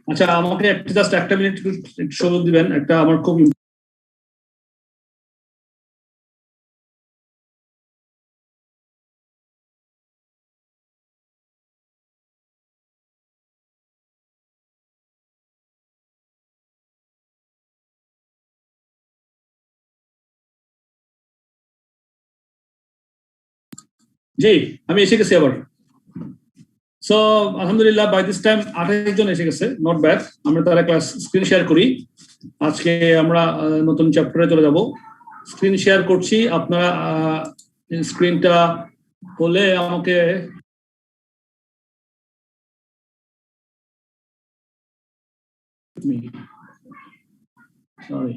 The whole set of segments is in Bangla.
আচ্ছা আমাকে জাস্ট একটা মিনিট সময় দিবেন, একটা আমার খুব জি আমি এসে গেছি আবার। সো আলহামদুলিল্লাহ বাই দিস টাইম 28 জন এসে গেছে, নট ব্যাড। আমরা তাহলে ক্লাস স্ক্রিন শেয়ার করি। আজকে আমরা নতুন চ্যাপ্টারে চলে যাব। স্ক্রিন শেয়ার করছি, আপনারা স্ক্রিনটা হলে আমাকে সরি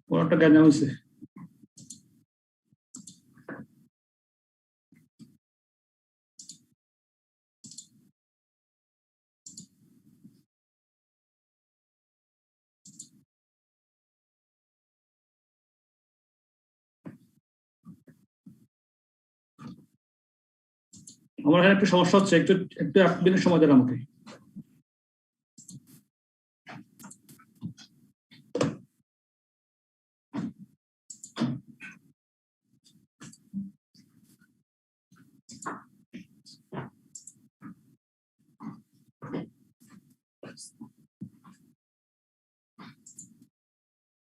কোনটা কেন হয়েছে। আমার এখানে একটু সমস্যা হচ্ছে, একটু একটু 1 মিনিট সময় দেন আমাকে।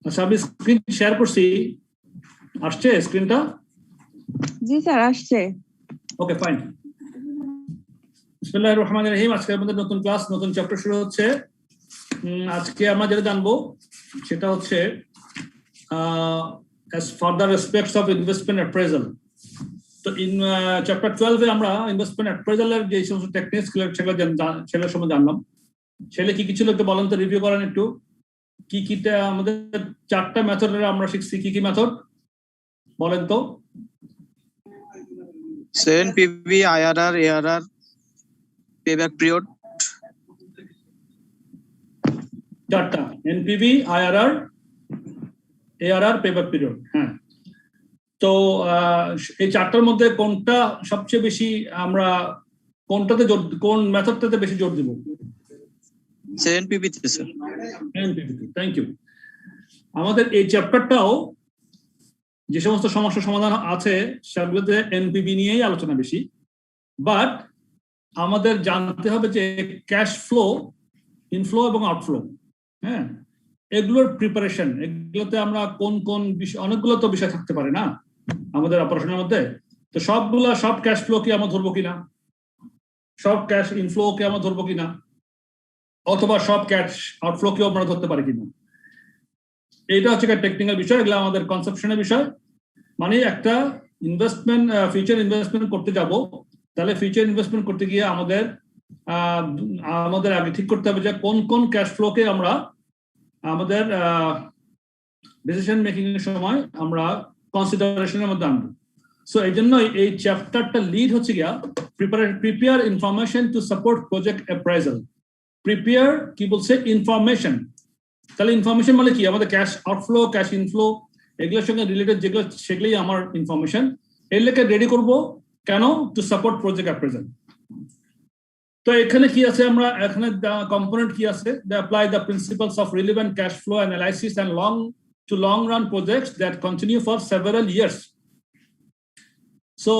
আচ্ছা আমি স্ক্রিন শেয়ার করছি, আসছে স্ক্রিনটা? জি স্যার আসছে। Okay fine. বিসমিল্লাহির রহমানির রহিম। আজকে আমাদের নতুন ক্লাস, নতুন চ্যাপ্টার শুরু হচ্ছে। আজকে আমরা যেটা জানবো সেটা হচ্ছে as further aspects of investment appraisal. তো ইন চ্যাপ্টার 12 এ আমরা ইনভেস্টমেন্ট অ্যাপ্রেজালের যে সমস্ত টেকনিক্স সেগুলো সম্বন্ধে জানলাম। সেগুলো কি কি ছিল একটু বলেন তো, রিভিউ করেন একটু। কি কিটা আমাদের 4টা মেথডের আমরা শিখছি, কি কি মেথড বলেন তো? NPV, IRR, ARR, payback period. 4টা NPV, IRR, ARR, payback period. হ্যাঁ, তো এই 4টার মধ্যে কোনটা সবচেয়ে বেশি আমরা কোনটাতে জোর, কোন মেথডটাতে বেশি জোর দিব? এনপিভি তে স্যার। এনপিভি। Thank you. আমাদের এই চ্যাপ্টারটাও যে সমস্ত সমস্যার সমাধান আছে সেগুলোতে এনপিভি নিয়েই আলোচনা বেশি, বাট আমাদের জানতে হবে যে ক্যাশ ফ্লো, ইনফ্লো এবং আউটফ্লো, হ্যাঁ, এগুলোর প্রিপারেশন, এগুলোতে আমরা কোন কোন বিষয়, অনেকগুলো তো বিষয় থাকতে পারে না আমাদের অপারেশনের মধ্যে। তো সব ক্যাশ ফ্লো কি আমরা ধরবো কিনা, সব ক্যাশ ইনফ্লো কি আমরা ধরবো কিনা, অথবা সব ক্যাশ আউটফ্লো কি আমরা ধরতে পারি কিনা, এইটা হচ্ছে একটা টেকনিক্যাল বিষয়। এগুলো আমাদের কনসেপশনের বিষয়। মানে একটা ইনভেস্টমেন্ট, ফিউচার ইনভেস্টমেন্ট করতে যাব, তাহলে ফিউচার ইনভেস্টমেন্ট করতে গিয়ে আমাদের আগে ঠিক করতে হবে যে কোন কোন ক্যাশ ফ্লোকে আমরা আমাদের ডিসিশন মেকিং এর সময় আমরা কনসিডারেশনের মধ্যে আনবো। সো এই জন্য এই চ্যাপ্টারটা লিড হচ্ছে গিয়া prepare information to support project appraisal. Prepare কি বলছে? ইনফরমেশন। তাহলে ইনফরমেশন মানে কি? আমাদের ক্যাশ আউটফ্লো, ক্যাশ ইনফ্লো, এগুলোর সঙ্গে রিলেটেড যেগুলো, সেগুলোই আমার ইনফরমেশন। এগুলোকে রেডি করব কেন? To support project appraisal. তো এখানে কি আছে, আমরা এখানে কম্পোনেন্ট কি আছে? They apply the principles of relevant cash flow analysis and long to long run projects that continue for several years. So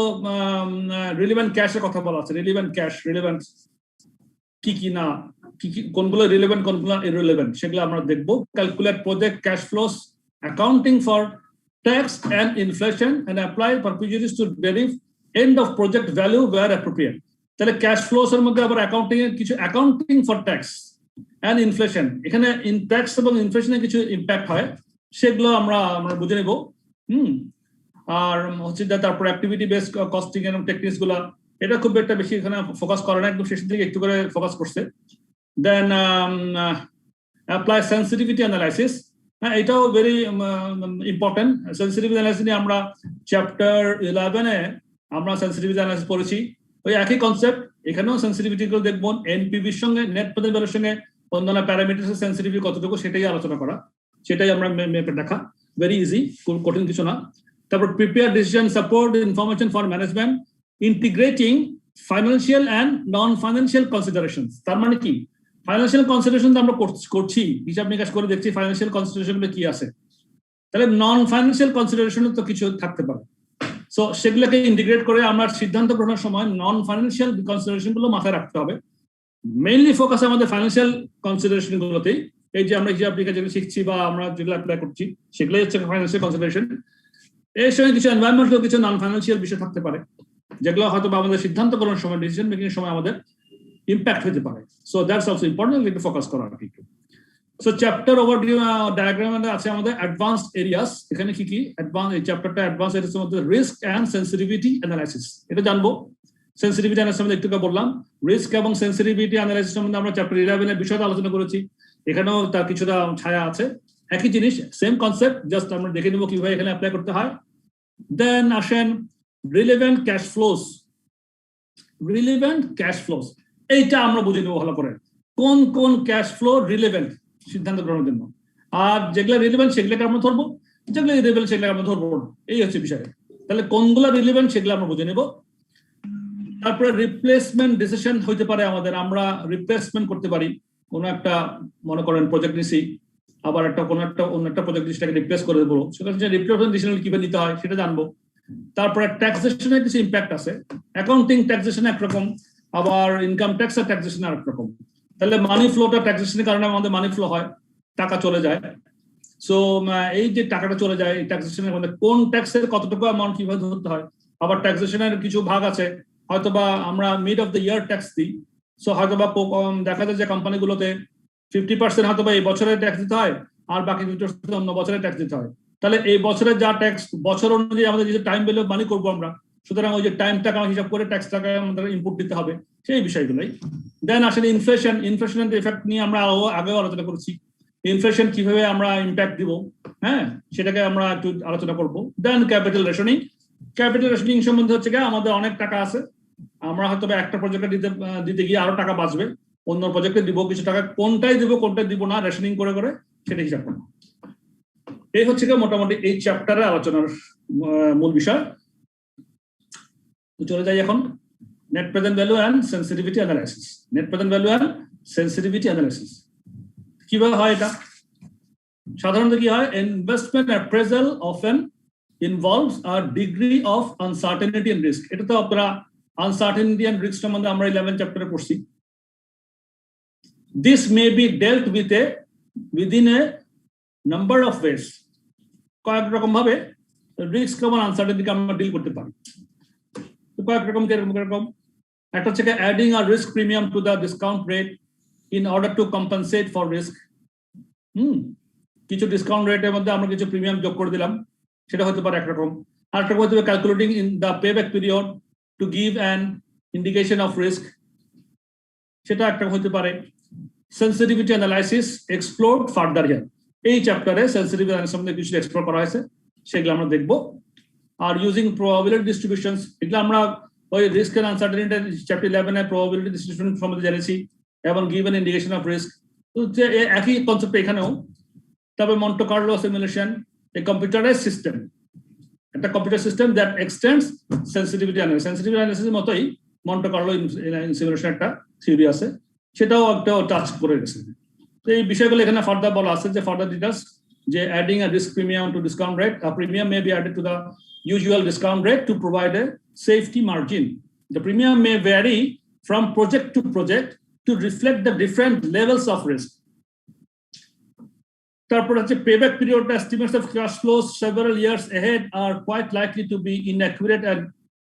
relevant ক্যাশের কথা বলা আছে। রিলেভেন্ট ক্যাশ, রিলেভেন্ট কি কি না, কি কি কোনগুলো রিলেভেন্ট কোনগুলো ইররিলেভেন্ট সেগুলো আমরা দেখবো। Calculate project cash flows accounting for tax and inflation and apply perpetuities to derive end of project value where appropriate. তাহলে ক্যাশ ফ্লোস এর মধ্যে আবার অ্যাকাউন্টিং এর কিছু, accounting for tax and inflation, এখানে ট্যাক্স এবং ইনফ্লেশনের কিছু ইম্প্যাক্ট হয়, সেগুলো আমরা বুঝে নেব। আর হচ্ছে তারপর অ্যাক্টিভিটি বেসড কস্টিং এবং টেকনিক্স গুলা, এটা খুব একটা বেশি এখানে ফোকাস করে না, একদম শেষের দিকে একটু করে ফোকাস করছে। দেন apply sensitivity analysis. এটাও ভেরি ইম্পর্টেন্ট। সেন্সিটিভিটি অ্যানালাইসিস নিয়ে আমরা চ্যাপ্টার 11-এ আমরা সেন্সিটিভিটি অ্যানালাইসিস পড়েছি। ওই একই কনসেপ্ট এখানেও সেন্সিটিভিটি গুলো দেখবো, এনপিভির সঙ্গে নেট প্রেজেন্ট ভ্যালুর সঙ্গে অন্যান্য প্যারামিটারের সেন্সিটিভিটি কতটুকু সেটাই আলোচনা করা, সেটাই আমরা মেপে দেখা। ভেরি ইজি, কঠিন কিছু না। তারপর prepare decision support information for management integrating financial and non financial consideration. তার মানে কি, ফাইন্যান্সিয়াল কনসিডারেশন আমরা করছি, হিসাব নিকাশ করে দেখছি ফাইন্যান্সিয়াল কনসিডারেশন কি আছে, তাহলে নন ফাইন্যান্সিয়াল কনসিডারেশন তো কিছু থাকতে পারে। সো সেগুলোকে ইন্টিগ্রেট করে আমরা সিদ্ধান্ত গ্রহণের সময় নন ফাইন্যান্সিয়াল কনসিডারেশন গুলো মাথায় রাখতে হবে। মেইনলি ফোকাস আমাদের ফাইন্যান্সিয়াল কনসিডারেশন গুলোতেই, এই যে আমরা হিসাব নিকাশ যেগুলো শিখছি বা আমরা যেগুলো অ্যাপ্লাই করছি সেগুলোই হচ্ছে ফাইন্যান্সিয়াল কনসিডারেশন। এর সঙ্গে কিছু এনভায়রনমেন্টাল কিছু নন ফাইন্যান্সিয়াল বিষয় থাকতে পারে, যেগুলো হয়তো আমাদের সিদ্ধান্ত গ্রহণের সময়, ডিসিশন মেকিং এর সময় আমাদের ইম্প্যাক্ট হতে পারে। সো দ্যাটস অলসো ইম্পর্টেন্ট, একটু ফোকাস করা আর কি। সো চ্যাপ্টার ওভারভিউ ডায়াগ্রামে আছে আমাদের অ্যাডভান্সড এরিয়াস। এখানে কি কি অ্যাডভান্স, এই চ্যাপ্টারটা অ্যাডভান্স এরিয়াসের মধ্যে রিস্ক এন্ড সেনসিটিভিটি অ্যানালাইসিস, এটা জানবো। সেনসিটিভিটি অ্যানালাইসিস সম্বন্ধে একটু বললাম, রিস্ক এবং সেনসিটিভিটি অ্যানালাইসিস সম্বন্ধে আমরা চ্যাপ্টার 11 এর বিষয়টা আলোচনা করেছি, এখানেও তার কিছুটা ছায়া আছে। একই জিনিস, সেম কনসেপ্ট, জাস্ট আমরা দেখে নেবো কিভাবে এখানে অ্যাপ্লাই করতে হয়। দেন আসেন relevant cash flows. Relevant cash flows এইটা আমরা বুঝে নেবো ভালো করে, কোন কোন ক্যাশ ফ্লো রিলেভেন্ট সিদ্ধান্ত গ্রহণের জন্য, আর যেগুলো রিলেভেন্ট সেগুলোকে আমরা ধরবো, যেগুলো ইরেলেভেন্ট সেগুলো আমরা ধরবো না, এই হচ্ছে বিষয়। তাহলে কোনগুলো রিলেভেন্ট সেগুলো আমরা বুঝে নেব। তারপরে রিপ্লেসমেন্ট ডিসিশন হইতে পারে আমাদের, আমরা রিপ্লেসমেন্ট করতে পারি কোনো একটা, মনে করেন প্রজেক্ট নিছি, আবার একটা কোনো একটা অন্য একটা প্রজেক্ট সেটাকে রিপ্লেস করে দেবো, সেখানে রিপ্লেসমেন্ট ডিসিশন কিভাবে নিতে হয় সেটা জানবো। তারপরে ট্যাক্সেশনের কিছু ইম্প্যাক্ট আছে, অ্যাকাউন্টিং ট্যাক্সেশন একরকম, আবার ইনকাম ট্যাক্স আর ট্যাক্সেশন আরেক রকম। তাহলে মানি ফ্লোটা ট্যাক্সেশনের কারণে আমাদের মানি ফ্লো হয়, টাকা চলে যায়। সো এই যে টাকাটা চলে যায় এই ট্যাক্সেশনের মধ্যে কোন ট্যাক্সের কতটুকু অ্যামাউন্ট কিভাবে ধরতে হয়। আবার ট্যাক্সেশনের কিছু ভাগ আছে, হয়তোবা আমরা mid of the year tax দিই, সো হয়তোবা দেখা যায় যে কোম্পানিগুলোতে 50% হয়তোবা এই বছরে ট্যাক্স দিতে হয়, আর বাকি 50% অন্য বছরে ট্যাক্স দিতে হয়। তাহলে এই বছরের যা ট্যাক্স, বছর অনুযায়ী আমাদের যে টাইম ভ্যালু মানি করবো আমরা, সুতরাং ওই যে টাইম টাকা হিসাব করে ট্যাক্স টাকা আমাদের ইনপুট দিতে হবে, সেই বিষয়গুলোই। দেন আসলে ইনফ্লেশন, ইনফ্লেশনের এফেক্ট নিয়ে আমরা আগেও আলোচনা করেছি, ইনফ্লেশন কিভাবে আমরা ইম্প্যাক্ট দিব, হ্যাঁ সেটাকে আমরা একটু আলোচনা করবো। দেন ক্যাপিটাল রেশনিং। ক্যাপিটাল রেশনিং সম্বন্ধে হচ্ছে কি, আমাদের অনেক টাকা আছে, আমরা হয়তো একটা প্রজেক্টে দিতে গিয়ে আরো টাকা বাঁচবে, অন্য প্রজেক্টে দিব কিছু টাকা, কোনটাই দিব কোনটাই দিব না রেশনিং করে করে সেটা হিসাব করবো। এই হচ্ছে কি মোটামুটি এই চ্যাপ্টারের আলোচনার মূল বিষয়। চলে যাই এখন net present value and sensitivity analysis. Net present value and sensitivity analysis কিভাবে হয় এটা? সাধারণত কি হয়, investment appraisal often involves a degree of uncertainty and risk. এটা তো আপনারা আনসার্টেনিটি এন্ড রিস্ক সম্বন্ধে আমরা 11 চ্যাপ্টারে পড়ছি। This may be dealt within a number of ways. কয়েক রকম ভাবে রিস্ক এবং আনসার্টেনিটিকে আমরা ডিল করতে পারি। কয়েক রকম কিরকম, একটা হচ্ছে adding a risk premium to the discount rate in order to compensate for risk. কিছু ডিসকাউন্ট রেটের মধ্যে আমরা কিছু প্রিমিয়াম যোগ করে দিলাম, সেটা হতে পারে একরকম। আরেকটা হতে পারে calculating in the payback period to give an indication of risk, সেটা একটা হতে পারে। Sensitivity analysis explored further here. এই চ্যাপ্টারে সেনসিটিভিটি অ্যানালাইসিস সম্বন্ধে কিছু এক্সপ্লোর করা হয়েছে, সেগুলো আমরা দেখবো। আর ইউজিং প্রবাবিলিটি ডিস্ট্রিবিউশনস, এগুলো আমরা ওই রিস্ক এন্ড আনসার্টেনিটি চ্যাপ্টার 11 এ প্রবাবিলিটি ডিস্ট্রিবিউশন সম্বন্ধে জেনেছি এবং গিভেন ইন্ডিকেশন অফ রিস্ক, তো একই কনসেপ্ট এখানেও। তবে Monte Carlo simulation, a computerised system, একটা computer system that extends sensitivity analysis. Sensitivity অ্যানালাইসিসের মতোই মন্টে কার্লো সিমুলেশন একটা থিওরি আছে, সেটাও একটা টাচ করে গেছে। তো এই বিষয়গুলো এখানে ফার্দার বলা আছে, যে ফার্দার ডিটেইলস, যে adding a risk premium to discount rate, a premium may be added to the usual discount rate to provide a safety margin. The premium may vary from project to project to reflect the different levels of risk. তারপর হচ্ছে payback period estimates of cash flows several years ahead are quite likely to be inaccurate and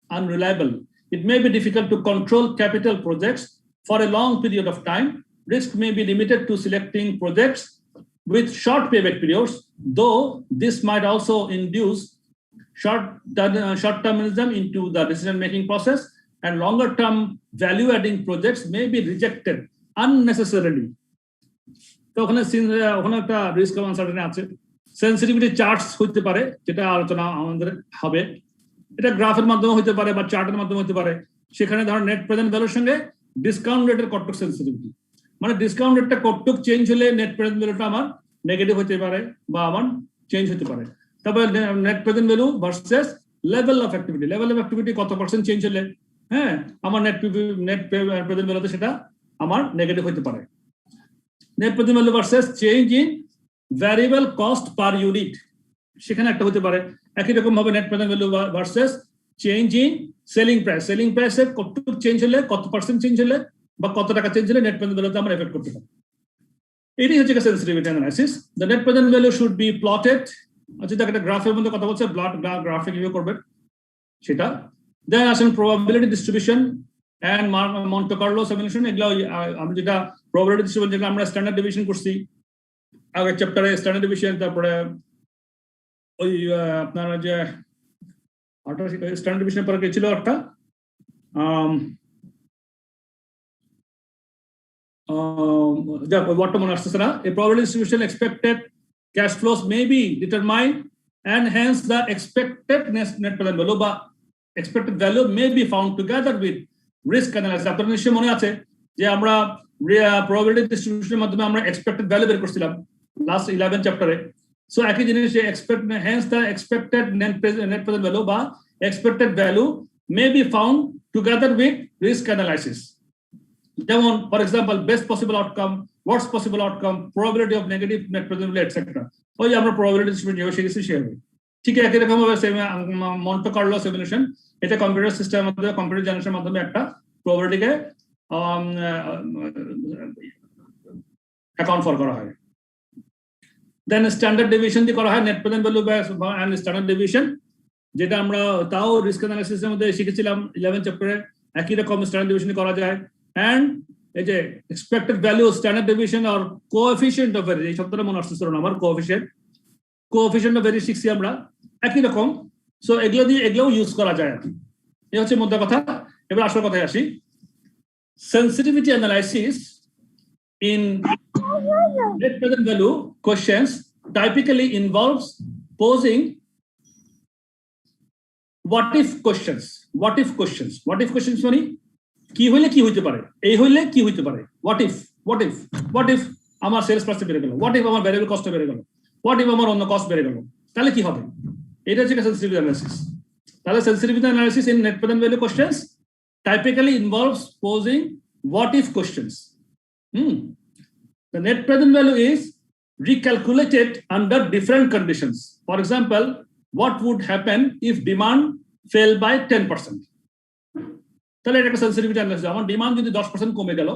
unreliable. It may be difficult to control capital projects for a long period of time. Risk may be limited to selecting projects with short payback periods, though this might also induce short-termism into the decision-making process, and longer-term value-adding projects may be rejected unnecessarily. তো ওখানে একটা রিস্ক অফ আনসার্টেনিটি আছে। সেন্সিটিভিটি চার্টস হতে পারে, যেটা আলোচনা আমাদের হবে। এটা গ্রাফের মাধ্যমে হতে পারে বা চার্টের মাধ্যমে হতে পারে। সেখানে ধরো নেট প্রেজেন্ট ভ্যালুর সঙ্গে ডিসকাউন্ট রেটের কতটুক সেন্সিটিভিটি, মানে ডিসকাউন্ট রেটটা কতটুক চেঞ্জ হলে নেট প্রেজেন্ট ভ্যালুটা আমার নেগেটিভ হতে পারে বা আমার চেঞ্জ হতে পারে। তারপরে net present value versus level of activity কত পার্সেন্ট চেঞ্জ হলে হ্যাঁ আমার নেট প্রেজেন্ট ভ্যালুতে সেটা আমার নেগেটিভ হতে পারে। Net present value versus change in variable cost per unit, সেখানে একটা হতে পারে। একই রকম ভাবে net present value versus change in selling প্রাইসের কতটুকু চেঞ্জ হলে, কত পার্সেন্ট চেঞ্জ হলে বা কত টাকা চেঞ্জ হলে নেট প্রেজেন্ট ভ্যালুতে আমরা এফেক্ট করতে পারি। এটি হচ্ছে sensitivity analysis. The net present value should be plotted, আচ্ছা একটা গ্রাফের মধ্যে কথা বলছে, গ্রাফে কিভাবে করবেন সেটা। দেন আসেন probability distribution and Monte Carlo simulation. এগুলো আমি যেটা প্রবাবিলিটি ডিস্ট্রিবিউশন, যেটা আমরা স্ট্যান্ডার্ড ডেভিয়েশন করছি আগের চ্যাপ্টারে, স্ট্যান্ডার্ড ডেভিয়েশন, তারপরে ওই আপনারা যে স্ট্যান্ডার্ড ডেভিয়েশনের পরে ছিল একটা বর্তমান আসতেছে না। A probability distribution expected cash flows may be determined and hence the expected net present value বা expected value may be found together with risk analysis. আপনাদের নিশ্চয়ই মনে আছে যে আমরা probability distribution এর মাধ্যমে আমরা expected value বের করছিলাম লাস্ট 11 চ্যাপ্টারে। সো একই জিনিস, hence the expected net present value বা expected value may be found together with risk analysis. যেমন for example best possible outcome, worst possible outcome, probability of negative net present value etcetera. ওই আমরা প্রবাবিলিটি ডিস্ট্রিবিউশন যেভাবে শিখেছি সেভাবে। ঠিক একই রকম ভাবে মন্টে কার্লো সিমুলেশন, এটা কম্পিউটার সিস্টেমের মাধ্যমে, কম্পিউটার জেনারেশনের মাধ্যমে একটা প্রবাবিলিটিকে অ্যাকাউন্ট ফর করা হয়। দেন স্ট্যান্ডার্ড ডেভিয়েশন দিয়ে করা হয় net present value and standard deviation, যেটা আমরা তাও রিস্ক অ্যানালাইসিসের মধ্যে শিখেছিলাম 11 চ্যাপ্টারে। একই রকম স্ট্যান্ডার্ড ডেভিয়েশন করা যায়। And এই যে expected value, standard deviation or coefficient of variance, এই শব্দটা মনে আসছে না আমার, coefficient of variance শিখছি আমরা একই রকম। সো এগুলো ইউজ করা যায় আর কি। এই হচ্ছে মোদ্দা কথা। এবার আসল কথায় আসি। Sensitivity analysis in net present value questions typically involves posing what if questions মানে কি হইলে কি হইতে পারে, এই হইলে কি হইতে পারে, what if আমার সেলস প্রাইস বেড়ে গেল, what if আমার ভ্যারিয়েবল কস্ট বেড়ে গেল, what if আমার অন্য কস্ট বেড়ে গেল, তাহলে কি হবে? এটা হচ্ছে সেন্সিটিভিটি অ্যানালাইসিস। তাহলে sensitivity analysis in net present value questions typically involves posing what if questions. The net present value is recalculated under different conditions. For example, what would happen if demand fell by 10%? তাহলে এটা একটা সেন্সিটিভিটি অ্যানালাইসিস। আমার ডিমান্ড যদি 10% কমে গেল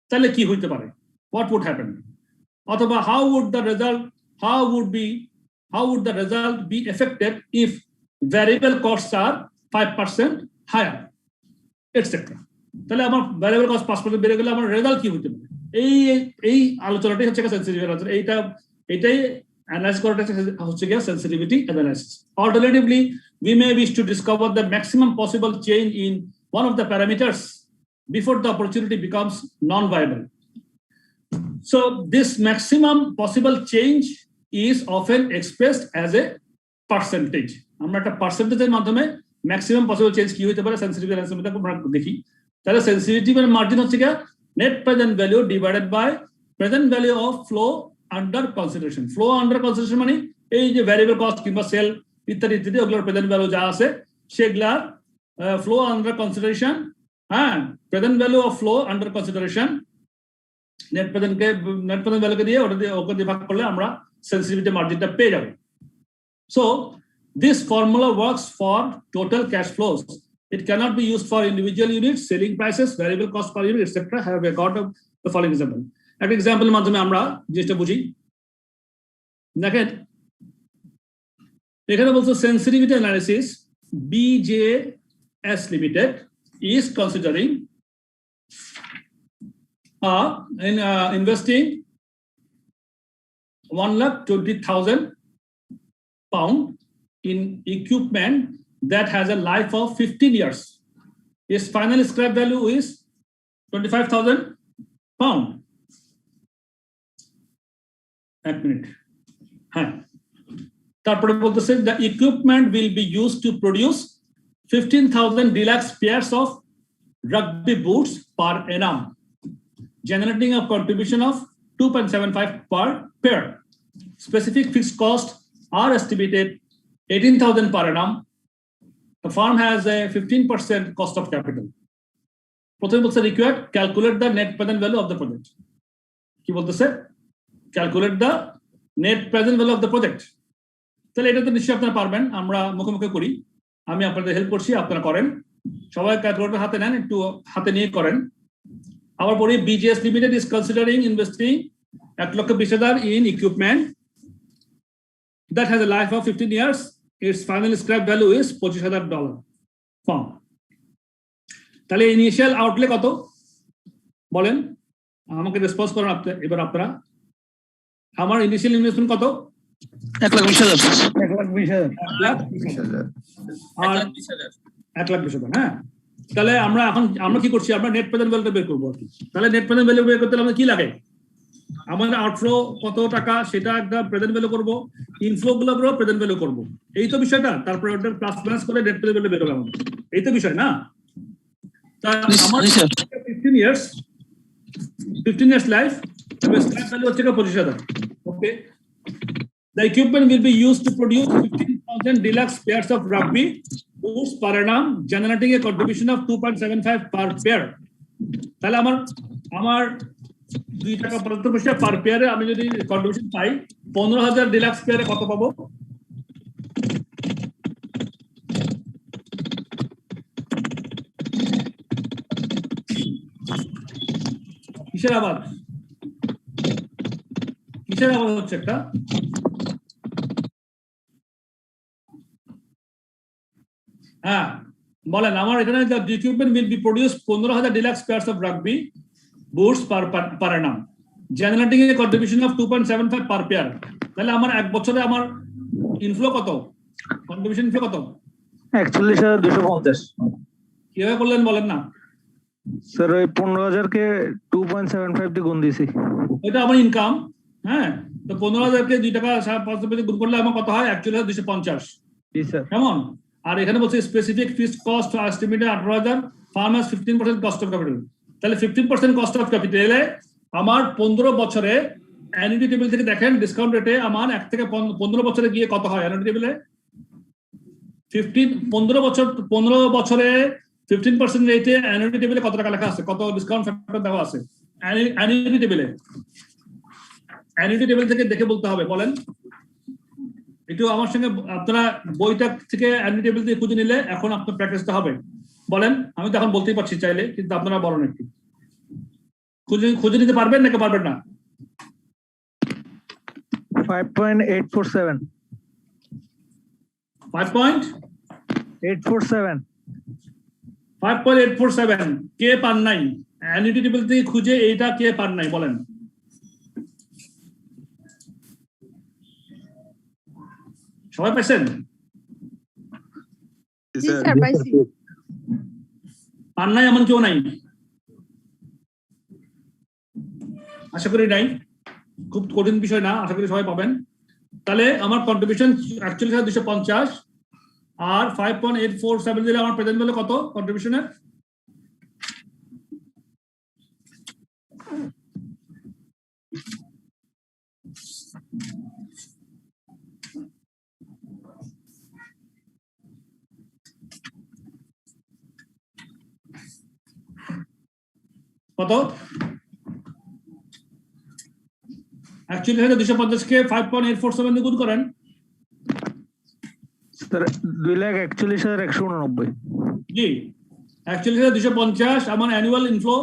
তাহলে কি হইতে পারে, what would happen? অথবা how would the result be affected if variable costs are 5% higher, etc. তাহলে আমার ভ্যারিয়েবল কস্ট 5% বেড়ে গেলে আমার রেজাল্ট কি হইতে পারে, এই আলোচনাটাই হচ্ছে সেন্সিটিভিটি অ্যানালাইসিস। এইটাই অ্যানালাইজ করাটা হচ্ছে গিয়ে sensitivity analysis. Alternatively, we may wish to discover the maximum possible change in one of the parameters before the opportunity becomes non-viable. So this maximum possible change is often expressed as a percentage. আমরা একটা পার্সেন্টেজের মাধ্যমে ম্যাক্সিমাম পসিবল চেঞ্জ কি হতে পারে সেন্সিটিভিটি অ্যানালাইসিস মধ্যে আমরা দেখি। তাহলে সেন্সিটিভিটি মার্জিন হচ্ছে কি net present value divided by present value of flow under consideration. Flow under consideration মানে এই যে ভ্যারিয়েবল কস্ট কিংবা সেল ইত্যাদি ওগুলোর প্রেজেন্ট ভ্যালু যা আছে সেগুলার flow under consideration, present value of flow under consideration, net present value কে দিয়ে ওকে দিয়ে ভাগ করলে আমরা সেন্সিটিভিটি মার্জিনটা পেয়ে যাব। So this formula works for total cash flows. It cannot be used for individual units, selling prices, variable cost per unit, etc. Have a got the following example. একটা এক্সাম্পলের মাধ্যমে আমরা জিনিসটা বুঝি। দেখেন এখানে বলছো sensitivity analysis BJS Limited is considering investing 1,20,000 pound in equipment that has a life of 15 years. Its final scrap value is 25,000 pound. এক মিনিট, হ্যাঁ, তারপরে বলতেছে the equipment will be used to produce 15,000 deluxe pairs of rugby boots per annum, generating a contribution of 2.75 per pair. Specific fixed costs are estimated 18,000 per annum. The firm has a 15% cost of capital. প্রথমে বলছে required calculate the net present value of the project. কি বলতেছে? Calculate the net present value of the project. তাহলে এটা তো নিশ্চয়ই আপনারা পারবেন, আমরা মুখে মুখে করি, আমি আপনাদের হেল্প করছি, আপনারা করেন, সবাই ক্যালকুলেটর হাতে নেন, একটু হাতে নিয়ে করেন। আবার পড়ি BGS Limited is considering investing 1,20,000 in equipment that has a life of 15 years. Its final scrap value is $25,000. Firm. তাহলে ইনিশিয়াল আউটলে কত বলেন, আমাকে রেসপন্স করেন এবার আপনারা। আমার ইনিশিয়াল ইনভেস্টমেন্ট কত? 1,20,000 আর 1,20,000। হ্যাঁ, তাহলে আমরা কি করছি, আমরা নেট প্রেজেন্ট ভ্যালুটা বের করবো আর কি। তাহলে নেট প্রেজেন্ট ভ্যালু বের করতে আমাদের কি লাগে, আমাদের আউটফ্লো কত টাকা সেটা একটা প্রেজেন্ট ভ্যালু করবো, ইনফ্লো গুলো প্রেজেন্ট ভ্যালু করবো, এই তো বিষয়টা। তারপরে ওটা প্লাস মাইনাস করে নেট প্রেজেন্ট ভ্যালু বের করবো আমাদের, এই তো বিষয় না। তা আমার 15 years লাইফ, স্ক্র্যাপ ভ্যালু হচ্ছে 25,000। ওকে, the equipment will be used to produce 15,000 deluxe pairs of rugby boots per annum, generating a contribution of 2.75 per pair. তাহলে আমার 2 টাকা 75 পয়সা পার পেয়ারে আমি যদি কন্ট্রিবিউশন পাই, 15,000 ডিলাক্স পেয়ারে কত পাবো? কিসের আবাদ হচ্ছে একটা? হ্যাঁ বলেন, আমার এখানে the equipment will be produced 15,000 deluxe pairs of rugby boots per annum, generating a contribution of 2.75 per pair. তাহলে আমার এক বছরে আমার ইনফ্লো কত, কন্ট্রিবিউশন ইনফ্লো কত? 41,250। কিভাবে করলেন বলেন না স্যার? ওই 15,000 কে 2.75 দিয়ে গুণ দিয়েছি, ওইটা আমার ইনকাম। হ্যাঁ, তো 15,000 কে 2 টাকা 5 গুণ করলে আমার কত হয়? 41,250। জি স্যার। কেমন? আর এখানে বলছে specific fixed cost estimated 18,000, farm has 15% cost of capital. তাহলে 15% কস্ট অফ ক্যাপিটালে আমার 15 বছরে অ্যানুইটি টেবিল থেকে দেখেন ডিসকাউন্ট রেটে আমার 1 থেকে 15 বছরে গিয়ে কত হয় অ্যানুইটি টেবিলে? 15 বছরে 15% রেটে অ্যানুইটি টেবিলে কত টাকা লেখা আছে, কত ডিসকাউন্ট ফ্যাক্টর দেওয়া আছে অ্যানুইটি টেবিলে? অ্যানুইটি টেবিল থেকে দেখে বলতে হবে, বলেন একটু আমার সঙ্গে। আপনারা বইটা থেকে অ্যানুইটি টেবিল থেকে খুঁজে নিলে এখন আপনার প্র্যাকটিসটা হবে। বলেন, আমি তো এখন বলতেই পারছি চাইলে, কিন্তু আপনারা বলেন একটু খুঁজে নিতে পারবেন নাকি পারবেন না? 5.847 5.847 কে পান নাই? অ্যানুইটি টেবিল থেকে খুঁজে এইটা কে পান নাই বলেন? সবাই পাইছেন? জি স্যার, পাইছি। পান নাই এমন কেউ নাই? আশা করি নাই, খুব কঠিন বিষয় না, আশা করি সবাই পাবেন। তাহলে আমার কন্ট্রিবিউশন 41,250 আর 5.847 দিলে আমার প্রেজেন্ট ভ্যালু কত কন্ট্রিবিউশনের? কত? অ্যাকচুয়ালি 250 কে 5.847 দিয়ে গুণ করেন। স্যার 2,41,189। জি, অ্যাকচুয়ালি 250 আমার অ্যানুয়াল ইনফ্লো,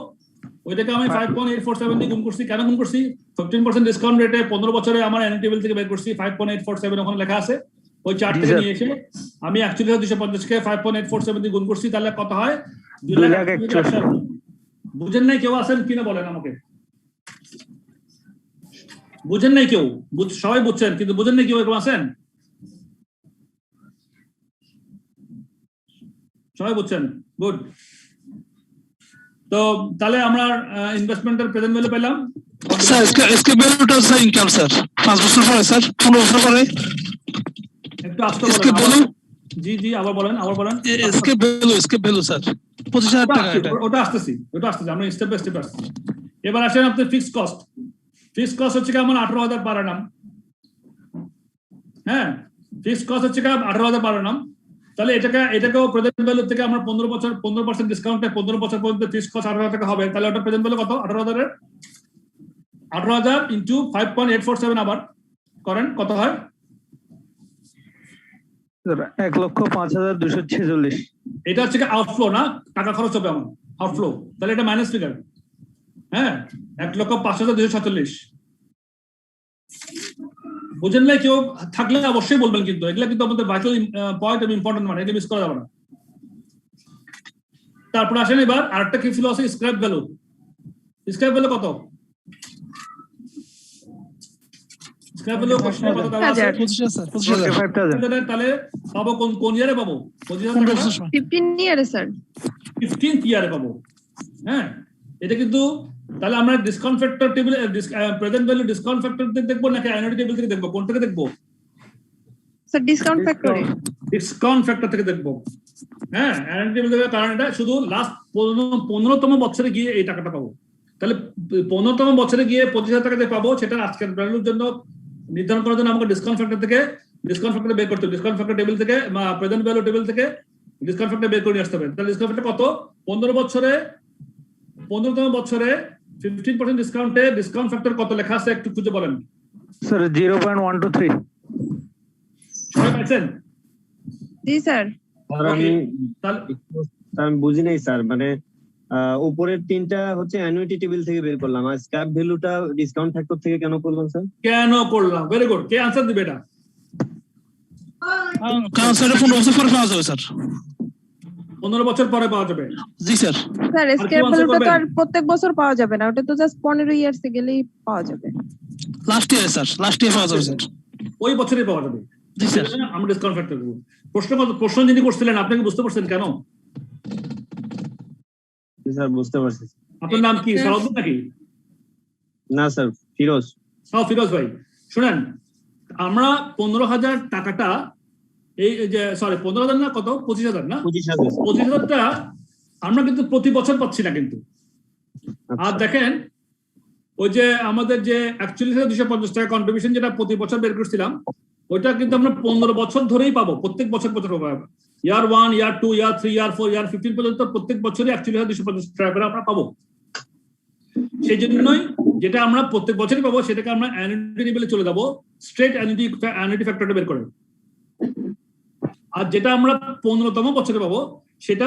ওইটাকে আমি 5.847 দিয়ে গুণ করছি। কেন গুণ করছি? 15% ডিসকাউন্ট রেটে 15 বছরে আমার অ্যানুইটি টেবিল থেকে বের করছি। 5.847 ওখানে লেখা আছে, ওই চার্ট থেকে নিয়ে এসে আমি অ্যাকচুয়ালি 250 কে 5.847 দিয়ে গুণ করছি। তাহলে কত হয়? 2,61,000। বুঝেন নাই কেউ আছেন কিনা বলেন আমাকে? বুঝেন নাই কেউ? সবাই বুঝছেন কিন্তু বুঝেন নাই কেউ এরকম আছেন? সবাই বুঝছেন? গুড। তো তাহলে আমরা ইনভেস্টমেন্টের প্রেজেন্ট ভ্যালু পেলাম স্যার। इसके वैल्यूটা স্যার ইনকাম স্যার। 5 বছর পরে স্যার 15 বছর পরে একটু আস্তে স্কেপ বলেন। ভ্যালু জি জি আবার বলেন স্কেপ ভ্যালু স্যার 25,000 টাকা এটা ওটা আসতেছি আমরা স্টেপ বাই স্টেপ আসছি। এবার আসেন আপনার ফিক্সড কস্ট হচ্ছে কি আমার 18,000 পার annum। হ্যাঁ, ফিক্সড কস্ট হচ্ছে কি 18,000 পার annum। তাহলে এটাকেও প্রেজেন্ট ভ্যালু থেকে আমরা 15% ডিসকাউন্টে 15 বছর পর্যন্ত ফিক্সড কস্ট 18,000 টাকা হবে। তাহলে ওটা প্রেজেন্ট ভ্যালু কত? 18,000 ইনটু 5.847 আবার করেন, কত হয়? স্যার 1,05,246। এটা হচ্ছে কি আউটফ্লো না, টাকা খরচ হবে আমার আউটফ্লো। তাহলে এটা মাইনাস ফিগার। হ্যাঁ, 1,05,246 বুঝেন না? কেউ থাকলে অবশ্যই বলবেন, কিন্তু এগুলা কিন্তু আমাদের ভাইটাল পয়েন্ট এবং ইম্পর্টেন্ট, মানে এটা মিস করা যাবে না। তারপর আসেন এবার আরেকটা কি ছিল, আছে স্ক্র্যাপ ভ্যালু কত? স্ক্র্যাপ ভ্যালু কত দেওয়া আছে? 25,000 তাহলে পাবো কোন ইয়ারে পাবো? 15 ইয়ারে স্যার। 15th ইয়ারে পাবো। হ্যাঁ, এটা কিন্তু তাহলে আমরা discount factor table, present value discount factor থেকে দেখবো নাকি অ্যানুইটি টেবিল থেকে দেখবো? কোন থেকে দেখবো? স্যার ডিসকাউন্ট ফ্যাক্টরে। ডিসকাউন্ট ফ্যাক্টর থেকে দেখবো। হ্যাঁ, অ্যানুইটি টেবিল থেকে, কারণ এটা শুধু লাস্ট 15তম বছরে গিয়ে এই টাকাটা পাবো। তাহলে 15তম বছরে গিয়ে 25,000 টাকা দিয়ে পাবো, সেটা আজকের ভ্যালুর জন্য নির্ধারণ করার জন্য আমাকে ডিসকাউন্ট ফ্যাক্টর বের করতে হবে। ডিসকাউন্ট ফ্যাক্টর টেবিল থেকে বা প্রেজেন্ট ভ্যালু টেবিল থেকে ডিসকাউন্ট ফ্যাক্টর বের করে নিয়ে আসতে হবে। তাহলে ডিসকাউন্ট ফ্যাক্টর কত? 15তম বছরে 15% ডিসকাউন্টে ডিসকাউন্ট ফ্যাক্টর কত লেখা আছে একটু খুঁজে বলেন। স্যার 0.123। সবাই পাইছেন? জি স্যার। আমি বুঝি নাই স্যার, মানে উপরের তিনটা হচ্ছে অ্যানুইটি টেবিল থেকে বের করলাম, আর স্ক্র্যাপ ভ্যালুটা ডিসকাউন্ট ফ্যাক্টর থেকে কেন করলাম স্যার? কেন করলাম? ভেরি গুড, কে আনসার দিবে এটা? কারণ স্যার 15 বছর পরে পাওয়া যাবে স্যার। 15 বছর পরে পাওয়া যাবে। জি স্যার। স্যার স্ক্র্যাপ ভ্যালুটা তো আর প্রত্যেক বছর পাওয়া যাবে না, ওটা তো জাস্ট 15 ইয়ার্সে গেলেই পাওয়া যাবে। Last year sir, last year পাওয়া যাবে স্যার। ওই বছরই পাওয়া যাবে। জি স্যার। আমরা ডিসকাউন্ট ফ্যাক্টর করব। প্রশ্ন যিনি করছিলেন আপনি কি বুঝতে পারছেন কেন? জি স্যার, বুঝতে পারছি। আপনার নাম কি, সালাউদ্দিন নাকি? না স্যার, ফিরোজ। ফিরোজ ভাই, শুনেন, আমরা 15,000 টাকাটা এই যে 15,000 না, কত? 25,000 না? 25,000 টাকা আমরা কিন্তু প্রতি বছর পাচ্ছি না কিন্তু। আর দেখেন ওই যে আমাদের যে 41,250 টাকা কন্ট্রিবিউশন যেটা প্রতি বছর বের করছিলাম, ওইটা কিন্তু আমরা 15 বছর ধরেই পাবো, প্রত্যেক বছর পাবো। ইয়ার 1, ইয়ার 2, ইয়ার 3, ইয়ার 4, ইয়ার 15 পর্যন্ত প্রত্যেক বছরই 41,250 টাকা করে আমরা পাবো। সেই জন্যই যেটা আমরা প্রত্যেক বছরই পাবো সেটাকে আমরা অ্যানুইটি টেবিলে চলে যাবো, স্ট্রেট অ্যানুইটি ফ্যাক্টরটা বের করে। আর যেটা আমরা 15তম বছরে পাবো সেটা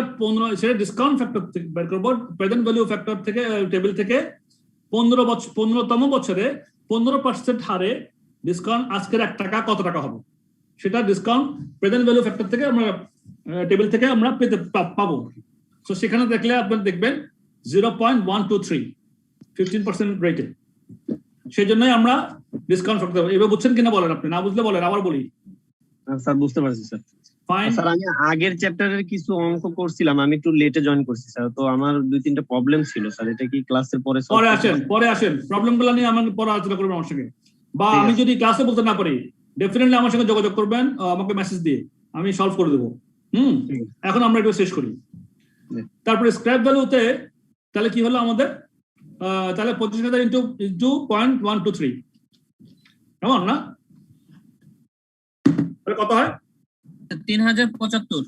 ডিসকাউন্ট ফ্যাক্টর থেকে বের করবো, প্রেজেন্ট ভ্যালু ফ্যাক্টর থেকে টেবিল থেকে। 15তম বছরে 15% হারে ডিসকাউন্ট আজকের 1 টাকা কত টাকা হবে সেটা ডিসকাউন্ট প্রেজেন্ট ভ্যালু ফ্যাক্টর থেকে আমরা টেবিল থেকে আমরা পাবো। তো সেখানে দেখলে আপনারা দেখবেন 0.123 15% রেটে। সেই জন্যই আমরা ডিসকাউন্ট ফ্যাক্টর। এবার বুঝছেন কিনা বলেন, আপনি না বুঝলে বলেন, আবার বলি। স্যার বুঝতে পারছি স্যার। ফাইন স্যার আমি আগের চ্যাপ্টারের কিছু অঙ্ক করছিলাম, আমি একটু লেটে জয়েন করছি স্যার, তো আমার 2-3টা প্রবলেম ছিল স্যার। এটা কি ক্লাসের পরে আসেন প্রবলেমগুলো নিয়ে আমাকে পরে আলোচনা করবেন আমার সঙ্গে, বা আমি যদি ক্লাসে বলতে না পারি ডেফিনেটলি আমার সঙ্গে যোগাযোগ করবেন, আমাকে মেসেজ দিয়ে আমি সলভ করে দেবো। এখন আমরা একটু শেষ করি। তারপরে স্ক্র্যাপ ভ্যালুতে তাহলে কি হলো আমাদের? তাহলে 25,000 ইন্টু 0.123 কেমন না? কত হয়? 3,075।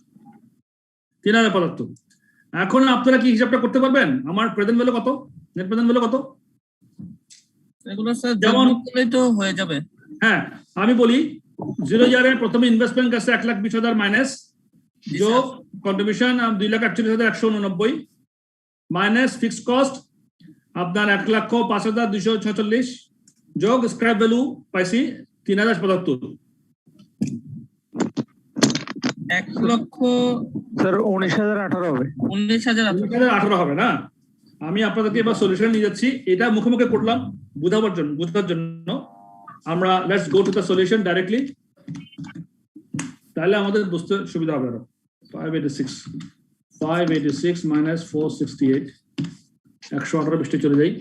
এখন আপনারা কি হিসাবটা করতে পারবেন? আমার প্রেজেন্ট ভ্যালু কত, নেট প্রেজেন্ট ভ্যালু কত? এগুলো স্যার যেমন করলেই তো হয়ে যাবে। হ্যাঁ, আমি বলি 0 ইয়ারে প্রথমে ইনভেস্টমেন্ট গেছে 1,20,000 মাইনাস যোগ কন্ট্রিবিউশন 2,41,189 মাইনাস ফিক্সড কস্ট আপনার 1,05,246 যোগ স্ক্র্যাপ ভ্যালু পাইছি 3,075। 1 লক্ষ স্যার 19,018 হবে। 19,018 হবে না? আমি আপনাদেরকে এবার সলিউশন নিয়ে যাচ্ছি। এটা মুখে মুখে করলাম বোঝার জন্য। আমরা let's go to the solution directly, তাহলে আমাদের বুঝতে সুবিধা হবে। 586 মাইনাস 468 118 বৃষ্টি চলে যাই।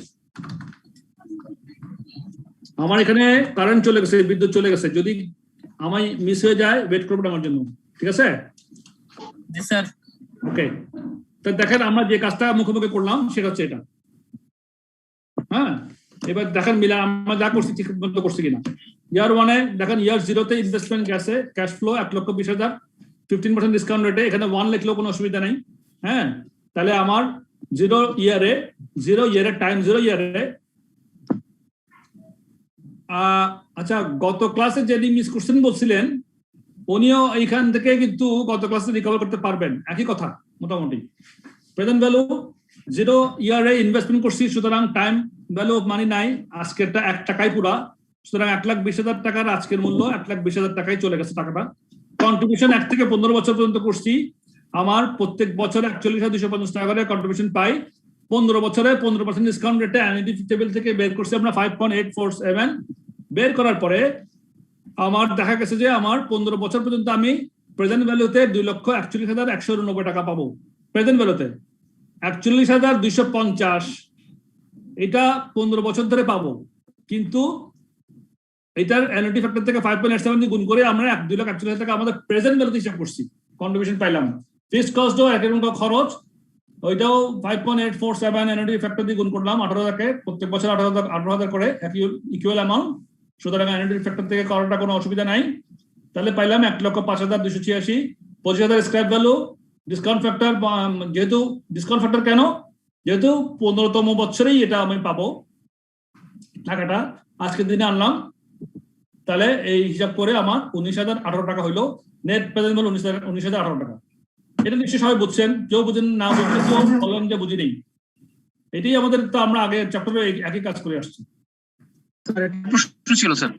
আমার এখানে কারেন্ট চলে গেছে, বিদ্যুৎ চলে গেছে, যদি আমায় মিস হয়ে যায় ওয়েট করবেন আমার জন্য, ঠিক আছে? জি স্যার। ওকে, তো দেখেন আমরা যে কাজটা মুখোমুখি করলাম সেটা হচ্ছে এটা। হ্যাঁ, এবার দেখেন মিলা আমরা যা করছি ঠিক মতো করছি কিনা। ইয়ার ওয়ানে দেখেন ইয়ার জিরোতে ইনভেস্টমেন্ট গেছে ক্যাশ ফ্লো 1,20,000, 15% ডিসকাউন্ট রেটে, এখানে 1 লিখলেও কোনো অসুবিধা নেই। হ্যাঁ, তাহলে আমার জিরো ইয়ারে টাইম 0 ইয়ারে আচ্ছা, গত ক্লাসে যিনি মিস করছেন বলছিলেন উনিও এইখান থেকে কিন্তু গত ক্লাসে রিকভার করতে পারবেন, একই কথা মোটামুটি। প্রেজেন্ট ভ্যালু 0 ইয়ারে ইনভেস্টমেন্ট করছি, সুতরাং টাইম ভ্যালু অফ মানি নাই, আজকেরটা 1 টাকায় পুরা, সুতরাং 1,20,000 টাকার আজকের মূল্য 1,20,000 টাকায় চলে গেছে টাকাটা। কন্ট্রিবিউশন 1 থেকে 15 বছর পর্যন্ত করছি, আমার প্রত্যেক বছরে 41,250 টাকা করে কন্ট্রিবিউশন পাই। 15 বছরে 15% ডিসকাউন্ট রেটে অ্যানুইটি টেবিল থেকে বের করছি আমরা 5.847। বের করার পরে আমার দেখা গেছে যে আমার 15 বছর পর্যন্ত আমি প্রেজেন্ট ভ্যালুতে 2,41,190 টাকা পাবো। প্রেজেন্ট ভ্যালুতে 41,250 এটা 15 বছর ধরে পাবো, কিন্তু এটার অ্যানুইটি ফ্যাক্টর থেকে 5.87 গুণ করে আমরা 2,41,000 টাকা আমাদের প্রেজেন্ট ভ্যালুতে হিসাব করছি, কন্ট্রিবিউশন পাইলাম। ফিক্সড কস্টও একই রকম খরচ, ওইটাও 5.847 অ্যানুইটি ফ্যাক্টর দিয়ে গুণ করলাম 18,000কে, প্রত্যেক বছর 18,000 করে ইকুয়াল অ্যামাউন্ট, সুতরাং অ্যানুইটি ফ্যাক্টর থেকে করাটা কোনো অসুবিধা নাই। তাহলে পাইলাম 1,05,286। 25,000 স্ক্র্যাপ ভ্যালু, ডিসকাউন্ট ফ্যাক্টর, যেহেতু ডিসকাউন্ট ফ্যাক্টর কেন, যেহেতু 15তম বছরেই এটা আমি পাবো টাকাটা, আজকের দিনে আনলাম, তাহলে এই হিসাব করে আমার 19,018 টাকা হইলো। নেট প্রেজেন্ট ভ্যালু 19,018 টাকা। এটা নিশ্চয়ই সবাই বুঝছেন, কেউ বুঝেন না বুঝতেছেও বলেন যে বুঝি নেই। এটাই আমাদের, তো আমরা আগে চ্যাপ্টারে একই কাজ করে আসছি। প্রশ্ন ছিল স্যার,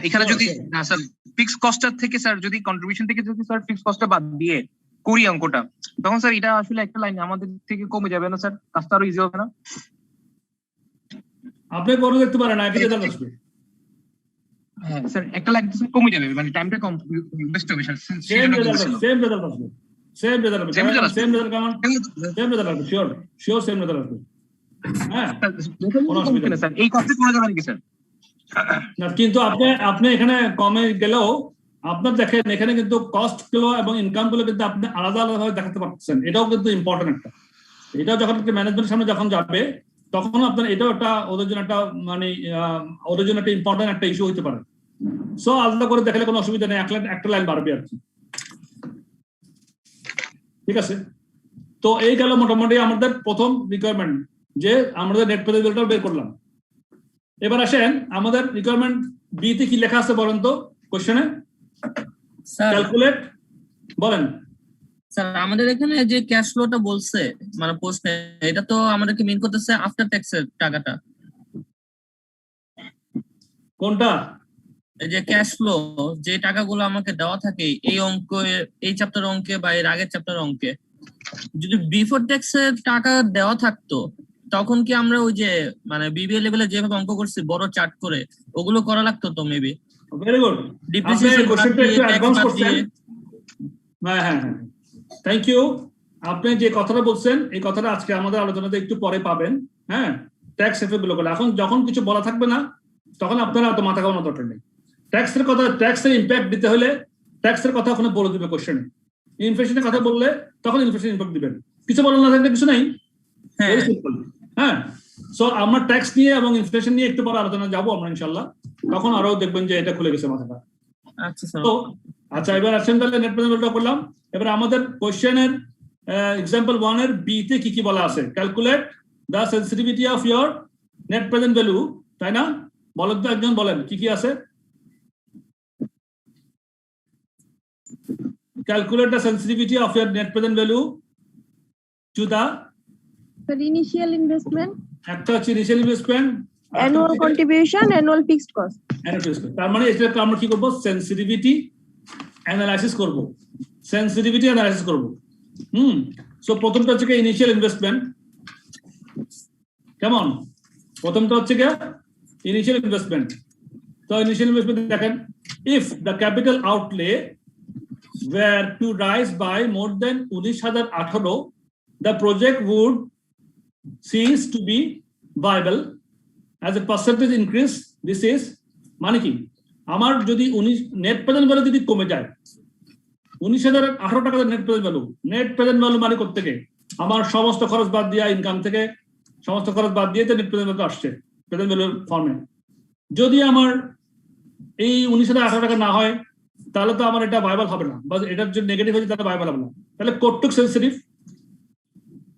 এখানে যদি স্যার ফিক্স কস্টার থেকে স্যার যদি কন্ট্রিবিউশন থেকে যদি স্যার ফিক্স কস্টটা বাদ দিয়ে করি অঙ্কটা, তখন স্যার এটা আসলে একটা লাইন আমাদের থেকে কমে যাবে না স্যার? কাজটা আরো ইজি হবে না? আপনি করে দেখতে পারেন, একই রেজাল্ট আসবে। হ্যাঁ স্যার, একটা লাইন তো কমে যাবে, মানে টাইমটা কম ওয়েস্ট হবে স্যার। সেম রেজাল্ট আসবে, সেম রেজাল্ট আসবে, সেম রেজাল্ট আসবে, সেম রেজাল্ট আসবে, শিওর সেম রেজাল্ট আসবে। হ্যাঁ, কোনো অসুবিধা নেই স্যার। এই কাজটা করা যাবে নাকি স্যার? না, কিন্তু আপনি এখানে কমে গেলেও আপনার দেখেন এখানে কিন্তু কস্ট গুলো এবং ইনকাম গুলো কিন্তু আপনি আলাদা আলাদা ভাবে দেখাতে পারতেছেন, এটাও কিন্তু ইম্পর্টেন্ট একটা। এটা যখন ম্যানেজমেন্টের সামনে যখন যাবে তখন আপনার এটাও একটা ওদের জন্য একটা মানে ওদের জন্য একটা ইম্পর্টেন্ট একটা ইস্যু হতে পারে। সো আলাদা করে দেখালে কোনো অসুবিধা নেই, একটা লাইন বাড়বে আর কি, ঠিক আছে? তো এই গেল মোটামুটি আমাদের প্রথম রিকোয়ারমেন্ট, যে আমাদের নেট প্রেজেন্ট ভ্যালুটা বের করলাম। এবার আসেন আমাদের রিকোয়ারমেন্ট বি তে কি লেখা আছে বলেন তো কোশ্চেনে? ক্যালকুলেট, বলেন স্যার। আমাদের এখানে যে ক্যাশ ফ্লোটা বলছে মানে প্রশ্নে, এটা তো আমাদেরকে মিন করতেছে আফটার ট্যাক্সের টাকাটা। কোনটা? এই যে ক্যাশ ফ্লো, যে টাকাগুলো আমাকে দেওয়া থাকে এই অঙ্কে, এই চ্যাপ্টার অঙ্কে বা এর আগের চ্যাপ্টার অঙ্কে, যদি বিফোর ট্যাক্সের টাকা দেওয়া থাকতো তখন কি আমরা ওই যে মানে বিবিএ লেভেলে যেভাবে অঙ্ক করছি বড় চার্ট করে, ওগুলো করা লাগতো তো মেবি? ভেরি গুড, ডিপ্রিসিয়েশন কোশ্চেনটা একটু অ্যাডভান্স করছেন। হ্যাঁ হ্যাঁ হ্যাঁ, থ্যাংক ইউ। আপনি যে কথাটা বলছেন এই কথাটা আজকে আমাদের আলোচনাতে একটু পরে পাবেন। হ্যাঁ, ট্যাক্স এফেক্ট গুলো, এখন যখন কিছু বলা থাকবে না তখন আপনারা অত মাথা ঘামানোর দরকার নেই। ট্যাক্সের কথা, ট্যাক্সের ইম্প্যাক্ট দিতে হলে ট্যাক্সের কথা ওখানে বলে দিবে কোশ্চেনে। ইনফ্লেশনের কথা বললে তখন ইনফ্লেশন ইম্প্যাক্ট দিবেন, কিছু বলার না থাকলে কিছু নেই। হ্যাঁ, সো আমরা ট্যাক্স নিয়ে এবং ইনফ্লেশন নিয়ে একটু পরে আলোচনা যাবো আমরা ইনশাল্লাহ, তখন আরো দেখবেন যে এটা খুলে গেছে মাথাটা। তো আচ্ছা, এবার আসেন তাহলে নেট প্রেজেন্ট ভ্যালুটা করলাম। এবার আমাদের কোশ্চেনের এক্সাম্পল 1 এর বি তে কি কি বলা আছে? Calculate the sensitivity of your net present value, তাই না? বলেন তো, একজন বলেন কি কি আছে। Calculate the sensitivity of your net present value to the initial investment, একটা হচ্ছে initial investment, annual contribution, annual fixed cost. তার মানে এটা আমরা কি করব? সেনসিটিভিটি অ্যানালাইসিস করব, সেনসিটিভিটি অ্যানালাইসিস করব। সো প্রথমটা হচ্ছে ইনিশিয়াল ইনভেস্টমেন্ট। কেমন? প্রথমটা হচ্ছে কি ইনিশিয়াল ইনভেস্টমেন্ট। তো ইনিশিয়াল ইনভেস্টমেন্ট দেখেন, if the capital outlay were to rise by more than 19,018, the project would cease to be viable as a percentage increase, this is মানে কি আমার যদি নেট প্রেজেন্ট ভ্যালু যদি কমে যায় 19,018 টাকা নেট প্রেজেন্ট ভ্যালু মানে করতে থেকে আমার সমস্ত খরচ বাদ দিয়ে ইনকাম থেকে সমস্ত খরচ বাদ দিয়ে নেট প্রেজেন্ট ভ্যালু আসছে প্রেজেন্ট ভ্যালুর ফর্মে। যদি আমার এই 19,018 টাকা না হয় তাহলে তো আমার এটা ভাইবল হবে না, বা এটার যদি নেগেটিভ হয়ে যায় তাহলে ভাইবল হবে না। তাহলে কোটটুক সেন্সিটিভ,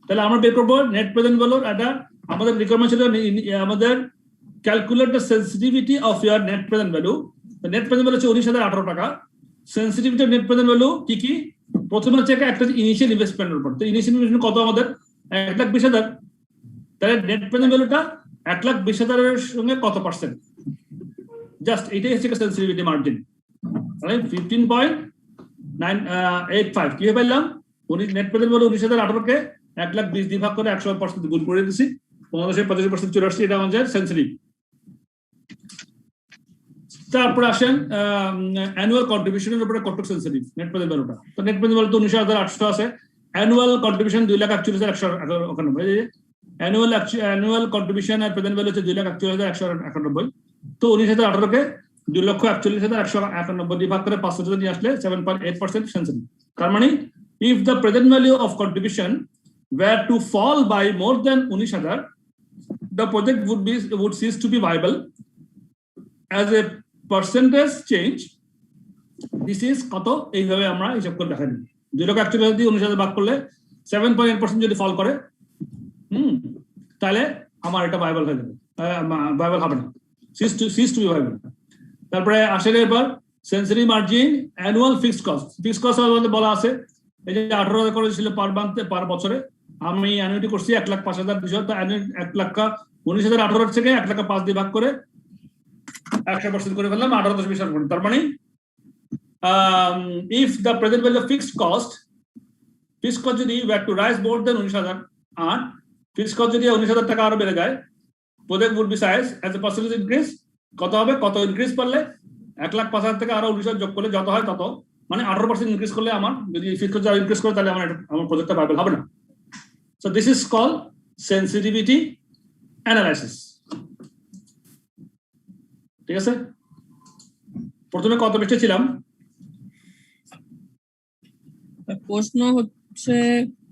তাহলে আমরা বের করবো নেট প্রেজেন্ট ভ্যালুর একটা আমাদের রিকোয়ারমেন্ট ছিল আমাদের calculate the sensitivity of year net present value. Net present value হচ্ছে 19,018 টাকা। Sensitivity of net present value কি কি? প্রথমে হচ্ছে একটা ইনিশিয়াল ইনভেস্টমেন্টের উপর। তো ইনিশিয়াল ইনভেস্টমেন্ট কত আমাদের? 1,20,000। তাহলে নেট প্রেজেন্ট ভ্যালুটা 1,20,000 এর সঙ্গে কত পার্সেন্ট? জাস্ট এটাই হচ্ছে সেন্সিটিভিটি মার্জিন। তাহলে 15.985 কি পেলাম? নেট প্রেজেন্ট ভ্যালু 19,018 কে 1,20,000 দিয়ে ভাগ করে 100% গুণ করে দিছি, 85% চলে আসছে। এটা আমাদের সেন্সিটিভ। তারপরে আসেন অ্যানুয়াল কন্ট্রিবিউশনের উপরে কত সেন্সিটিভ নেট প্রেজেন্ট ভ্যালুটা। তো নেট প্রেজেন্ট ভ্যালু তো 19,800 আছে, অ্যানুয়াল কন্ট্রিবিউশন 2,41,191। অ্যানুয়াল কন্ট্রিবিউশন আর প্রেজেন্ট ভ্যালু হচ্ছে 2,41,191। তো 19,018 কে 2,41,191 দিয়ে ভাগ করে 500 নিয়ে আসলে 7.8% সেন্সিটিভ। তার মানে if the present value of contribution were to fall by more than 19,000, the project would cease to be viable. As a percentage change, this is কত? এইভাবে আমরা হিসাব করে দেখা দিই। 2,41,000 দিয়ে 19,000 ভাগ করলে 7.8% যদি ফল করে তাহলে আমার এটা ভাইবল হয়ে যাবে, ভাইবল হবে না, cease to be viable। তারপরে আসলে এবার sensitive margin annual fixed cost আমাদের বলা আছে। এই যে 18,000 করে ছিল পার বছরে, আমি অ্যানুইটি করছি 1,05,200। তো 19,018 থেকে 1,05,000 দিয়ে ভাগ করে 100% করে ফেললাম, 18,000। তার মানে if the present value of fixed cost যদি were to rise more than 19,000 and fixed cost যদি 19,000 টাকা আরো বেড়ে যায়, project would be size as a percentage increase কত হবে? কত ইনক্রিজ করলে 1,05,000 থেকে আরো 19,000 যোগ করলে যত হয় তত, মানে 18% ইনক্রিজ করলে আমার যদি ফিক্সড কস্ট ইনক্রিজ করে তাহলে আমার প্রজেক্টটা ভাইবল হবে না। So this is called sensitivity analysis. ঠিক আছে, প্রথমে কত পৃষ্ঠা ছিলাম? প্রশ্ন হচ্ছে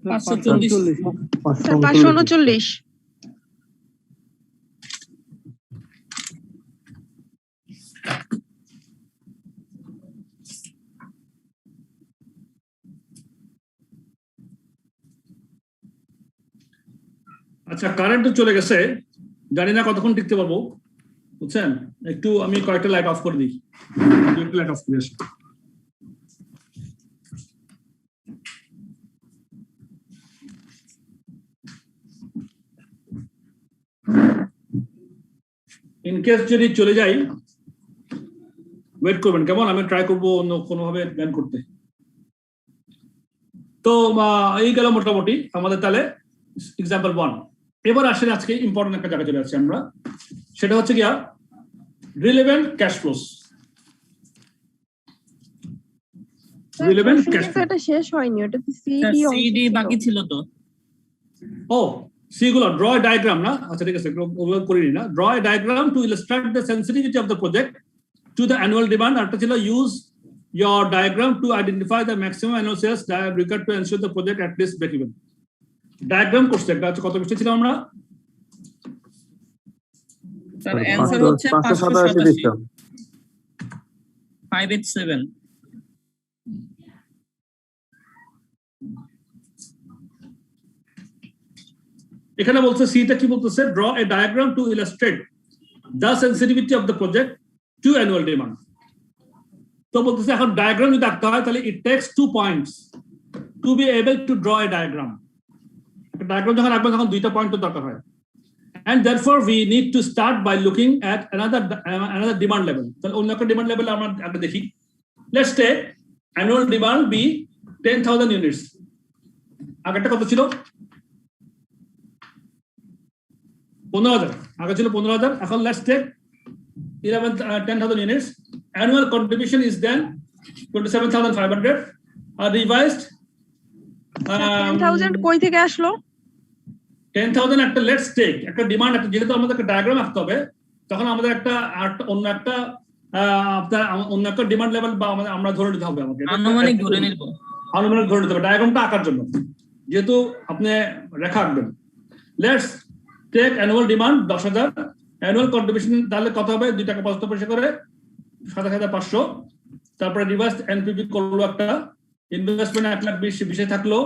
539। আচ্ছা, কারেন্ট তো চলে গেছে, জানি না কতক্ষণ টিকতে পারবো, বুঝছেন? একটু আমি কয়েকটা লাইট অফ করে দিই, একটু লাইট অফ করে আসি। ইনকেস যদি চলে যাই ওয়েট করবেন, কেমন? আমি ট্রাই করবো অন্য কোনোভাবে ব্যান করতে। তো এই গেল মোটামুটি আমাদের তাহলে এক্সাম্পল 1। এবার আসলে আজকে ইম্পর্টেন্ট একটা জায়গা চলে যাচ্ছে আমরা, সেটা হচ্ছে গিয়া relevant cash flows. Relevant cash flow এটা শেষ হয়নি, ওটা তো সিডি বাকি ছিল তো। ও সি গুলো ড্র ডায়াগ্রাম না? আচ্ছা ঠিক আছে, ওগুলো করিনি না। Draw diagram two illustrate the sensitivity of the project to the annual demand. আরটা ছিল use your diagram to identify the maximum annual sales required to ensure the project at least break even. Diagram করতে একটা কত পৃষ্ঠা ছিল আমরা? স্যার आंसर হচ্ছে 587 587। এখানে বলছে সিটা কি বলতেছে? draw a diagram to illustrate the sensitivity of the project to annual demand। তো বলতেছে এখন ডায়াগ্রাম যদি আঁকতে হয় তাহলে it takes 2 points to be able to draw a diagram। একটা ডায়াগ্রাম যখন আঁকবেন তখন দুইটা পয়েন্টের দরকার হয়, and therefore we need to start by looking at another demand level। তাহলে অন্য একটা ডিমান্ড লেভেল আমরা আগে দেখি। let's take annual demand be 10,000 units। আগেরটা কত ছিল? 15,000। আগে ছিল 15,000, এখন let's take 10,000 units। Annual contribution is then 27,500 revised 10,000 কই থেকে আসলো? 10,000 একটা লেটস টেক একটা ডিমান্ড, একটা যেহেতু আমাদের একটা ডায়াগ্রাম আঁকতে হবে, তখন আমাদের একটা অন্য একটা আপনার অন্য একটা ডিমান্ড লেভেল বা আমরা ধরে নিতে হবে আমাকে, আনুমানিক ধরে নিব, আনুমানিক ধরে নিতে হবে ডায়াগ্রামটা আঁকার জন্য, যেহেতু আপনি রেখা আঁকবেন। Let's take annual demand 10,000, annual contribution তাহলে কত হবে 2 টাকা 75 পয়সা করে 27,500, তারপরে রিভার্স এনপিভি করলো একটা, ইনভেস্টমেন্ট 1,20,000 থাকলো,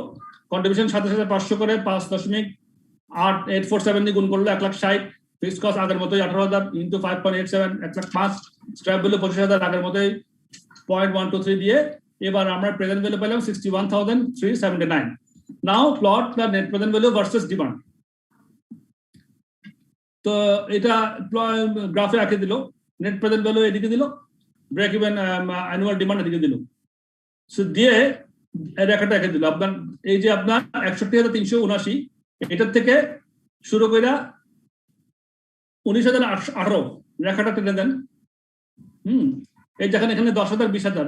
কন্ট্রিবিউশন 27,500 করে 5.8847 দিয়ে গুণ করলো 1,60,000, ফিক্সড কস্ট আগের মতোই 18,000 ইনটু 5.87 1,05,000, স্ক্র্যাপ ভ্যালু 25,000 আগের মতোই 0.123 দিয়ে এবার আমরা প্রেজেন্ট ভ্যালু পেলাম 61,379। Now plot the net present value versus demand. তো এটা গ্রাফে আঁকে দিল, নেট প্রেজেন্ট ভ্যালু এদিকে দিল, ব্রেক ইভেন অ্যানুয়াল ডিমান্ড এদিকে দিল, সো দিয়ে রেখাটা এঁকে দিল। আপনার এই যে আপনার 61,379 এটার থেকে শুরু করে 19,018 রেখাটা টেনে দেন। এই দেখেন এখানে 10,000 20,000,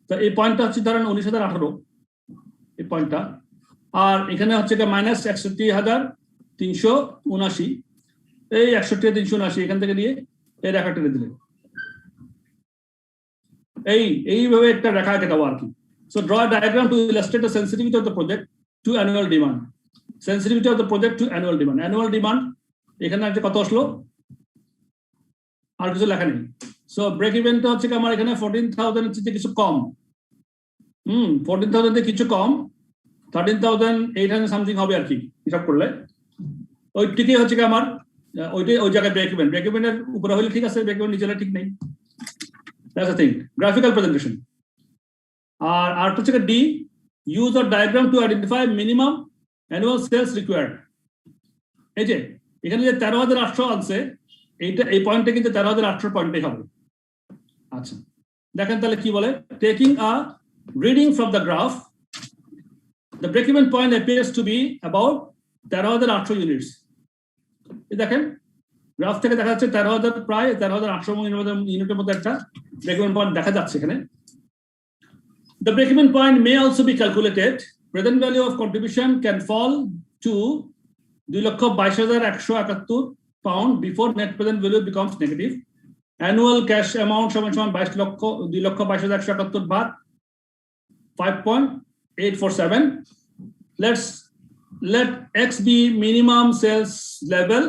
তো এই পয়েন্টটা হচ্ছে ধরেন 19,018 এই পয়েন্টটা, আর এখানে হচ্ছে মাইনাস 61,379, এই 61,379 এখান থেকে নিয়ে এই রেখা টেনে দিলেন। এইভাবে একটা রেখা এঁকে দেওয়া আর কি। So draw a diagram to illustrate the sensitivity of the project to annual demand. Sensitivity of the project to annual demand. Annual demand এখানে একটা কত আসলো, আর কিছু লেখা নেই। সো ব্রেক ইভেনটা হচ্ছে আমার এখানে 14,000 এর কিছু কম, 14,000 থেকে কিছু কম 13,800 সামথিং হবে আর কি হিসাব করলে। ওইটিকে হচ্ছে আমার ওইটাই ওই জায়গায় ব্রেক ইভেন, ব্রেক ইভেনের উপরে হলে ঠিক আছে, ব্রেক ইভেন নিচে ঠিক নেই। That's the thing. Graphical presentation. আর হচ্ছে D, use or diagram to identify minimum annual sales required. এই যে এখানে যে 13,800 আছে, এইটা এই পয়েন্টটা কিন্তু 13,800 পয়েন্টই হবে। আচ্ছা দেখেন তাহলে কি বলে, taking a reading from the graph the break even point appears to be about 13,800 units. এই দেখেন গ্রাফ থেকে দেখা যাচ্ছে 13,000 প্রায় 13,800 ইউনিটের মধ্যে একটা ব্রেক ইভেন পয়েন্ট দেখা যাচ্ছে এখানে। The break-even point may also be calculated. Present value of contribution can fall to 2,22,171 pound before net present value becomes negative. Annual cash amount 2,22,171 baht, 5.847. Let X be minimum sales level.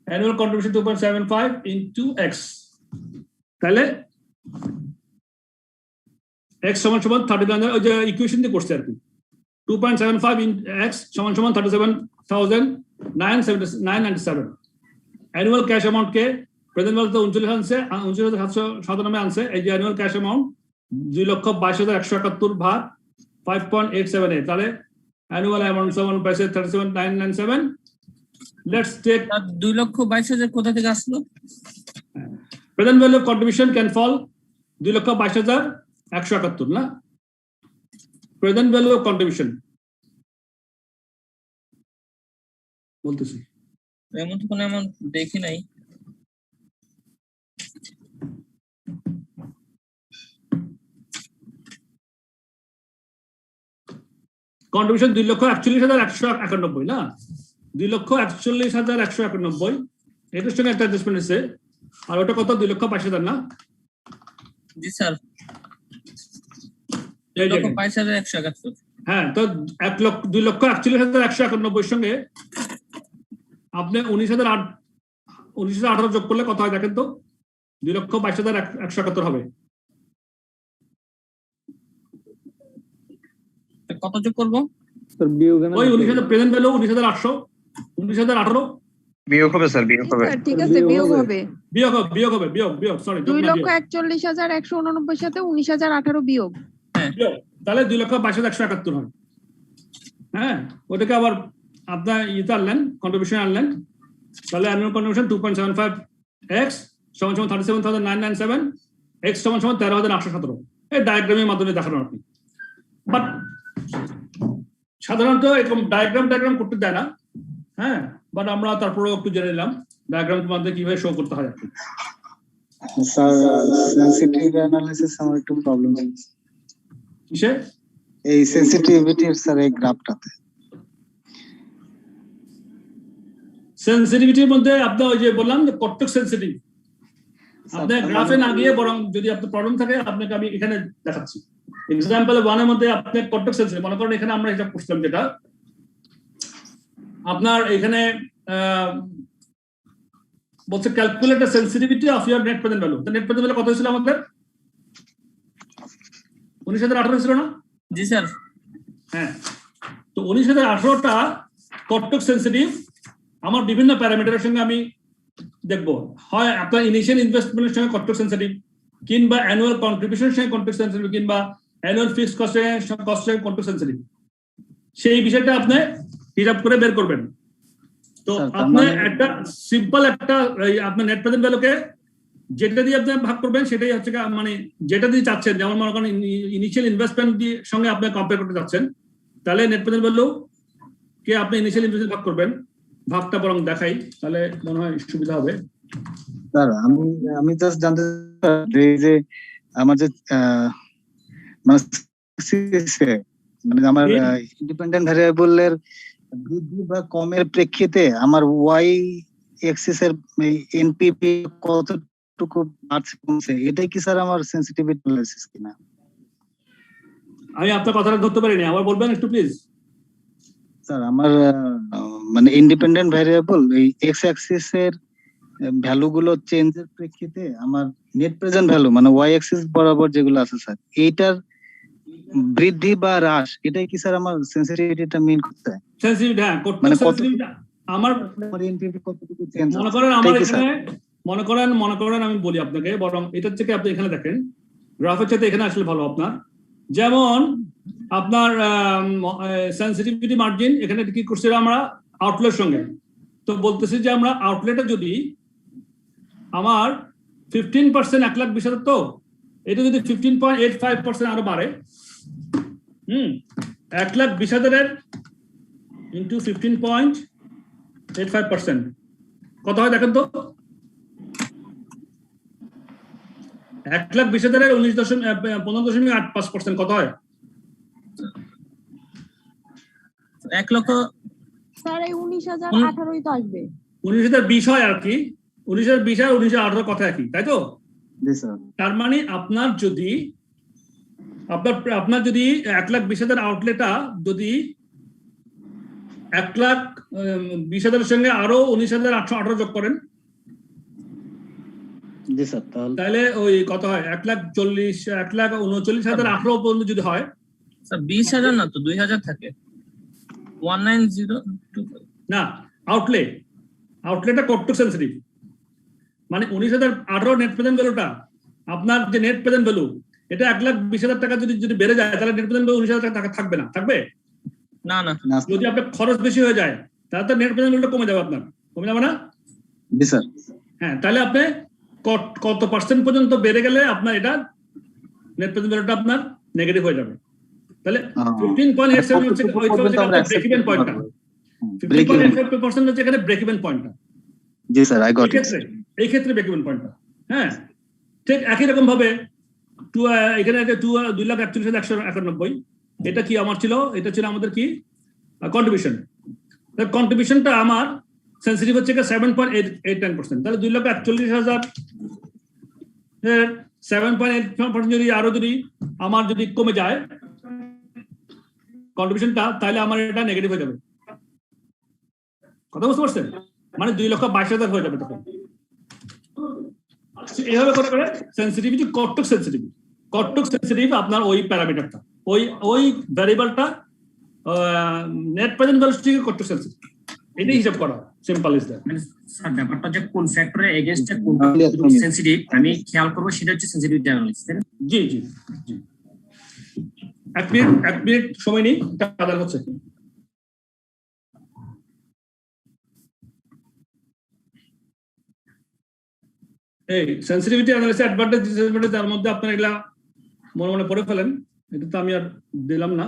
Annual contribution 2.75 into X. তাহলে x সমান 39, ওই যে ইকুয়েশন দিয়ে করছে আর কি, 2.75 ইন x সমান 37,997। অ্যানুয়াল ক্যাশ অ্যামাউন্ট কে প্রেজেন্ট ভ্যালু 39 আনছে, 39,797 আনছে। এই যে অ্যানুয়াল ক্যাশ অ্যামাউন্ট 2,22,171 ভাগ 5.878, তাহলে অ্যানুয়াল অ্যামাউন্ট সমান পাইছে 37,997। লেটস টেক 2,22,000 কোথা থেকে আসলো? Present value of contribution can fall 2,22,171 না, প্রেজেন্ট ভ্যালু অফ কন্ট্রিবিউশন বলতেছি, এমন তো কোনো অ্যামাউন্ট দেখি নাই। কন্ট্রিবিউশন 2,41,191 না, 2,41,191 এটার সঙ্গে একটা অ্যাডজাস্টমেন্ট আছে, আর ওটা কত 2,22,000 না? জি স্যার, 2,22,171। হ্যাঁ, তো 2,41,191 সঙ্গে আপনি 19,018 যোগ করলে কত হয় দেখেন তো, 2,22,171 হবে। কত যোগ করবো? ওই 19,000 প্রেজেন্ট ভ্যালু 19,800, 19,018 বিয়োগ হবে স্যার, বিয়োগ হবে। ঠিক আছে, বিয়োগ হবে, সরি 2,41,189 সাথে 19,018 বিয়োগ, তাহলে 2,22,171 হয়। হ্যাঁ, ওটাকে আবার আপনার ইতে আনলেন, কন্ট্রিবিউশন আনলেন, তাহলে অ্যানুয়াল কন্ট্রিবিউশন 2.75 x সমান 37,997, x সমান 13,817। এই ডায়াগ্রামের মাধ্যমে দেখানো আপনি, বাট সাধারণত এরকম ডায়াগ্রাম করতে দেয় না। হ্যাঁ, বাট আমরা তারপরে একটু জেনে নিলাম ডায়াগ্রামের মাধ্যমে কিভাবে শো করতে হয়। স্যার সেনসিটিভ অ্যানালিসিস আমার একটু প্রবলেম হচ্ছে। কিসে? এই সেনসিটিভিটির স্যার এই গ্রাফটাতে। সেনসিটিভিটির মধ্যে আপনার ওই যে বললাম যে কটক সেনসিটিভ, আপনার গ্রাফে না গিয়ে বরং যদি আপনার প্রবলেম থাকে আপনাকে আমি এখানে দেখাচ্ছি। এক্সাম্পল 1 এর মধ্যে আপনি কটক সেনসিটিভ মনে করেন, এখানে আমরা হিসাব করছিলাম যেটা আপনার এখানে বলছে calculate the sensitivity of your net present value. তো নেট প্রেজেন্ট ভ্যালু কত ছিল আমাদের? 19,018 ছিল না? জি স্যার। হ্যাঁ, তো 19,018টা কটক সেনসিটিভ আমার বিভিন্ন প্যারামিটারের সঙ্গে আমি দেখব, হয় আপনার ইনিশিয়াল ইনভেস্টমেন্টের সঙ্গে কটক সেনসিটিভ, কিংবা অ্যানুয়াল কন্ট্রিবিউশনের সঙ্গে কটক সেনসিটিভ, কিংবা অ্যানুয়াল ফিক্সড কস্টের কটক সেনসিটিভ। সেই বিষয়টা আপনি হিসাব করে বের করবেন। তো আপনি একটা সিম্পল একটা আপনার নেট প্রেজেন্ট ভ্যালুকে যেটা দিয়ে আপনি ভাগ করবেন সেটাই হচ্ছে মানে যেটা দিয়ে চাচ্ছেন, যেমন মনে করেন ইনিশিয়াল ইনভেস্টমেন্ট দিয়ে সঙ্গে আপনি কম্পেয়ার করতে যাচ্ছেন, তাহলে নেট প্রেজেন্ট ভ্যালু কে আপনি ইনিশিয়াল ইনভেস্টমেন্ট ভাগ করবেন। ভাগটা বরং দেখাই, তাহলে মনে হয় সুবিধা হবে। স্যার আমি জাস্ট জানতে চাই যে আমার যে মানে আমার ইন্ডিপেন্ডেন্ট ভ্যারিয়েবলের বৃদ্ধি বা কমের প্রেক্ষিতে আমার ওয়াই এক্সিস এর এনপিপি কতটুকু বাড়ছে কমছে, এটাই কি স্যার আমার সেনসিটিভিটি অ্যানালাইসিস কিনা? আমি আপনার কথাটা ধরতে পারিনি, আবার বলবেন একটু প্লিজ। স্যার আমার মানে ইন্ডিপেন্ডেন্ট ভ্যারিয়েবল এই এক্স অ্যাক্সিস এর ভ্যালু গুলো চেঞ্জের প্রেক্ষিতে আমার নেট প্রেজেন্ট ভ্যালু মানে ওয়াই অ্যাক্সিস বরাবর যেগুলো আছে স্যার, এইটার বৃদ্ধি বা হ্রাস এটাই কি স্যার আমার সেনসিটিভিটিটা মিন করতে? সেনসিটিভিটি, হ্যাঁ, মানে আমার এনপিপি কতটুকু চেঞ্জ মনে করেন আমার এখানে মনে করেন আমি বলি আপনাকে, বরং এটার থেকে আপনি এখানে দেখেন গ্রাফের সাথে এখানে আসলে ভালো আপনার। যেমন আপনার সেনসিটিভিটি মার্জিন এখানে কি করছি আমরা আউটলেটের সঙ্গে, তো বলতেছি যে আমরা আউটলেটে যদি আমার 15% 1,20,000, তো এটা যদি 15.85% আরো বাড়ে, 1,20,000 ইন্টু 15.85% কত হয় দেখেন তো? 1,20,000 15.85% কত হয়? 1 লক্ষ স্যার এই 19,018 তো আসবে। 19,020 হয় আর কি, 19,020 আর 19,018 কথা একই, তাই তো? তার মানে আপনার যদি 1,20,000 আউটলেটটা যদি 1,20,000 সঙ্গে আরো 19,818 যোগ করেন, জি স্যার, তাহলে ওই কত হয়? 1,39,018 পর্যন্ত যদি হয়, স্যার 20,000 না তো 2,000 থাকে। 19025 না, আউটলেটটা কটক সেনসিটিভ মানে 19,018 নেট প্রেজেন্ট ভ্যালুটা আপনার যে নেট প্রেজেন্ট ভ্যালু, এটা 1,20,000 টাকা যদি বেড়ে যায় তাহলে নেট প্রেজেন্ট ভ্যালু 19,000 টাকা থাকবে না, থাকবে না না। যদি আপনার খরচ বেশি হয়ে যায় তাহলে তো নেট প্রেজেন্ট ভ্যালুটা কমে যাবে, আপনার কমে যাবে না? জি স্যার। হ্যাঁ, তাহলে আপনি কত পার্সেন্ট পর্যন্ত বেড়ে গেলে আপনার এটা নেট প্রেজেন্ট ভ্যালুটা আপনার নেগেটিভ হয়ে যাবে। তাহলে 15.87 হচ্ছে ব্রেক ইভেন পয়েন্টটা, 15.85% হচ্ছে এখানে ব্রেক ইভেন পয়েন্টটা। জি স্যার, আই গট ইট। এই ক্ষেত্রে ব্রেক ইভেন পয়েন্টটা, হ্যাঁ, ঠিক একই রকম ভাবে এখানে 2,41,191 এটা কি আমার ছিল? এটা ছিল আমাদের কি কন্ট্রিবিউশন। কন্ট্রিবিউশনটা আমার সেনসিটিভ হচ্ছে 7.89%। তাহলে 2,41,000 7.8% যদি আরো যদি আমার যদি কমে যায় কন্ট্রিবিউশনটা, তাহলে আমার এটা নেগেটিভ হয়ে যাবে। কথা বুঝতে পারছেন? মানে 2,22,000 হয়ে যাবে তখন। এইভাবে করে সেনসিটিভিটি কটক সেনসিটিভ আপনার ওই প্যারামিটারটা, ওই ভ্যারিয়েবলটা নেট প্রেজেন্ট ভ্যালু থেকে কটক সেনসিটিভ, এটাই হিসাব করা সিম্পল ইজ দ্যাট। স্যার ব্যাপারটা যে কোন ফ্যাক্টরের এগেইনস্টে কোন সেনসিটিভ আমি খেয়াল করব, সেটা হচ্ছে সেনসিটিভিটি অ্যানালিসিস। জি জি জি, এক মিনিট সময় নিই, এটা আদান হচ্ছে। এই সেনসিটিভিটি অ্যানালিসিস অ্যাডভান্টেজ ডিসঅ্যাডভান্টেজ, তার মধ্যে আপনারা এগুলা মনে পড়ে ফেলেন, এটা তো আমি আর দিলাম না।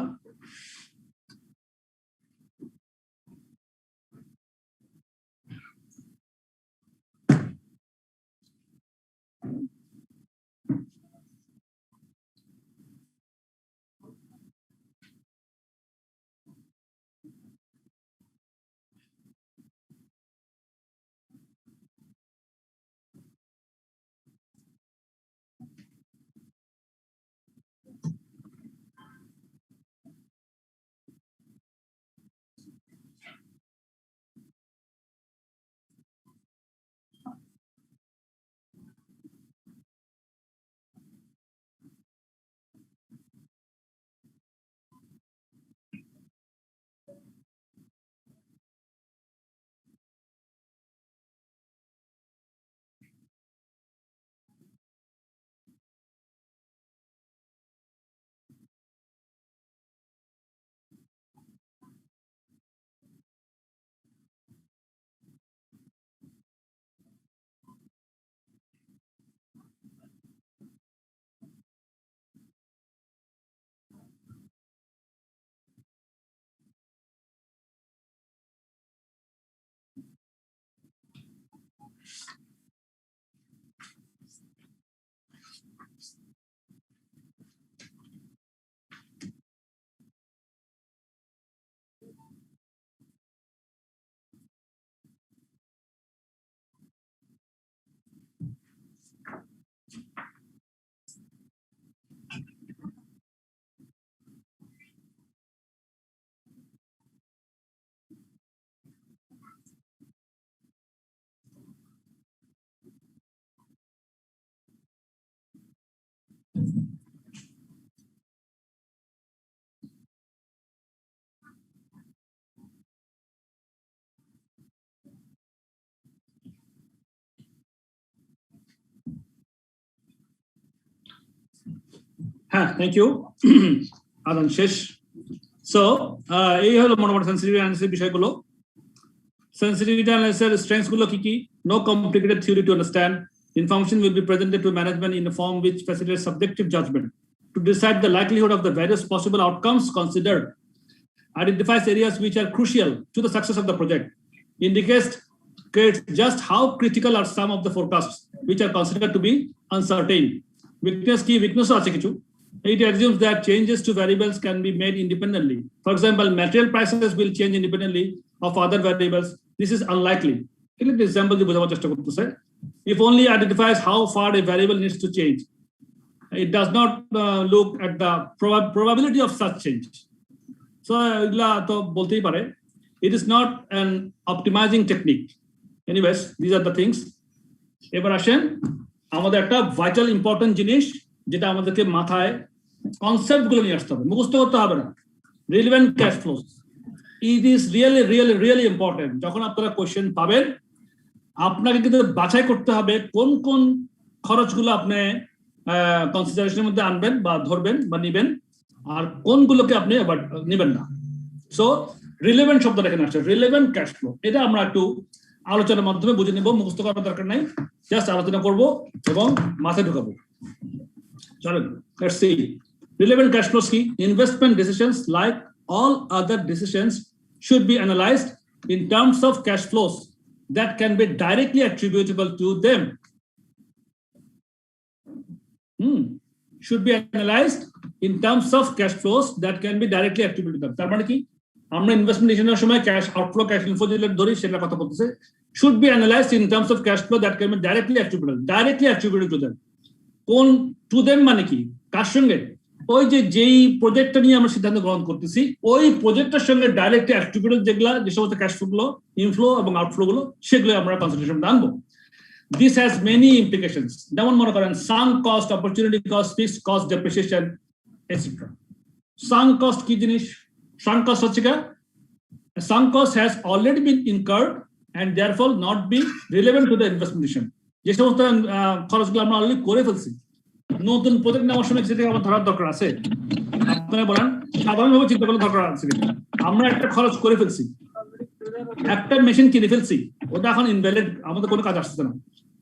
হ্যাঁ, থ্যাংক ইউ আদান শেষ। সো এই হলো মোটামুটি সেন্সিটিভিটি অ্যানালিসিস বিষয়গুলো। সেন্সিটিভিটি অ্যানালিসিসের স্ট্রেংথস গুলো কি কি? No complicated theory to understand, information will be presented to management in a form which facilitates subjective judgment to decide the likelihood of the various possible outcomes considered, identifies areas which are crucial to the success of the project, indicates just how critical are some of the forecasts which are considered to be uncertain. Weakness আছে কিছু। It assumes that changes to variables can be made independently. For example, material prices will change independently of other variables. This is unlikely. An example বোঝাবার চেষ্টা করতেছে। If only identifies how far a variable needs to change, it does not look at the probability of such change. So এগুলা তো বলতেই পারে। It is not an optimizing technique. Anyways, these are the things. এবার আসেন আমাদের একটা ভাইটাল ইম্পর্টেন্ট জিনিস, যেটা আমাদেরকে মাথায় কনসেপ্ট গুলো নিয়ে আসতে হবে, মুখস্থ করতে হবে না। Relevant cash flows, it is really really really important. যখন আপনারা কোয়েশ্চেন পাবেন, আপনাকে কিন্তু বাছাই করতে হবে কোন কোন খরচগুলো আপনি কনসিডারেশনের মধ্যে আনবেন বা ধরবেন বা নিবেন, আর কোনগুলোকে আপনি আবার নিবেন না। সো রিলেভেন্ট শব্দটা এখানে আসছে, রিলেভেন্ট ক্যাশ ফ্লো। এটা আমরা একটু আলোচনার মাধ্যমে বুঝে নিব, মুখস্থ করার দরকার নাই, জাস্ট আলোচনা করব এবং মাথায় ঢুকাবো। চলেন, let's see. Relevant cash flows কি? Investment decisions, like all other decisions, should be analyzed in terms of cash flows that can be directly attributable to them. Should be analyzed in terms of cash flows that can be directly attributable to them. তার মানে কি? আমরা ইনভেস্টমেন্ট ডিসিশনের সময় ক্যাশ আউটফ্লো, ক্যাশ ইনফ্লো যেটা ধরি সেটা কথা বলতেছে। Should be analyzed in terms of cash flow that can be directly attributable to them. কোন টু দেম মানে কি? কার সঙ্গে? ওই যেই প্রজেক্টটা নিয়ে আমরা সিদ্ধান্ত গ্রহণ করতেছি, ওই প্রজেক্টের সঙ্গে ডাইরেক্টলি অ্যাট্রিবিউটেড যেগুলো, যে সমস্ত ক্যাশ ফ্লো গুলো, ইনফ্লো এবং আউটফ্লো গুলো, সেগুলো আমরা কনসিডারেশন আনবো। This has many implications. যেমন মনে করেন sunk cost, opportunity cost, fixed cost, depreciation etcetera. Sunk cost কি জিনিস? সাঙ্ক কস্ট হচ্ছে কি? Sunk cost has already been incurred and therefore not be relevant to the investment decision. যে সমস্ত খরচগুলো আমরা অলরেডি করে ফেলছি, নতুন প্রজেক্ট নেওয়ার সময় সেটা আমার ধরার দরকার আছে। আপনারা বলেন সাধারণভাবে চিন্তা করলে দরকার আছে, আমরা একটা খরচ করে ফেলছি, একটা মেশিন কিনে ফেলছি, ওটা এখন ইনভ্যালিড, আমাদের কোনো কাজ আসছে না।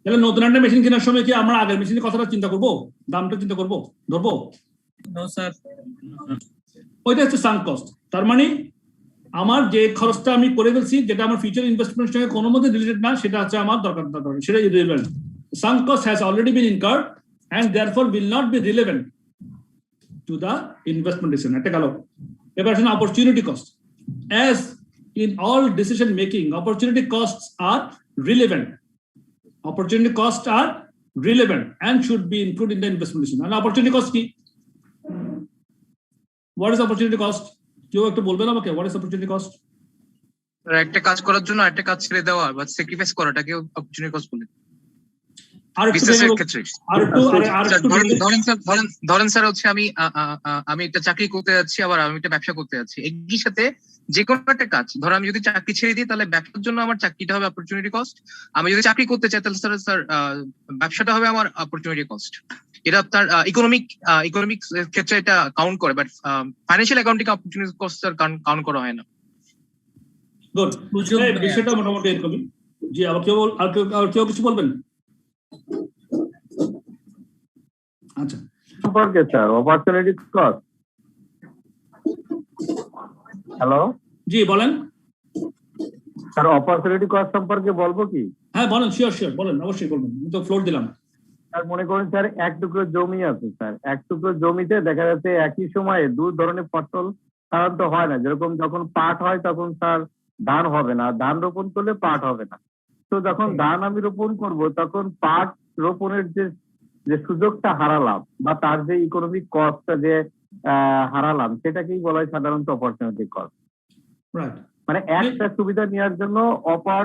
তাহলে নতুন একটা মেশিন কেনার সময় কি আমরা আগের মেশিনের কথাটা চিন্তা করবো, দামটা চিন্তা করবো, ধরবো? ওইটা হচ্ছে সাঙ্ক কস্ট। তার মানে আমার যে খরচটা আমি করে ফেলছি, যেটা আমার ফিউচার ইনভেস্টমেন্টের সঙ্গে কোনো মতে রিলেটেড না, সেটা হচ্ছে আমার দরকার, সেটা irrelevant. Sunk cost has already been incurred and therefore will not be relevant to the investment decision. একটা গেল। এবার আসেন opportunity cost. As in all decision making, opportunity costs are relevant. Opportunity costs are relevant and should be included in the investment decision. And opportunity cost কি? What is opportunity cost? কেউ একটু বলবেন আমাকে, what is opportunity cost? একটা কাজ করার জন্য একটা কাজ ছেড়ে দেওয়া বা স্যাক্রিফাইস করাটাকে অপরচুনিটি কস্ট বলে। ধরেন স্যার হচ্ছে আমি একটা চাকরি করতে যাচ্ছি, আবার আমি একটা ব্যবসা করতে যাচ্ছি, একই সাথে যে কোনো একটা কাজ। ধরো আমি যদি চাকরি ছেড়ে দিই, তাহলে ব্যবসার জন্য আমার চাকরিটা হবে অপরচুনিটি কস্ট। আমি যদি চাকরি করতে চাই, তাহলে স্যার ব্যবসাটা হবে আমার অপরচুনিটি কস্ট। এটা আপনার ইকোনমিক ক্ষেত্রে এটা কাউন্ট করে, but financial accounting opportunity cost sir count করা হয় না। গুড, বিষয়টা মোটামুটি এরকমই। জি, আবার কেউ কিছু বলবেন? আচ্ছা, সম্পর্কে স্যার অপরচুনিটি কস্ট। হ্যালো, জি বলেন স্যার। অপরচুনিটি কস্ট সম্পর্কে বলবো কি? হ্যাঁ বলেন, শিওর বলেন, অবশ্যই বলবেন, আমি তো ফ্লোর দিলাম। স্যার মনে করেন স্যার এক টুকরো জমি আছে স্যার, এক টুকরো জমিতে দেখা যাচ্ছে একই সময়ে দুই ধরনের ফসল সাধারণত হয় না। যেরকম যখন পাট হয় তখন স্যার ধান হবে না, ধান রোপণ করলে পাট হবে না। তো যখন ধান আমি রোপণ করব তখন পাট রোপণের যে যে সুযোগটা হারালাম বা তার যে ইকোনমিক কস্টটা যে হারালাম, সেটাকেই বলা হয় সাধারণত অপরচুনিটি কস্ট। রাইট, মানে একটা সুবিধা নেওয়ার জন্য অপর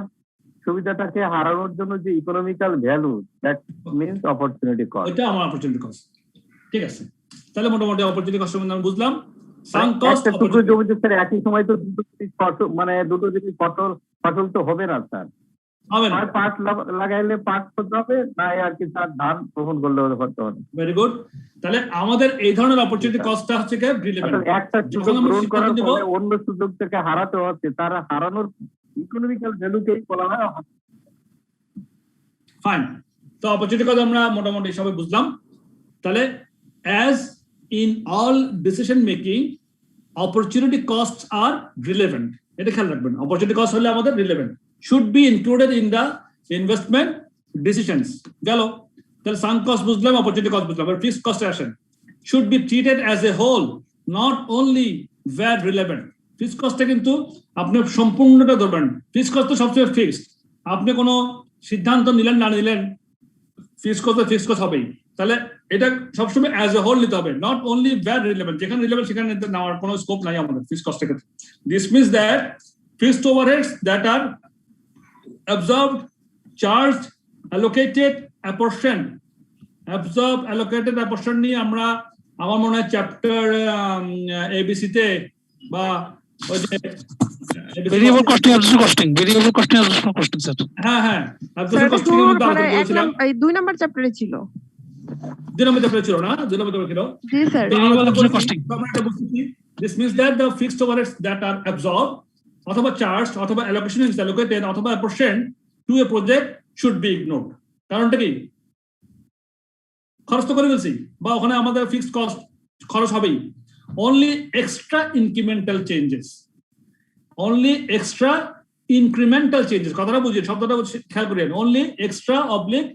সুবিধাটাকে হারানোর জন্য যে economical value, that means opportunity cost. এটা আমার অপরচুনিটি কস্ট। ঠিক আছে, তাহলে মোটামুটি অপরচুনিটি কস্ট আমরা বুঝলাম। সাঙ্ক কস্ট একটা টুকরো জমিতে স্যার একই সময় তো দুটো ফসল, মানে দুটো যদি ফসল তো হবে না স্যার। হবে না, পাট লাগাইলে পাট করতে হবে, না আর কি স্যার ধান রোপণ করলে করতে হবে। Very good. তাহলে আমাদের এই ধরনের অপরচুনিটি কস্টটা হচ্ছে কি রিলেভেন্ট। একটা সুযোগ গ্রহণ করার ফলে অন্য সুযোগ থেকে হারাতে হচ্ছে, তারা হারানোর ইকোনমিক্যাল ভ্যালুকেই বলা হয়। ফাইন, তো অপরচুনিটি কস্ট আমরা মোটামুটি সবাই বুঝলাম। তাহলে as in all decision making opportunity costs are relevant. এটা খেয়াল রাখবেন, opportunity cost হলে আমাদের relevant, should be included in the investment decisions. গেল, তাহলে sunk cost বুঝলাম, opportunity cost বুঝলাম, এবার fixed cost আসেন। should be treated as a whole, not only where relevant. fixed cost কিন্তু আপনি সম্পূর্ণটা ধরবেন, fixed cost তো সবসময় ফিক্সড, আপনি কোনো সিদ্ধান্ত নিলেন না নিলেন fixed cost হবেই। তাহলে এটা সবসময় অ্যাজ এ হোল নিতে হবে, নট অনলি ভ্যার রিলেভেন্ট, যেখানে রিলেভেন্ট সেখানে নেওয়ার কোনো স্কোপ নাই আমাদের ফিক্সড কস্টের ক্ষেত্রে। This means that fixed overheads that are absorbed, charged, allocated, apportioned. Absorb, allocated, apportion নিয়ে আমরা আমার মনে হয় চ্যাপ্টার ABC তে বা ওই যে variable costing absorption costing, variable costing absorption costing sir. হ্যাঁ হ্যাঁ, অ্যাবজর্পশন কস্টিং এর মধ্যে আলোচনা করেছিলাম। এই 2 নাম্বার চ্যাপ্টারে ছিল, 2 নম্বর চ্যাপ্টারে ছিল না, 2 নম্বর চ্যাপ্টারে ছিল। জি sir. Variable absorption costing. This means that the fixed overheads that are absorbed অথবা charged অথবা allocation is allocated অথবা apportioned to a project should be ignored. কারণটা কি? খরচ তো করে ফেলছি বা ওখানে আমাদের ফিক্সড কস্ট খরচ হবেই। Only extra incremental changes, only extra incremental changes, কথাটা বুঝিয়ে শব্দটা খেয়াল করেন, only extra oblique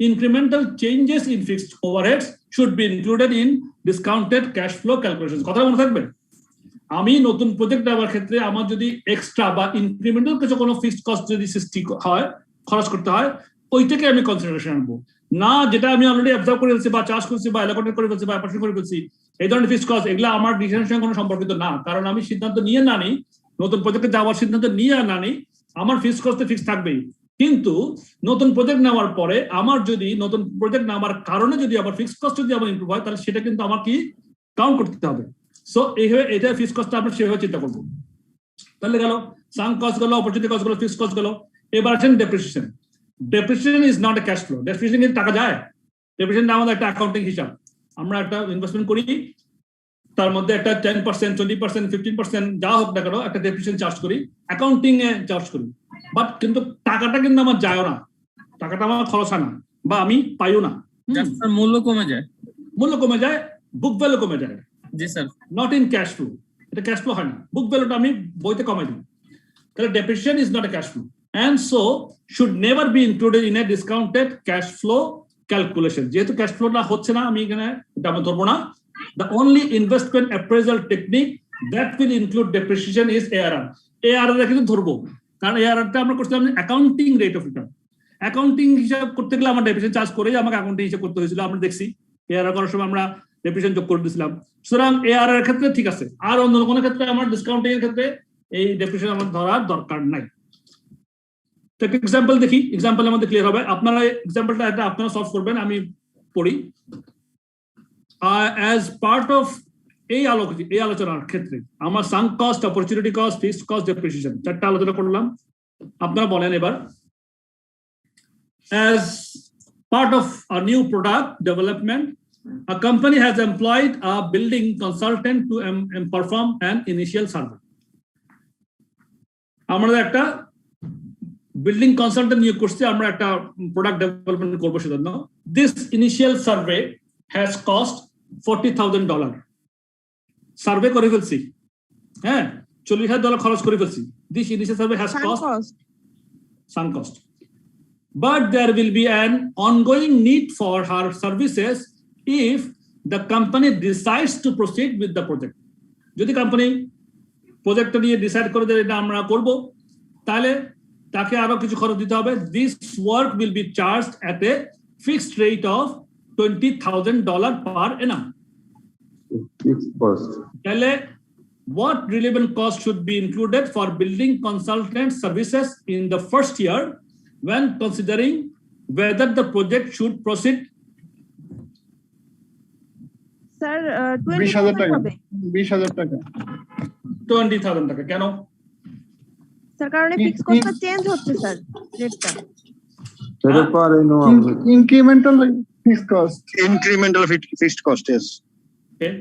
incremental changes in fixed overheads should be included in discounted cash flow calculations. কথা মনে থাকবে, আমি নতুন প্রজেক্ট নেওয়ার ক্ষেত্রে আমার যদি এক্সট্রা বা ইনক্রিমেন্টাল কিছু কোনো ফিক্সড কস্ট যদি সৃষ্টি হয়, খরচ করতে হয়, ওইটাকে আমি কনসিডারেশন আনবো না, যেটা আমি অলরেডি অবজার্ভ করে ফেলছি বা চার্জ করছি বা অ্যালোকেট করে ফেলছি বা অ্যাপরশন করে ফেলছি। এই ধরনের ফিক্সড কস্ট এগুলো আমার ডিসিশনের সঙ্গে কোনো সম্পর্কিত না, কারণ আমি সিদ্ধান্ত নিয়ে না নিই, নতুন প্রজেক্টে যাওয়ার সিদ্ধান্ত নিয়ে না নিই, আমার ফিক্সড কস্ট ফিক্স থাকবেই। কিন্তু নতুন প্রজেক্ট নেওয়ার পরে আমার যদি নতুন প্রজেক্ট নেওয়ার কারণে যদি আবার ফিক্সড কস্ট যদি আমার ইমপ্রুভ হয়, তাহলে সেটা কিন্তু আমার কি কাউন্ট করতে হবে। সো এইভাবে এটা ফিক্সড কস্টটা আমরা সেভাবে চিন্তা করবো। তাহলে গেল সাঙ্ক কস্ট গেল, অপরচুনিটি কস্ট গেল, ফিক্সড কস্ট গেল। এবার আসেন depreciation. Depreciation is not a cash flow. Depreciation কিন্তু টাকা যায়, ডেপ্রিসিয়েশন আমাদের একটা অ্যাকাউন্টিং হিসাব। আমরা একটা ইনভেস্টমেন্ট করি, তার মধ্যে একটা 10%, 20%, 15% যা হোক না কেন একটা ডেপ্রিসিয়েশন চার্জ করি, অ্যাকাউন্টিং এ চার্জ করি। বাট কিন্তু টাকাটা কিন্তু আমার যায়ও না, টাকাটা আমার খরচ হয় না বা আমি পাইও না, মূল্য কমে যায়, মূল্য কমে যায়, বুক ভ্যালু কমে যায়। জি sir. Not in cash flow, এটা ক্যাশ ফ্লো হয় না, বুক ভ্যালুটা আমি বইতে কমাই দিই। তাহলে depreciation is not a cash flow and so should never be included in a discounted cash flow calculation. যেহেতু ক্যাশ ফ্লোটা হচ্ছে না, আমি এখানে এটা আমি ধরবো না। The only investment appraisal technique that will include depreciation is ARR. ARR এর কিন্তু ধরবো, কারণ ARR টা আমরা করছিলাম accounting rate of return. Accounting হিসাব করতে গেলে আমার ডেপ্রিসিয়েশন চার্জ করেই আমাকে অ্যাকাউন্টিং হিসাব করতে হয়েছিল, আমরা দেখছি ARR করার সময় আমরা ডেপ্রিসিয়েশন যোগ করে দিয়েছিলাম। সুতরাং ARR এর ক্ষেত্রে ঠিক আছে, আর অন্য কোনো ক্ষেত্রে আমার ডিসকাউন্টিং এর ক্ষেত্রে এই ডেপ্রিসিয়েশন আমার ধরার দরকার নাই। এক্সাম্পল দেখি, এক্সাম্পল আমাদের ক্লিয়ার হবে। আপনারা এক্সাম্পলটা এটা আপনারা সলভ করবেন, আমি পড়ি। অ্যাজ পার্ট অফ এই আলোচনার ক্ষেত্রে আমার sunk cost, opportunity cost, fixed cost, depreciation চারটা আলোচনা করলাম। আপনারা বলেন এবার, as part of a new product development, a company has employed a building consultant to perform an initial survey. আমরা একটা বিল্ডিং কনসালটেন্ট নিয়োগ করছি, আমরা একটা প্রোডাক্ট ডেভেলপমেন্ট করবো সেজন্য। This initial survey has cost $40,000। Survey করে ফেলছি, হ্যাঁ, $40,000 খরচ করে ফেলছি। This initial survey has cost sunk cost. but there will be an ongoing need for her services if the company decides to proceed with the project. যদি কোম্পানি প্রজেক্টটা নিয়ে ডিসাইড করে যে এটা আমরা করব, তাহলে তাকে আরো কিছু খরচ দিতে হবে. This work will be charged at a fixed rate of $20,000 per annum. Fixed cost. তাহলে what relevant cost should be included for building consultant services in the first year when considering whether the project should proceed? Sir 20,000 টাকা হবে। 20,000 টাকা। 20,000 টাকা কেন? স্যার কারণ ফিক্স কস্টটা চেঞ্জ হচ্ছে স্যার রেটটা। সেটা পারে no incremental fixed cost. Incremental fixed cost, yes. Okay.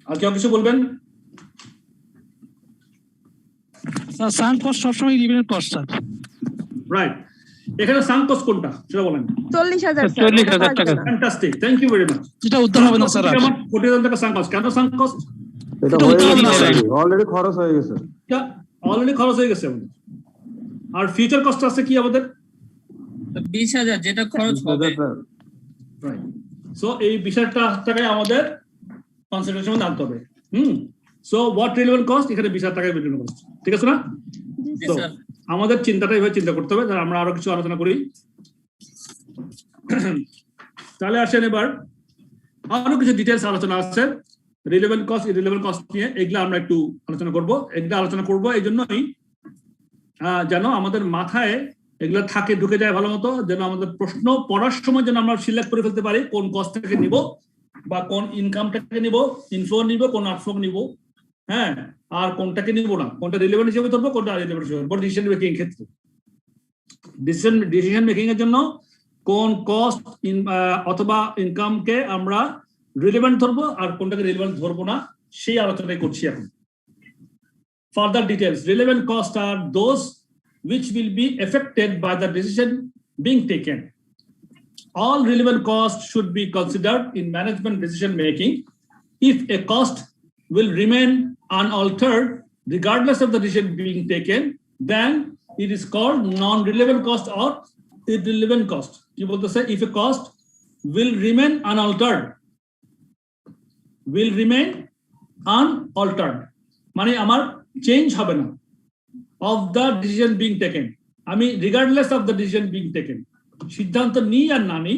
আর কেউ কিছু বলবেন? স্যার সাঙ্ক কস্ট সবসময় রিলেভেন্ট কস্ট স্যার। রাইট, এখানে সাঙ্ক কস্ট কোনটা সেটা বলেন। 40,000 স্যার। 40,000 টাকা। Fantastic, thank you very much. যেটা উদ্ধার হবে না স্যার। 40,000 টাকা সাঙ্ক কস্ট। কেন সাঙ্ক কস্ট? এটা অলরেডি খরচ হয়ে গেছে। অলরেডি খরচ হয়ে গেছে আমাদের। আর ফিউচার কস্ট আছে কি আমাদের? 20,000 যেটা খরচ হবে। রাইট, সো এই 20,000 টাকায় আমাদের কনসিডারেশন আনতে হবে। সো হোয়াট রিলেভেন্ট কস্ট, এখানে 20,000 টাকায় রিলেভেন্ট কস্ট, ঠিক আছে না? তো আমাদের চিন্তাটা এইভাবে চিন্তা করতে হবে। আমরা আরো কিছু আলোচনা করি। তাহলে আসেন এবার আরো কিছু ডিটেলস আলোচনা আছে রিলেভেন্ট কস্ট, ইররিলেভেন্ট কস্ট নিয়ে। এগুলো আমরা একটু আলোচনা করব। এগুলো আলোচনা করব এই জন্যই যেন আমাদের মাথায় এগুলো থাকে, ঢুকে যায় ভালো মতো, যেন আমাদের প্রশ্ন পড়ার সময় যেন আমরা সিলেক্ট করে ফেলতে পারি কোন কস্টটাকে নিব বা কোন ইনকামটাকে নিব, ইনফ্লো নিব, কোন আউটফ্লো নিব, হ্যাঁ, আর কোনটাকে নিব না, কোনটা রিলেভেন্ট হিসেবে ধরবো, কোনটা রিলেভেন্ট হিসেবে ধরবো ডিসিশন মেকিং ক্ষেত্রে। ডিসিশন মেকিং এর জন্য কোন কস্ট অথবা ইনকামকে আমরা রিলেভেন্ট ধরবো আর কোনটাকে রিলেভেন্ট ধরবো না, সেই আলোচনাই করছি এখন। Further details, relevant costs are those which will be affected by the decision being taken. All relevant costs should be considered in management decision making. If a cost will remain unaltered regardless of the decision being taken, then it is called non-relevant cost or irrelevant cost. You both say if a cost will remain unaltered, মানে আমার চেঞ্জ হবে না, of the decision being taken, আমি regardless of the decision being taken, সিদ্ধান্ত নিই আর না নিই,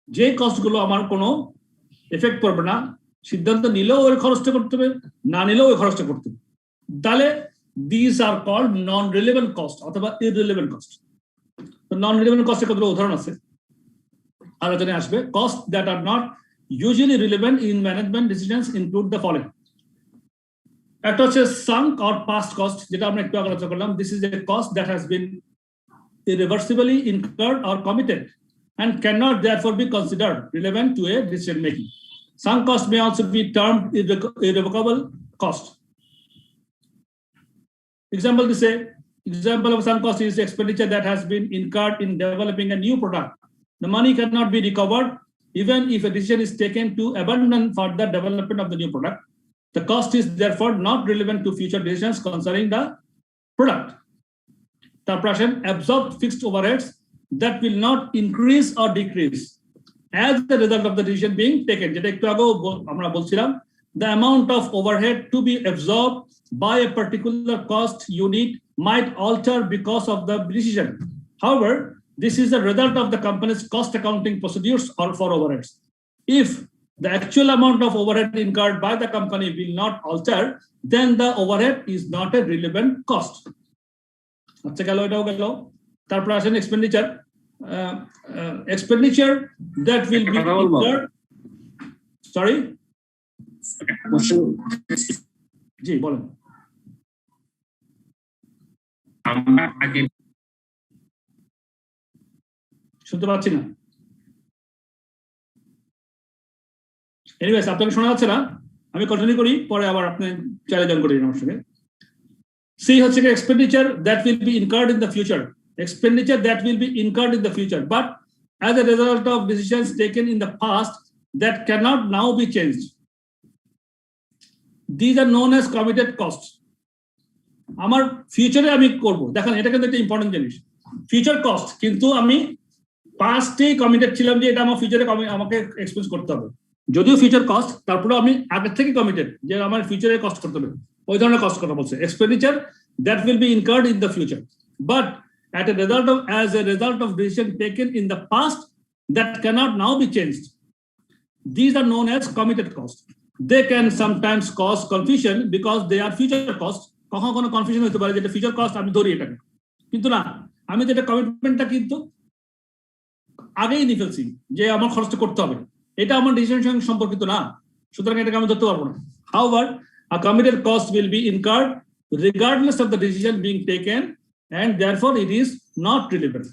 যে কস্টগুলো আমার কোনো এফেক্ট করবে না, সিদ্ধান্ত নিলেও ওই খরচটা করতে হবে, না নিলেও ওই খরচটা করতে হবে, তাহলে these are called non-relevant cost অথবা irrelevant cost. তো non-relevant cost এর কতগুলো উদাহরণ আছে আলোচনায় আসবে। cost that are not usually relevant in management decisions include the following. একটা হচ্ছে sunk or past cost, যেটা আমরা একটু আগে আলোচনা করলাম। This is a cost that has been irreversibly incurred or committed and cannot therefore be considered relevant to a decision making. Sunk cost may also be termed irrevocable cost. Example of sunk cost is expenditure that has been incurred in developing a new product. The money cannot be recovered even if a decision is taken to abandon further development of the new product. The cost is therefore not relevant to future decisions concerning the product. The absorbed fixed overheads that will not increase or decrease as the result of the decision being taken. The amount of overhead to be absorbed by a particular cost unit might alter because of the decision. However, this is the result of the company's cost accounting procedures or for overheads. If the actual amount of overhead incurred by the company will not alter, then the overhead is not a relevant cost. আচ্ছা গেল, এটাও গেল। তারপর আসেন expenditure that will be incurred. Sorry, জি বলেন। শুনতে পাচ্ছি না। এনিওয়েজ, আপনাকে শোনা যাচ্ছে না, আমি কন্টিনিউ করি, পরে আবার আপনি চাইলে জয়েন করে দিন আমার সঙ্গে। সি হচ্ছে expenditure that will be incurred in the future. Expenditure that will be incurred in the future, but as a result of decisions taken in the past that cannot now be changed. These are known as committed costs. আমার ফিউচারে আমি করব, দেখেন এটা কিন্তু একটা ইম্পর্টেন্ট জিনিস, ফিউচার কস্ট, কিন্তু আমি পাস্টেই কমিটেড ছিলাম যে এটা আমার ফিউচারে আমাকে এক্সপেন্স করতে হবে, যদিও ফিউচার কস্ট, তারপরে আমি আগের থেকে কমিটেড যে আমার ফিউচারে কস্ট করতে হবে, ওই ধরনের কস্ট কথা বলছে, expenditure that will be incurred in the future, but as a result of decision taken in the past that cannot now be changed. These are known as committed costs. They can sometimes cause confusion because they are future costs. কখনো কোনো কনফিউশন হতে পারে যেটা ফিউচার কস্ট আমি ধরি এটাকে, কিন্তু না, আমি যেটা কমিটমেন্টটা কিন্তু আগেই নিয়ে ফেলছি যে আমার খরচটা করতে হবে, এটা আমার ডিসিশনের সঙ্গে সম্পর্কিত না, সুতরাং এটাকে আমি ধরতে পারবো না। However, a committed cost will be incurred regardless of the decision being taken, and therefore it is not relevant.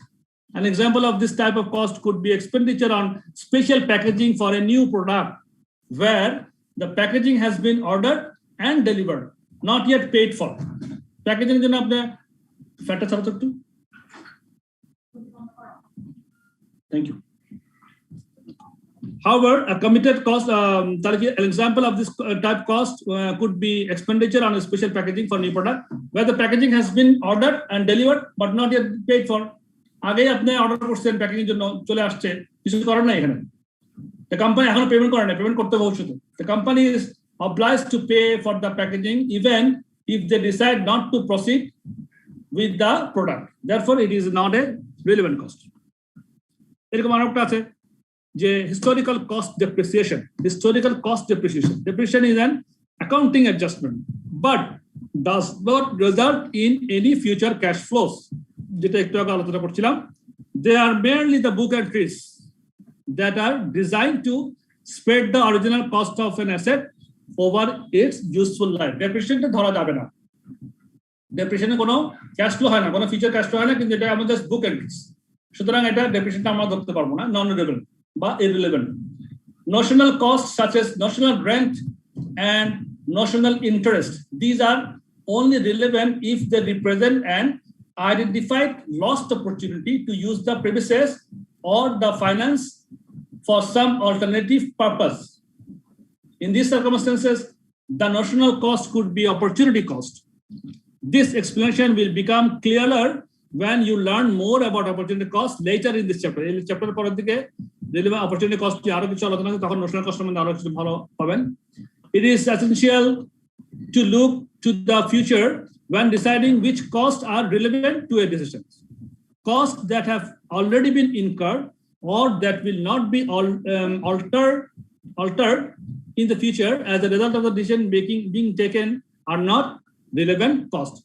An example of this type of cost could be expenditure on special packaging for a new product where the packaging has been ordered and delivered, not yet paid for. Packaging জন্য আপনি ফ্যাটটা ছাড়া একটু, thank you. However, a committed cost, an example of this type cost could be expenditure on a special packaging for new product where the packaging has been ordered and delivered but not yet paid for. আগেই আপনি অর্ডার করছেন, প্যাকেজিং এর জন্য চলে আসছে, কিছু করার নাই এখানে, the company এখনো পেমেন্ট করে না, পেমেন্ট করতে হবে ভবিষ্যতে। The company is obliged to pay for the packaging even if they decide not to proceed with the product. Therefore, it is not a relevant cost. এরকম আরেকটা আছে যে historical cost depreciation. Historical cost depreciation. Depreciation is an accounting adjustment, but does not result in any future cash flows. যেটা একটু আগে আলোচনা করছিলাম, they are merely the book entries that are designed to spread the original cost of an asset over its useful life. Depreciation ধরা যাবে না, ডেপ্রিসিয়েশনে কোনো ক্যাশ ফ্লো হয় না, কোনো ফিউচার ক্যাশ ফ্লো হয় না, কিন্তু এটা আমাদের জাস্ট বুক এন্ট্রিজ, সুতরাং এটা ডেপ্রিসিয়েশনটা আমরা ধরতে পারবো না, নন রিলেভেন্ট বা irrelevant. Notional costs such as notional rent and notional interest, these are only relevant if they represent an identified lost opportunity to use the premises or the finance for some alternative purpose. In these circumstances, the notional cost could be opportunity cost. This explanation will become clearer when you learn more about opportunity cost later in this chapter. In chapter পরের দিকে relevant opportunity cost কি আরো কিছু আলোচনা আছে, তখন notional cost সম্বন্ধে আরো কিছু ভালো পাবেন। It is essential to look to the future when deciding which costs are relevant to a decision. Costs that have already been incurred or that will not be altered in the future as a result of the decision being taken are not relevant costs.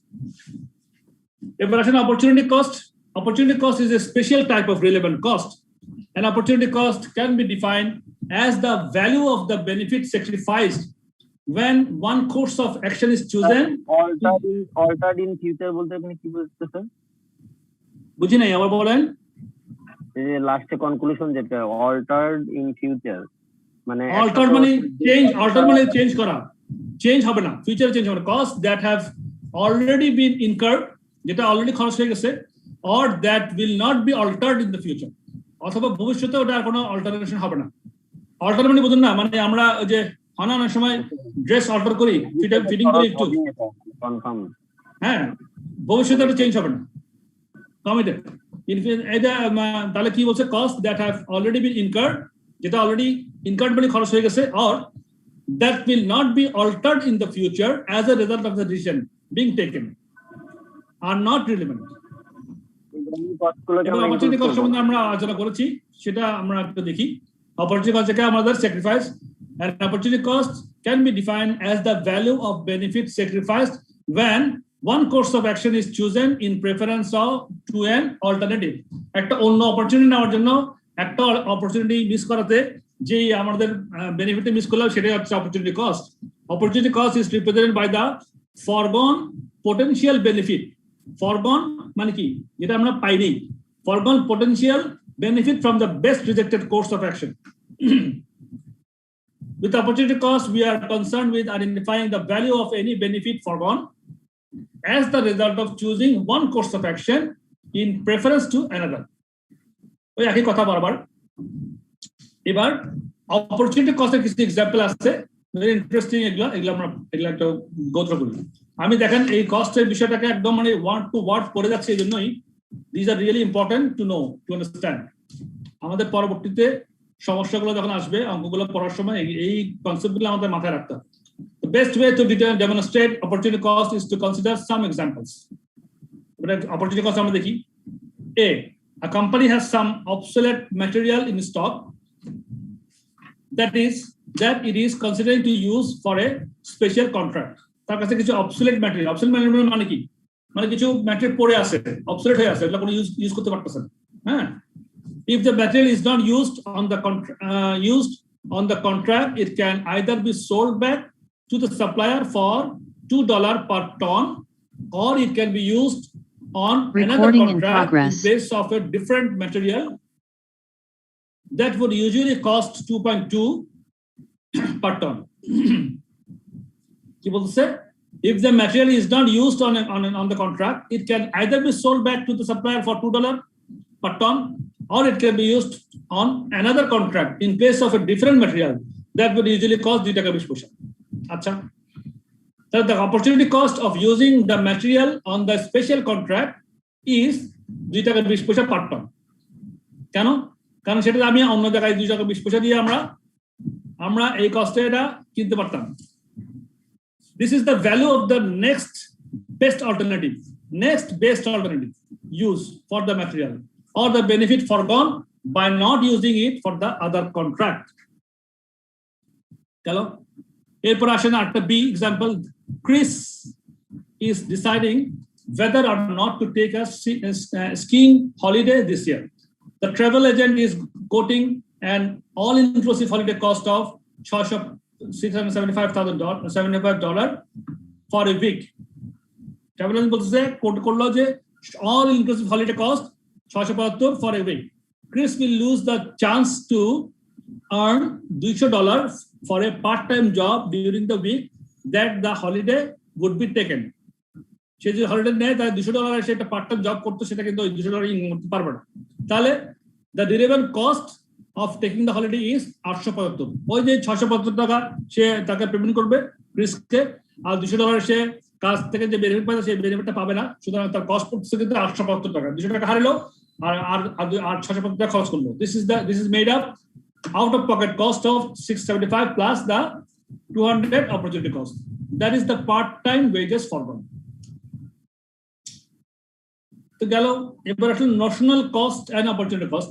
Evaluation opportunity cost. Opportunity cost is a special type of relevant cost. An opportunity cost can be defined as the value of the benefit sacrificed when one course of action is chosen. Altered in future বলতে আপনি কি বুঝতে স্যার? বুঝি নাই, আবার বলেন। এই যে লাস্টে কনক্লুশন যেটা altered in future, মানে altered মানে চেঞ্জ, altered মানে চেঞ্জ করা, চেঞ্জ হবে না, ফিউচার চেঞ্জ হবে না। cost that have already been incurred, যেটা অলরেডি খরচ হয়ে গেছে, or that will not be altered in the future, অথবা ভবিষ্যতে ওটা আর কোনো অল্টারেশন হবে না। অল্টার মানে বুঝুন না, মানে আমরা ওই যে অনেক সময় ড্রেস অল্টার করি, ফিটিং করি একটু, হ্যাঁ, ভবিষ্যতে ওটা চেঞ্জ হবে না, কমিটেড। এটা তাহলে কি বলছে, cost that have already been incurred, যেটা অলরেডি ইনকার্ড মানে খরচ হয়ে গেছে, or that will not be altered in the future as a result of the decision being taken are not relevant. Opportunity cost সম্বন্ধে আমরা আলোচনা করেছি, সেটা আমরা একটু দেখি। অপরচুনিটি কস্ট থেকে আমাদের sacrifice, and opportunity cost can be defined as the value of benefit sacrificed when one course of action is chosen in preference to an alternative. একটা অন্য অপরচুনিটি নেওয়ার জন্য একটা অপরচুনিটি মিস করাতে যে আমাদের বেনিফিট মিস করলাম, সেটাই হচ্ছে opportunity cost. Opportunity cost is represented by the forgone potential benefit. Forgone মানে কি, যেটা আমরা পাইনি, forgone potential benefit from the best rejected course of action. With opportunity cost, we are concerned with identifying the value of any benefit foregone as the result of choosing one course of action in preference to another. ওই একই কথা বারবার। এবার অপরচুনিটি কস্টের কিছু এক্সাম্পল আছে, ভেরি ইন্টারেস্টিং, এগুলো আমরা একটা গো থ্রু করি। আমি দেখেন এই কস্টের বিষয়টাকে একদম মানে ওয়ার্ড টু ওয়ার্ড করে যাচ্ছে, এই জন্যই this are really important to know, to understand. আমাদের পরবর্তীতে সমস্যাগুলো যখন আসবে অঙ্কগুলো পড়ার সময় এই কনসেপ্টগুলো আমাদের মাথায় রাখতে হবে। The best way to demonstrate opportunity cost is to consider some examples. Opportunity cost আমরা দেখি। A company has some obsolete material in stock that it is considering to use for a special contract. তার কাছে কিছু obsolete material মানে কি, মানে কিছু ম্যাটেরিয়াল পড়ে আছে, obsolete হয়ে আছে, এগুলো কোনো ইউজ করতে পারতেছে না। হ্যাঁ, if the material is not used on the contract, it can either be sold back to the supplier for $2 per ton, or it can be used on another contract in place of a different material that would usually cost 2.2 per ton. If the material is not used on the contract, it can either be sold back to the supplier for $2 per ton, or it can be used on another contract in place of a different material that would usually cost 2 টাকা 20 পয়সা। আচ্ছা, তাহলে the opportunity cost of using the material on the special contract is 2 টাকা 20 পয়সা per ton। কেন? কারণ সেটা আমি অন্য জায়গায় 2 টাকা 20 পয়সা দিয়ে আমরা এই কস্টে এটা কিনতে পারতাম। This is the value of the next best alternative use for the material, or the benefit foregone by not using it for the other contract. Hello? এরপর আসেন একটা B example. Chris is deciding whether or not to take a skiing holiday this year. The travel agent is quoting an all-inclusive holiday cost of $675,000 for a week. Travel agent বলছে কোট করলো যে all-inclusive holiday cost 675 for a week. Chris will lose the chance to earn $200 for a part-time job during the week that the holiday would be taken. সে যে হলিডে নেয় তার $200 সে একটা পার্ট-টাইম জব করতে, সেটা কিন্তু ওই $200 ইনকাম করতে পারবে না। তাহলে the relevant cost of taking the holiday is 875। ওই যে 675 টাকা সে তাকে পেমেন্ট করবে ক্রিসকে, আর $200 সে কাজ থেকে যে বেনিফিট পাবে সেই বেনিফিটটা পাবে না, সুতরাং তার কস্ট পড়ছে কিন্তু 875 টাকা। 200 টাকা হারালো আর 675 টাকা খরচ করলো। This is made up out of pocket cost of 675 plus the 200 opportunity cost. That is the part-time wages foregone. তো গেল, এবার আসলে notional cost and opportunity cost.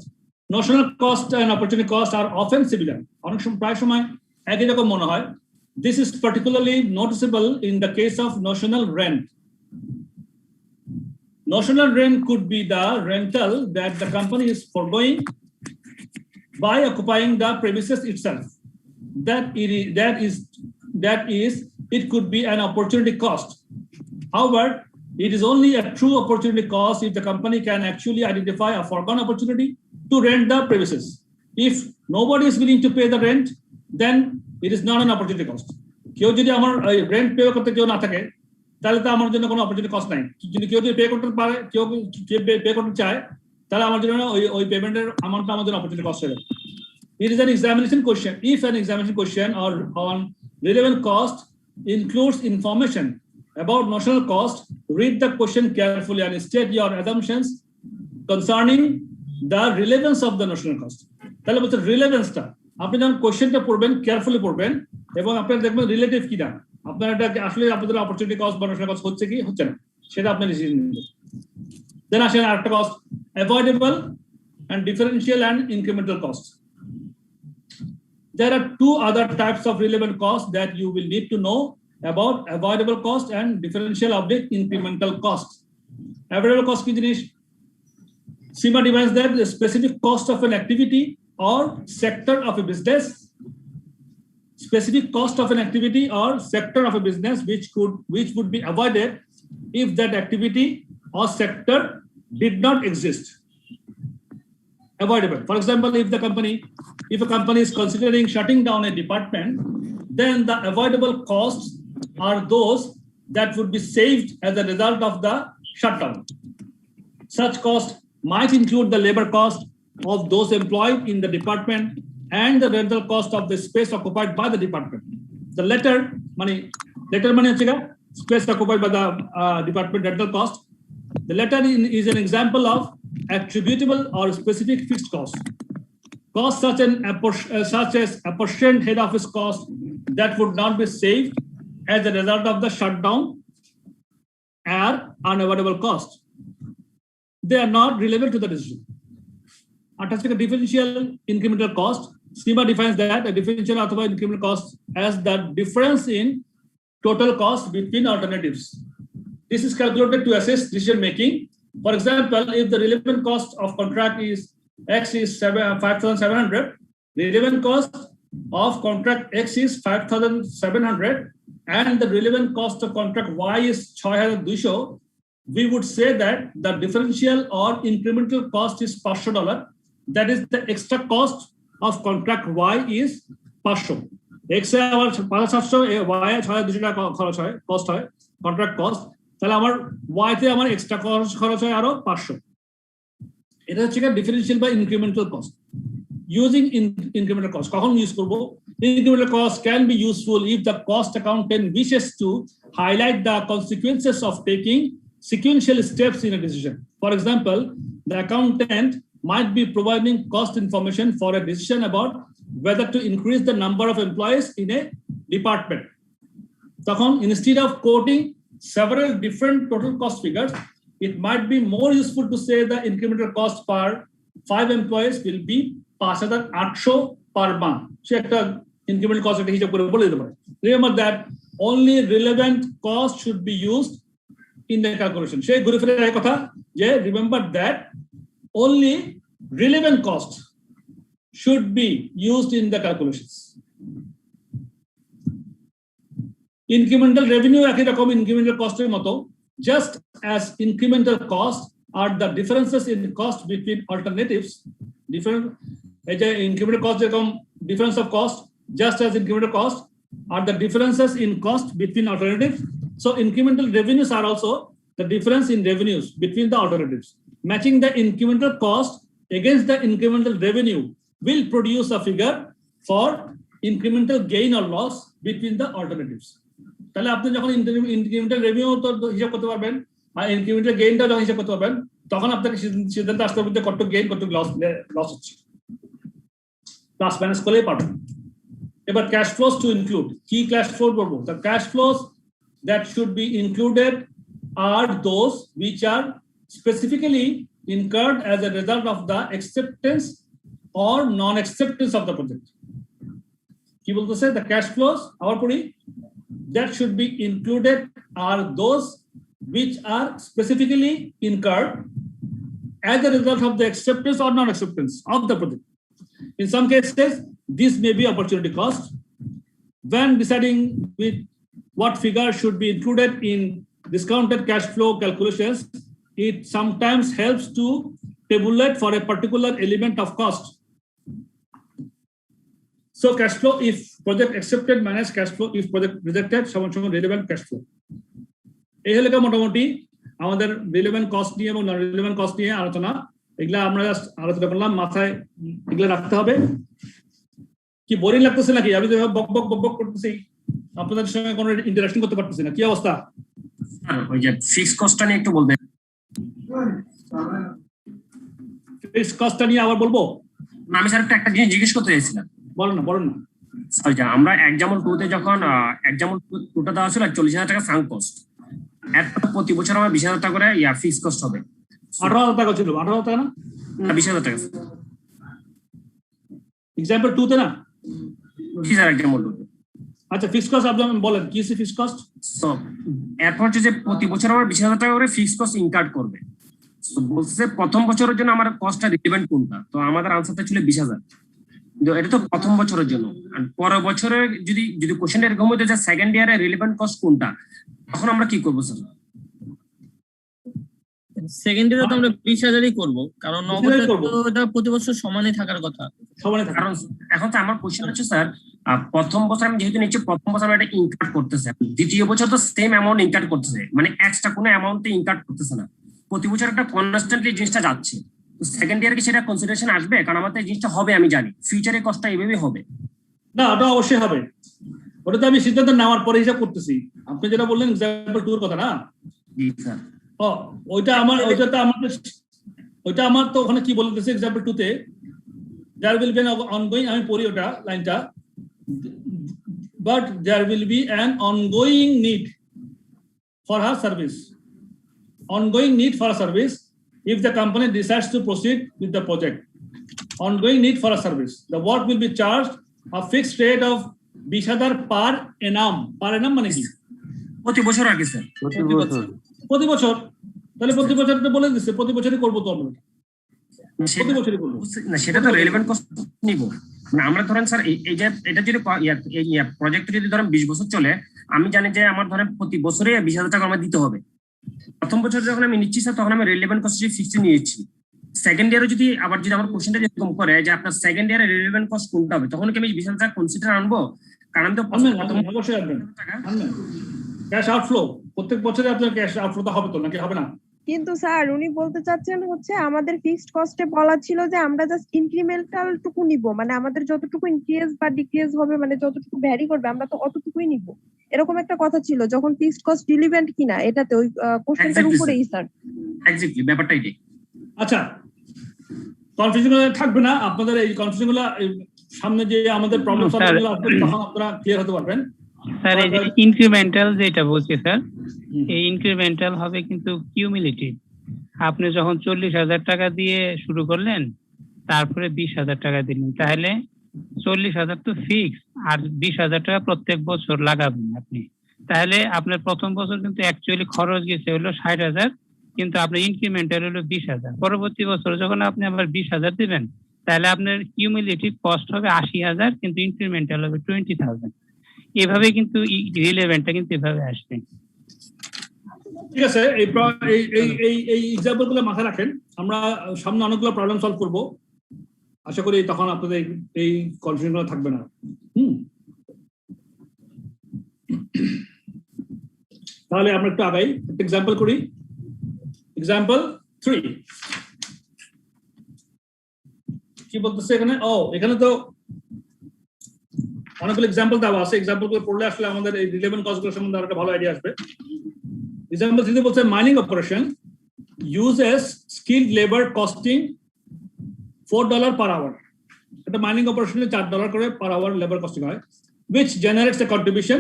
Notional cost and opportunity cost are often similar. অনেক সময় প্রায় সময় একই রকম মনে হয়। This is particularly noticeable in the case of notional rent. Notional rent could be the rental that the company is foregoing by occupying the premises itself. It could be an opportunity cost. However, it is only a true opportunity cost if the company can actually identify a foregone opportunity to rent the premises. If nobody is willing to pay the rent, then it is not an opportunity cost. কেউ যদি আমার রেন্ট পে করতে কেউ না থাকে, তাহলে তো আমার জন্য কোনো অপরচুনিটি কস্ট নাই। যদি কেউ পে করতে পারে, কেউ পে করতে চায়, তাহলে আমার জন্য ওই পেমেন্টের অ্যামাউন্টটা আমার জন্য অপরচুনিটি কস্ট হয়ে যাবে। It is an examination question. If an examination question or on relevant cost includes information about notional cost, read the question carefully and state your assumptions concerning the relevance of the notional cost. তাহলে বলতে রিলেভেন্সটা আপনি যখন কোশ্চেনটা পড়বেন কেয়ারফুলি পড়বেন এবং আপনারা দেখবেন রিলেটিভ কিনা, আপনারা এটা আসলে আপনাদের অপরচুনিটি কস্ট বা নোশনাল কস্ট হচ্ছে কি হচ্ছে না সেটা আপনি ডিসিশন নেবেন। দেন আসেন আরেকটা cost, avoidable and differential and incremental costs. There are two other types of relevant costs that you will need to know about: avoidable cost and differential of the incremental cost. Avoidable cost কি জিনিস? SEMA defines that the specific cost of an activity or sector of a business, specific cost of an activity or sector of a business which would be avoided if that activity or sector did not exist. Avoidable. For example, if a company is considering shutting down a department, then the avoidable costs are those that would be saved as a result of the shutdown. Such costs might include the labor cost of those employed in the department and the rental cost of the space occupied by the department. The latter money হচ্ছে space occupied by the department rental cost. The latter is an example of attributable or specific fixed cost. Costs such as apportioned head office cost that would not be saved as a result of the shutdown are unavoidable costs. They are not relevant to the decision. Attaching a differential incremental cost, schema defines that a differential or incremental cost as the difference in total cost between alternatives. This is calculated to assess decision making. For example, if the relevant cost of contract is X is 5,700, the relevant cost of contract X is 5,700, and the relevant cost of contract Y is 6,200, we would say that the differential or incremental cost is $500. That is the extra cost of contract Y is 500. X এ আমার 5,700, Y এ 6,200 টাকা খরচ হয়, কস্ট হয়, কন্ট্রাক্ট কস্ট। তাহলে আমার Y তে আমার এক্সট্রা খরচ হয় আরো 500। এটা হচ্ছে ডিফারেন্সিয়াল বা incremental cost. Using incremental cost কখন ইউজ করব? Incremental cost can be useful if the cost accountant wishes to highlight the consequences of taking sequential steps in a decision. For example, the accountant might be providing cost information for a decision about whether to increase the number of employees in a department. তখন instead of quoting several different total cost figures, it might be more useful to say the incremental cost per 5 employees will be 5,800 per month. So একটা incremental cost একটা হিসাব করে বলে দিতে পারে। Remember that only relevant cost should be used in the calculation. সেই ঘুরে ফিরে এই কথা যে remember that only relevant cost should be used in the calculations. Incremental revenue একই রকম incremental cost এর মতো, just as incremental cost are the differences in cost between alternatives. Different incremental cost যেরকম difference of cost, just as incremental cost are the differences in cost between alternatives. So incremental revenues are also the difference in revenues between the alternatives. Matching the incremental cost against the incremental revenue will produce a figure for incremental gain or loss between the alternatives. তাহলে আপনি যখন ইনক্রিমেন্টাল রেভিনিউ তো হিসাব করতে পারবেন আর ইনক্রিমেন্টাল গেইনটা যখন হিসাব করতে পারবেন তখন আপনাকে সিদ্ধান্ত আসতে হবে কত গেইন কত লস হচ্ছে, প্লাস মাইনাস করলেই পারবেন। এবার ক্যাশ ফ্লোস টু ইনক্লুড, কি ক্যাশ ফ্লো বলবো? The cash flows that should be included are those which are specifically incurred as a result of the acceptance or non-acceptance of the project. কি বলতেছে? the cash flows আবার পড়ি, that should be included are those which are specifically incurred as a result of the acceptance or non-acceptance of the project. In some cases, this may be opportunity cost. When deciding with what figure should be included in discounted cash flow calculations, it sometimes helps to tabulate for a particular element of cost. So cash flow, if project accepted minus cash flow, if project rejected, সমান relevant cash flow. এই হলো মোটামুটি আমাদের relevant cost নিয়ে এবং non-relevant cost নিয়ে আলোচনা। এগুলা আমরা জাস্ট আলোচনা করলাম, মাথায় এগুলা রাখতে হবে। কি বোরিং লাগতেছে নাকি? আমি তো বক বক বক বক করতেছি, আপনাদের সঙ্গে কোনো ইন্টারাকশন করতে পারতেছি না। কি অবস্থা? ওই যে ফিক্সড কস্টটা নিয়ে একটু বলবেন। ফিক্সড কস্টটা নিয়ে আবার বলবো? আমি স্যার একটা জিনিস জিজ্ঞেস করতে চাইছিলাম। বলেন না। আচ্ছা, আমরা এক্সাম্পল 2 তে যখন এক্সাম্পল 2টা দেওয়া ছিল 40,000 টাকা সাঙ্ক কস্ট, এরপর প্রতি বছর আমার 20,000 টাকা করে ফিক্সড কস্ট হবে। 18,000 টাকা ছিল, 18,000 টাকা না? 20,000 টাকা এক্সাম্পল 2 তে না? জি স্যার, এক্সাম্পল 2 তে। আচ্ছা, ফিক্সড কস্ট আপনি বলেন কি আছে ফিক্সড কস্ট? সো এরপর যে প্রতি বছর আমার 20,000 টাকা করে ফিক্সড কস্ট ইনকার্ড করবে। সো বলছে প্রথম বছরের জন্য আমার কস্টটা রিলেভেন্ট কোনটা? তো আমাদের আনসারটা ছিল 20,000। এটা তো প্রথম বছরের জন্য। আর পরের বছরে যদি কোশ্চেনটা এরকম হতো যে সেকেন্ড ইয়ারে রিলেভেন্ট কস্ট কোনটা, তখন আমরা কি করবো স্যার? সেকেন্ড ইয়ারে তো আমরা 20,000ই করব, কারণ নগদে তো এটা প্রতি বছর সমানই থাকার কথা। কারণ এখন তো আমার কোশ্চেন হচ্ছে স্যার, প্রথম বছর আমি যেহেতু নিচ্ছি, প্রথম বছর আমি এটা ইনকার্ড করতেছে, দ্বিতীয় বছর তো সেম অ্যামাউন্ট ইনকার্ড করতেছে, মানে এক্সট্রা কোনো অ্যামাউন্টে ইনকার্ড করতেছে না, প্রতি বছর একটা কনস্ট্যান্টলি জিনিসটা যাচ্ছে। তো সেকেন্ড ইয়ারে কি সেটা কনসিডারেশন আসবে? কারণ আমার তো এই জিনিসটা হবে, আমি জানি ফিউচারে কস্টটা এইভাবে হবে। না, ওটা অবশ্যই হবে। ওটা তো আমি সিদ্ধান্ত নেওয়ার পরে হিসাব করতেছি। আপনি যেটা বললেন এক্সাম্পল 2 এর কথা না? জি স্যার। ও ওইটা আমার তো ওখানে কি বলতেছে এক্সাম্পল 2 তে there will be an ongoing, আমি পড়ি ওটা লাইনটা, but there will be an ongoing need for her service. Ongoing need for a service if the company decides to proceed with the project. Ongoing need for a service. The work will be charged a fixed rate of 20,000 per annum. Per annum মানে কি? প্রতি বছর আগে স্যার। প্রতি বছর। তাহলে প্রতি বছর তো বলে দিচ্ছে, প্রতি বছরই করবো তো আমরা। প্রতি বছরই করবো না, সেটা তো রেলেভেন্ট কস্ট নিব। মানে আমরা ধরেন স্যার এই যে এটা যদি প্রজেক্ট যদি ধরেন 20 বছর চলে, আমি জানি যে আমার ধরেন প্রতি বছরে 20,000 টাকা আমার দিতে হবে। প্রথম বছর যখন আমি নিচ্ছি স্যার, তখন আমি রেলেভেন্ট কস্ট ফিক্সড নিয়েছি। সেকেন্ড ইয়ারে যদি আমার কোশ্চেনটা যেরকম করে যে আপনার সেকেন্ড ইয়ারে রেলেভেন্ট কস্ট কোনটা হবে, তখন কি আমি 20,000 টাকা কনসিডার আনবো? কারণ আমি তো অবশ্যই আনবেন। ক্যাশ আউটফ্লো প্রত্যেক বছরে আপনার ক্যাশ আউটফ্লো হবে তো, নাকি হবে না? কিন্তু স্যার উনি বলতে চাচ্ছেন হচ্ছে আমাদের ফিক্সড কস্টে বলা ছিল যে আমরা জাস্ট ইনক্রিমেন্টাল টুকু নিব, মানে আমাদের যতটুকু ইনক্রিজ বা ডিক্রিজ হবে, মানে যতটুকু ভ্যারি করবে আমরা তো অতটুকুই নিব, এরকম একটা কথা ছিল যখন ফিক্সড কস্ট রিলেভেন্ট কিনা এটাতে ওই কোশ্চেনটার উপরেই স্যার। এক্স্যাক্টলি ব্যাপারটা এটাই। আচ্ছা, কনফিউশন থাকবে না আপনাদের, এই কনফিউশন গুলো সামনে যে আমাদের প্রবলেম সলভ গুলো আসবে তখন আপনারা ক্লিয়ার হতে পারবেন। স্যার এই যে ইনক্রিমেন্টাল যেটা বলছি স্যার, এই ইনক্রিমেন্টাল হবে কিন্তু কিউমুলেটিভ। আপনি যখন 40,000 টাকা দিয়ে শুরু করলেন, তারপরে 20,000 টাকা দিলেন, তাহলে 40,000 তো ফিক্স, আর 20,000 টাকা প্রত্যেক বছর লাগাবেন আপনি। তাহলে আপনার প্রথম বছর কিন্তু অ্যাকচুয়ালি খরচ গেছে হলো 60,000, কিন্তু আপনার ইনক্রিমেন্টাল হলো 20,000। পরবর্তী বছর যখন আপনি আবার 20,000 দিবেন, তাহলে আপনার কিউমুলেটিভ কস্ট হবে 80,000, কিন্তু ইনক্রিমেন্টাল হবে 20,000। এভাবে কিন্তু রিলেভেন্টটা কিন্তু এভাবে আসবে। ঠিক আছে, এই এক্সাম্পল গুলো মাথায় রাখেন, আমরা সামনে অনেকগুলো প্রবলেম সলভ করব, আশা করি তখন আপনাদের এই কনফিউশন গুলো থাকবে না। তাহলে আমরা একটু আগাই, একটা এক্সাম্পল করি। এক্সাম্পল 3 কি বলতেছে এখানে? এখানে তো অনেকগুলো এক্সাম্পল দেওয়া আছে, এক্সাম্পল গুলো পড়লে আসলে আমাদের এই রিলেভেন্ট কস্ট গুলো সম্বন্ধে একটা ভালো আইডিয়া আসবে। এক্সাম্পল 3 বলছে mining operation uses skilled labor costing $4 per hour. এটা মাইনিং অপারেশনে $4 করে পার আওয়ার লেবার কস্টিং হয়, which generates a contribution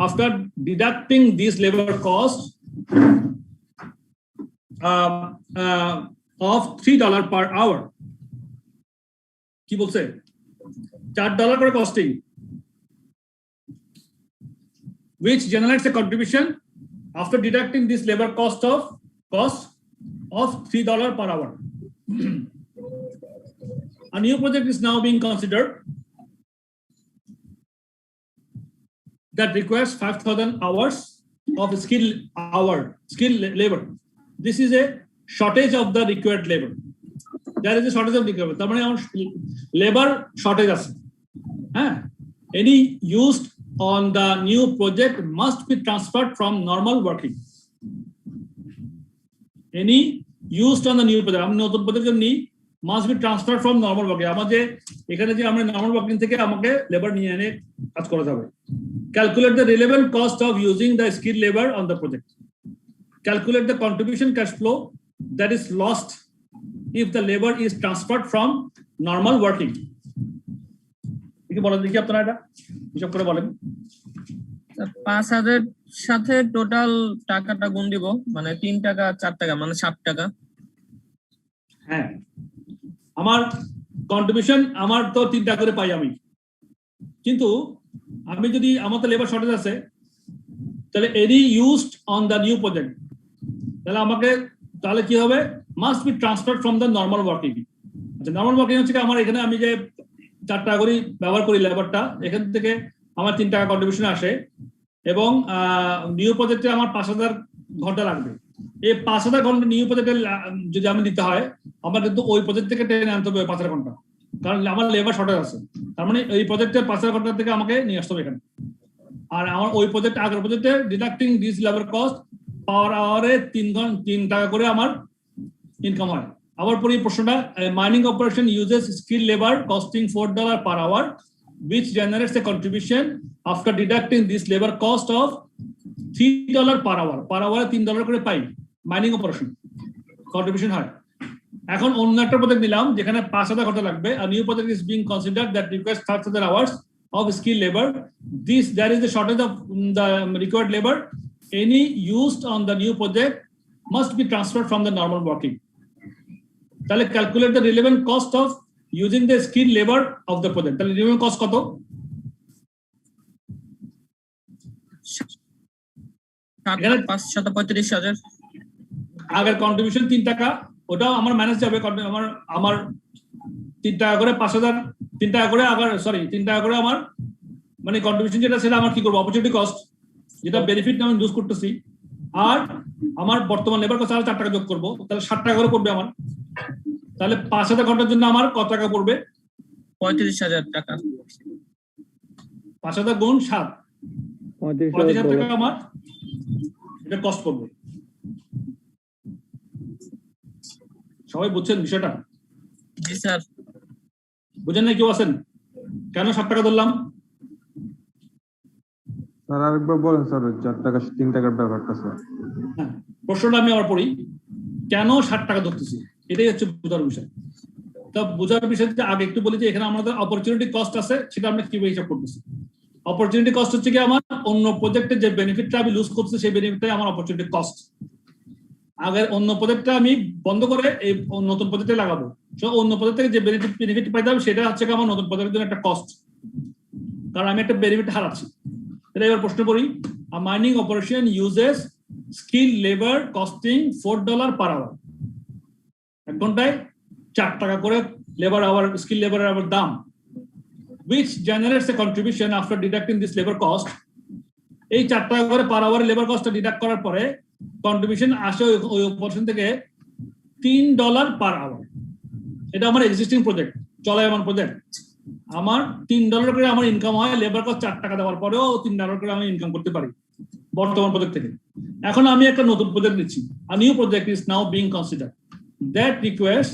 after deducting these labor costs of $3 per hour. কি বলছে? $4 করে costing, which generates a contribution after deducting this labor cost of $3 per hour. A new project is now being considered that requires 5,000 hours of skilled labor. This is a shortage of the required labor. There is a shortage of required labor. তার মানে আমার লেবার শর্টেজ আছে। হ্যাঁ, any used on the new project must be transferred from normal working. Any used on the new project, আমি নতুন প্রজেক্ট নিই, must be transferred from normal working. আমাদের এখানে যে আমরা নরমাল ওয়ার্কিং থেকে আমাকে লেবার নিয়ে এনে কাজ করা যাবে। Calculate the relevant cost of using the skilled labor on the project. Calculate the contribution cash flow that is lost if the labor is transferred from normal working. কি বলেন দেখি আপনারা, এটা হিসাব করে বলেন। 5,000 সাথে টোটাল টাকাটা গুণ দিব, মানে 3 টাকা 4 টাকা মানে 60 টাকা। হ্যাঁ, আমার কন্ট্রিবিউশন আমার তো 3 টাকা করে পাই আমি, কিন্তু আমি যদি আমার তো লেবার শর্টেজ আছে, তাহলে any used on the new project, তাহলে আমাকে তাহলে কি হবে? Must be transfer from the normal working. আচ্ছা, নর্মাল ওয়ার্কিং হচ্ছে কি, আমার এখানে আমি যে 4 টাকা করে ব্যবহার করি লেবারটা, এখান থেকে আমার 3 টাকা কন্ট্রিবিউশন আসে, এবং নিউ প্রজেক্টে আমার 5,000 ঘন্টা লাগবে। এই 5,000 ঘন্টা নিউ প্রজেক্টে যদি আমি দিতে হয়, আমার কিন্তু ওই প্রজেক্ট থেকে টেনে আনতে হবে 5,000 ঘন্টা, কারণ আমার লেবার শর্টেজ আছে। তার মানে এই প্রজেক্টের 5,000 ঘন্টা থেকে আমাকে নিয়ে আসতে হবে এখানে। আর আমার ওই প্রজেক্ট আগের প্রজেক্টে deducting this labour cost per আওয়ারে 3 টাকা করে আমার ইনকাম হয়। আবার পরে এই প্রশ্নটা, mining operation uses skill labour costing $4 per hour, which generates a contribution after deducting this labor cost of $3 per hour $3 করে পাই মাইনিং অপারেশন কন্ট্রিবিউশন হয় এখন অন্য একটা প্রজেক্ট নিলাম যেখানে 5000 ঘন্টা লাগবে a new project is being considered that requires 3000 hours of skilled labor there is a shortage of the required labor any used on the new project must be transferred from the normal working তাহলে calculate the relevant cost of using the skilled labor of the project তাহলে relevant cost কত এখানে 535,000 আগের কন্ট্রিবিউশন 3 টাকা ওটা আমার ম্যানেজ যাবে আমার 3 টাকা করে 5000 3 টাকা করে আবার সরি 3 টাকা করে আমার মানে কন্ট্রিবিউশন যেটা সেটা আমার কি করব অপরচুনিটি কস্ট যেটা বেনিফিট আমি ইউজ করতেছি আর আমার বর্তমান লেবার কস্ট আর 4 টাকা যোগ করব তাহলে 60 টাকা করে পড়বে আমার তাহলে 5000 ঘন্টার জন্য আমার কত টাকা পড়বে 35,000 টাকা 5000 গুণ 7 35,000 টাকা আমার এটা কস্ট পড়বে সবাই বুঝছেন বিষয়টা জি স্যার বুঝেন না কেউ আছেন কেন 60 টাকা ধরলাম স্যার আরেকবার বলেন স্যার 4 টাকা 3 টাকার ব্যাপারটা স্যার প্রশ্নটা আমি আবার পড়ি কেন 60 টাকা ধরতেছি এটাই হচ্ছে বুঝার বিষয় তো বুঝার বিষয়টা আগে একটু বলি যে এখানে আমাদের অপরচুনিটি কস্ট আছে সেটা আমরা কিভাবে হিসাব করতেছি অপরচুনিটি কস্ট হচ্ছে কি আমার অন্য প্রজেক্টে যে বেনিফিটটা আমি লুজ করতেছি সেই বেনিফিটটাই আমার অপরচুনিটি কস্ট আগের অন্য প্রজেক্টটা আমি বন্ধ করে এই নতুন প্রজেক্টে লাগাবো সো অন্য প্রজেক্ট থেকে যে বেনিফিট পাইতাম সেটা হচ্ছে আমার নতুন প্রজেক্টের জন্য একটা কস্ট কারণ আমি একটা বেনিফিট হারাচ্ছি এটা এবার প্রশ্ন করি a mining operation uses skilled labor costing $4 per hour এক ঘন্টায় 4 টাকা করে labour hour skill labour hour দাম which generates a contribution after deducting this labor cost এই 4 টাকা করে পার আওয়ার লেবার কস্টটা ডিডাক্ট করার পরে কন্ট্রিবিউশন আসে ওই অপারেশন থেকে $3 পার আওয়ার এটা আমার এক্সিস্টিং প্রজেক্ট চলমান প্রজেক্ট আমার $3 করে আমার ইনকাম হয় লেবার কস্ট 4 টাকা দেওয়ার পরেও $3 করে আমি ইনকাম করতে পারি বর্তমান প্রজেক্ট থেকে এখন আমি একটা নতুন প্রজেক্ট নিচ্ছি a new project is now being considered that requires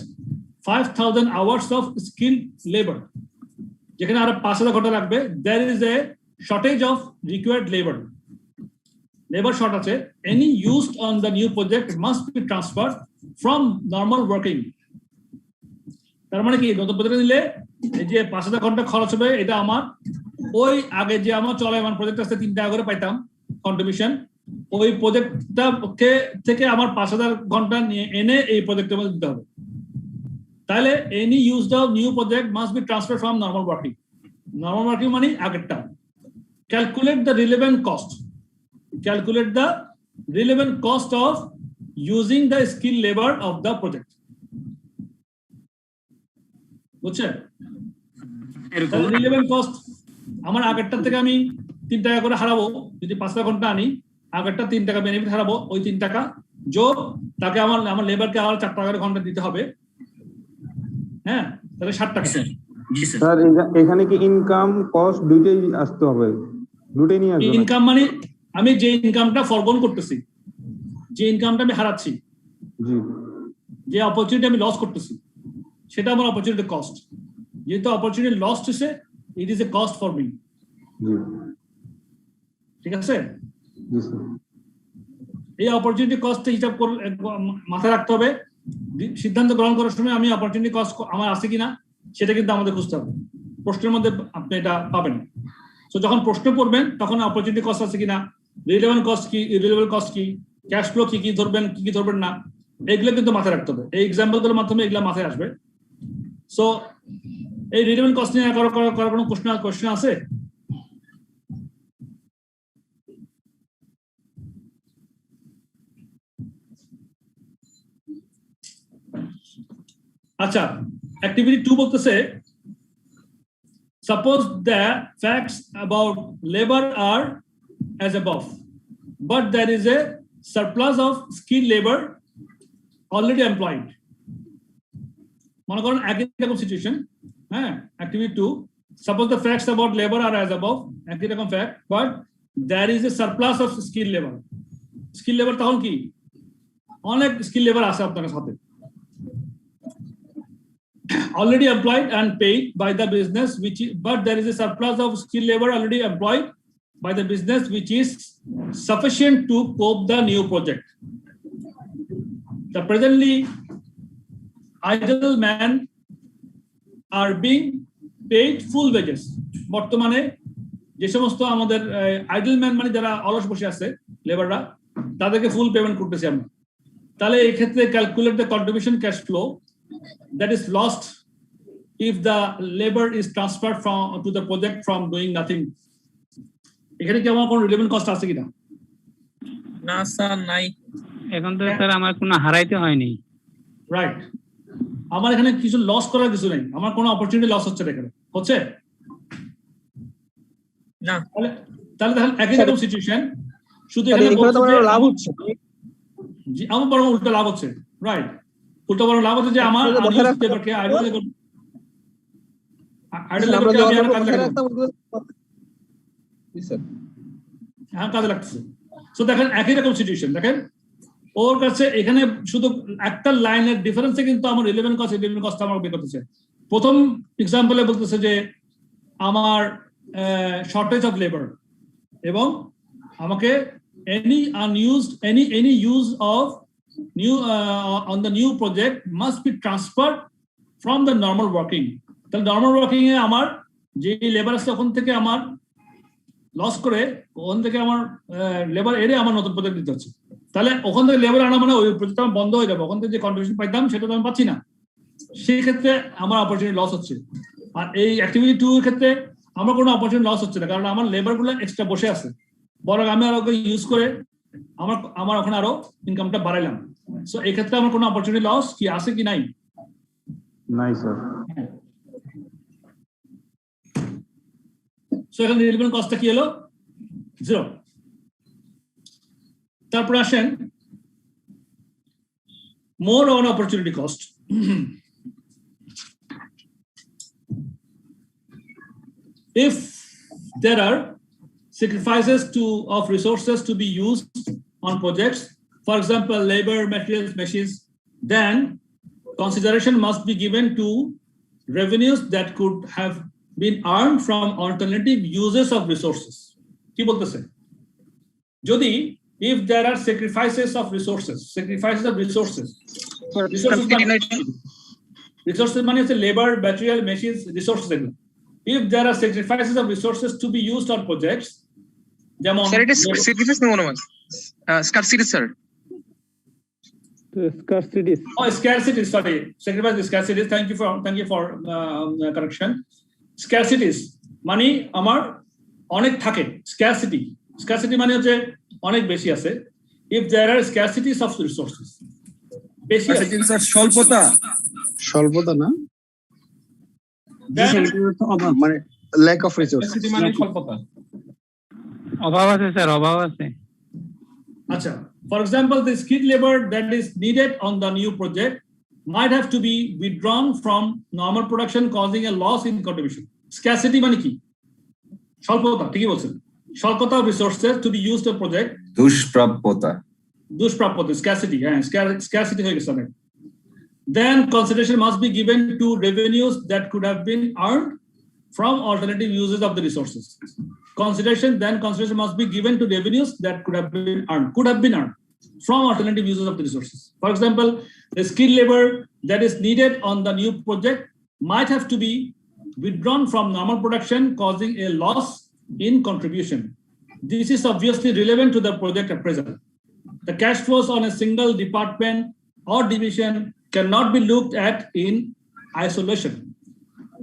5,000 hours of skilled labor যেখানে আরো 5000 ঘন্টা লাগবে there is a shortage of required labor short আছে any used on the new project must be transferred from normal working তার মানে কি নতুন প্রজেক্ট নিলে এই যে 5000 ঘন্টা খরচ হবে এটা আমার ওই আগে যে আমার চলমান প্রজেক্ট আছে 3 টাকা করে পাইতাম কন্ট্রিবিউশন ওই প্রজেক্টটা থেকে আমার 5000 ঘন্টা নিয়ে এনে এই প্রজেক্টের মধ্যে দিতে হবে তাহলে any used of new project must be transferred from normal working মানে আগেরটা calculate the relevant cost of using the skilled labor of the project বুঝছেন relevant cost আমার আগেরটা থেকে আমি 3 টাকা করে হারাবো যদি 5000 ঘন্টা আনি আগেরটা 3 টাকা বেনিফিট হারাবো ওই 3 টাকা যোগ তাকে আমার লেবারকে আবার 4 টাকা করে ঘন্টা দিতে হবে হ্যাঁ তাহলে 60 টাকা স্যার এখানে কি ইনকাম কস্ট দুইটাই আসতে হবে দুটোই নিয়ে আসবে ইনকাম মানে আমি যে ইনকামটা ফরগন করতেছি যে ইনকামটা আমি হারাচ্ছি জি যে অপরচুনিটি আমি লস করতেছি সেটা আমার অপরচুনিটি কস্ট যেহেতু অপরচুনিটি লস হচ্ছে it is a cost for me জি ঠিক আছে জি স্যার এই অপরচুনিটি কস্ট হিসাব করে মাথায় রাখতে হবে সিদ্ধান্ত গ্রহণ করার সময় আমি অপরচুনিটি কস্ট আমার আছে কিনা সেটা কিন্তু আমাদের খুঁজতে হবে প্রশ্নের মধ্যে আপনি এটা পাবেন তো যখন প্রশ্ন পড়বেন তখন অপরচুনিটি কস্ট আছে কিনা রিলেভেন্ট কস্ট কি ইররিলেভেন্ট কস্ট কি ক্যাশ ফ্লো কি ধরবেন কি ধরবেন না এগুলো কিন্তু মাথায় রাখতে হবে এই এক্সাম্পল গুলোর মাধ্যমে এগুলো মাথায় আসবে সো এই রিলেভেন্ট কস্ট নিয়ে করার কোনো কোশ্চেন আছে আচ্ছা অ্যাক্টিভিটি 2 বলতেছে suppose the facts about labor are as above but there is a surplus of skilled labor already employed মনে করেন একই রকম সিচুয়েশন হ্যাঁ activity 2 suppose the facts about labor are as above একই রকম fact but there is a surplus of skilled labor তখন কি অনেক skilled labor আছে আপনার সাথে already employed and paid by the business but there is a surplus of skilled labor already employed by the business which is sufficient to cope the new project. The presently idle men are being paid full wages. বর্তমানে যে সমস্ত আমাদের আইডল ম্যান মানে যারা অলস বসে আছে লেবাররা তাদেরকে ফুল পেমেন্ট করতেছি আমরা। তাহলে এই ক্ষেত্রে calculate the contribution cash flow that is lost if the labor is transferred from to the project from doing nothing. এখানে কি আমার কোনো রিলেভেন্ট কস্ট আছে কিনা? না স্যার নাই। এখন তো স্যার আমার কোনো হারাইতে হয়নি। রাইট, আমার এখানে কিছু লস করার কিছু নেই, আমার কোনো অপরচুনিটি লস হচ্ছে না এখানে, হচ্ছে না। তাহলে একই রকম সিচুয়েশন, শুধু এখানে লাভ হচ্ছে, জি আমার বড় উল্টো লাভ হচ্ছে। রাইট, উল্টো বড় লাভ হচ্ছে যে আমার লেবারকে আইডল কাজে লাগতেছে। সো দেখেন একই রকম সিচুয়েশন, দেখেন ওর কাছে এখানে শুধু একটা লাইনের ডিফারেন্সে কিন্তু আমার রিলেভেন্ট কস্ট আমার বের করতেছে। প্রথম এক্সাম্পলে বলতেছে যে আমার শর্টেজ অফ লেবার এবং আমাকে any use of new on the new project must be transferred from the normal working. তাহলে নর্মাল ওয়ার্কিং এ আমার যে লেবার আছে ওখান থেকে আমার লস করে ওখান থেকে আমার লেবার এনে আমার নতুন প্রজেক্ট দিতে হচ্ছে। তাহলে ওখান থেকে লেবার আনা মানে ওই প্রজেক্ট আমার বন্ধ হয়ে যাবে, ওখান থেকে যে কন্ট্রিবিউশন পাইতাম সেটা তো আমি পাচ্ছি না, সেই ক্ষেত্রে আমার অপরচুনিটি লস হচ্ছে। আর এই অ্যাক্টিভিটি 2 এর ক্ষেত্রে আমার কোনো অপরচুনিটি লস হচ্ছে না, কারণ আমার লেবার গুলো এক্সট্রা বসে আছে, বরং আমি আরো ইউজ করে আমার ওখানে আরো ইনকামটা বাড়াইলাম। সো এই ক্ষেত্রে আমার কোনো অপরচুনিটি লস কি আছে কি নাই? নাই স্যার। সো এখানে রিলেভেন্ট কস্টটা কি হলো? 0। তারপর আসেন more on opportunity cost. If there are sacrifices of resources to be used on projects, for example labor, materials, machines, then consideration must be given to revenues that could have been earned from alternative uses of resources. কি বলতেছে? যদি if there are sacrifices of resources মানে হচ্ছে লেবার, ম্যাটেরিয়াল, মেশিনস, রিসোর্সেস এগুলো। If there are sacrifices of resources to be used on projects, যেমন স্যার এটা sacrifice না মনে হয় scarcity sir. Scarcity, sorry, sacrifice is scarcity. Thank you for correction. Scarcities মানে আমার অনেক থাকে, scarcity মানে হচ্ছে অনেক বেশি আছে। If there are scarcities of resources, বেশি আছে স্যার, স্বল্পতা না, মানে ল্যাক অফ রিসোর্স, মানে স্বল্পতা, অভাব আছে স্যার, অভাব আছে। আচ্ছা, for example the skilled labor that is needed on the new project might have to be withdrawn from normal production causing a loss in contribution. Scarcity মানে কি? স্বল্পতা, ঠিকই বলছেন, স্বল্পতা of resources to be used in project, দুষ্প্রাপ্যতা, scarcity, scarcity হয়ে গেছে। Then consideration must be given to revenues that could have been earned from alternative uses of the resources. Consideration must be given to revenues that could have been earned from alternative uses of the resources. For example, the skilled labor that is needed on the new project might have to be withdrawn from normal production, causing a loss in contribution. This is obviously relevant to the project appraisal. The cash flows on a single department or division cannot be looked at in isolation.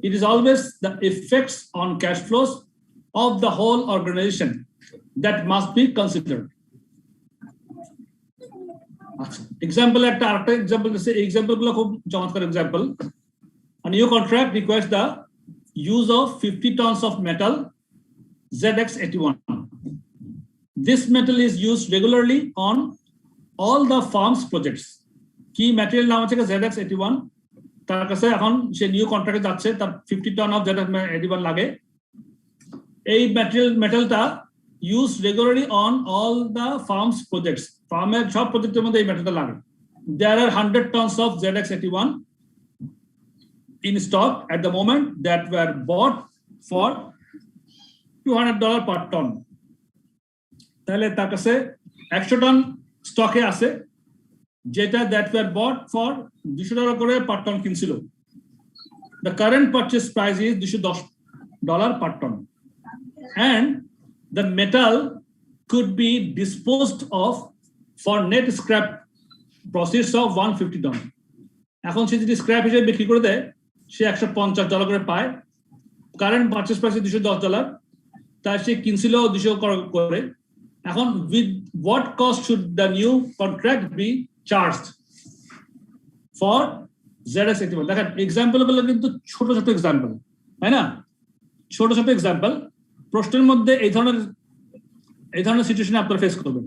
It is always the effects on cash flows of the whole organization that must be considered. Example, arekta example is example gulo khub chamatkar example. A new contract requires the use of 50 tons of metal ZX81. This metal is used regularly on all the farms projects. কি ম্যাটেরিয়াল নাম হচ্ছে ZX81, তার কাছে এখন সে নিউ কন্ট্রাক্টে যাচ্ছে, তার 50 টন অফ ZX81 লাগে। এই মেটালটা use regularly on all the firm's projects, ফার্মের সব প্রজেক্টের মধ্যে এই মেটালটা লাগে। There are 100 tons of ZX81 in stock at the moment that were bought for $200 per ton. তাহলে তার কাছে 100 টন স্টকে আছে, যেটা দ্যাট ওয়ার বট ফর $200 করে পার ton কিনছিল। The current purchase price is $210 per ton, and the metal could be disposed of for net scrap proceeds of $150. এখন সে যদি স্ক্র্যাপ হিসেবে বিক্রি করে দেয়, সে $150 করে পায়। কারেন্ট পারচেস প্রাইস $210, তাই সে কিনছিল 200 করে। এখন with what cost should the new contract be charged for ZX81? দেখেন এক্সাম্পল গুলো কিন্তু ছোট ছোট এক্সাম্পল, তাই না? ছোট ছোট এক্সাম্পল প্রশ্নের মধ্যে এই ধরনের সিচুয়েশন আপনারা ফেস করবেন।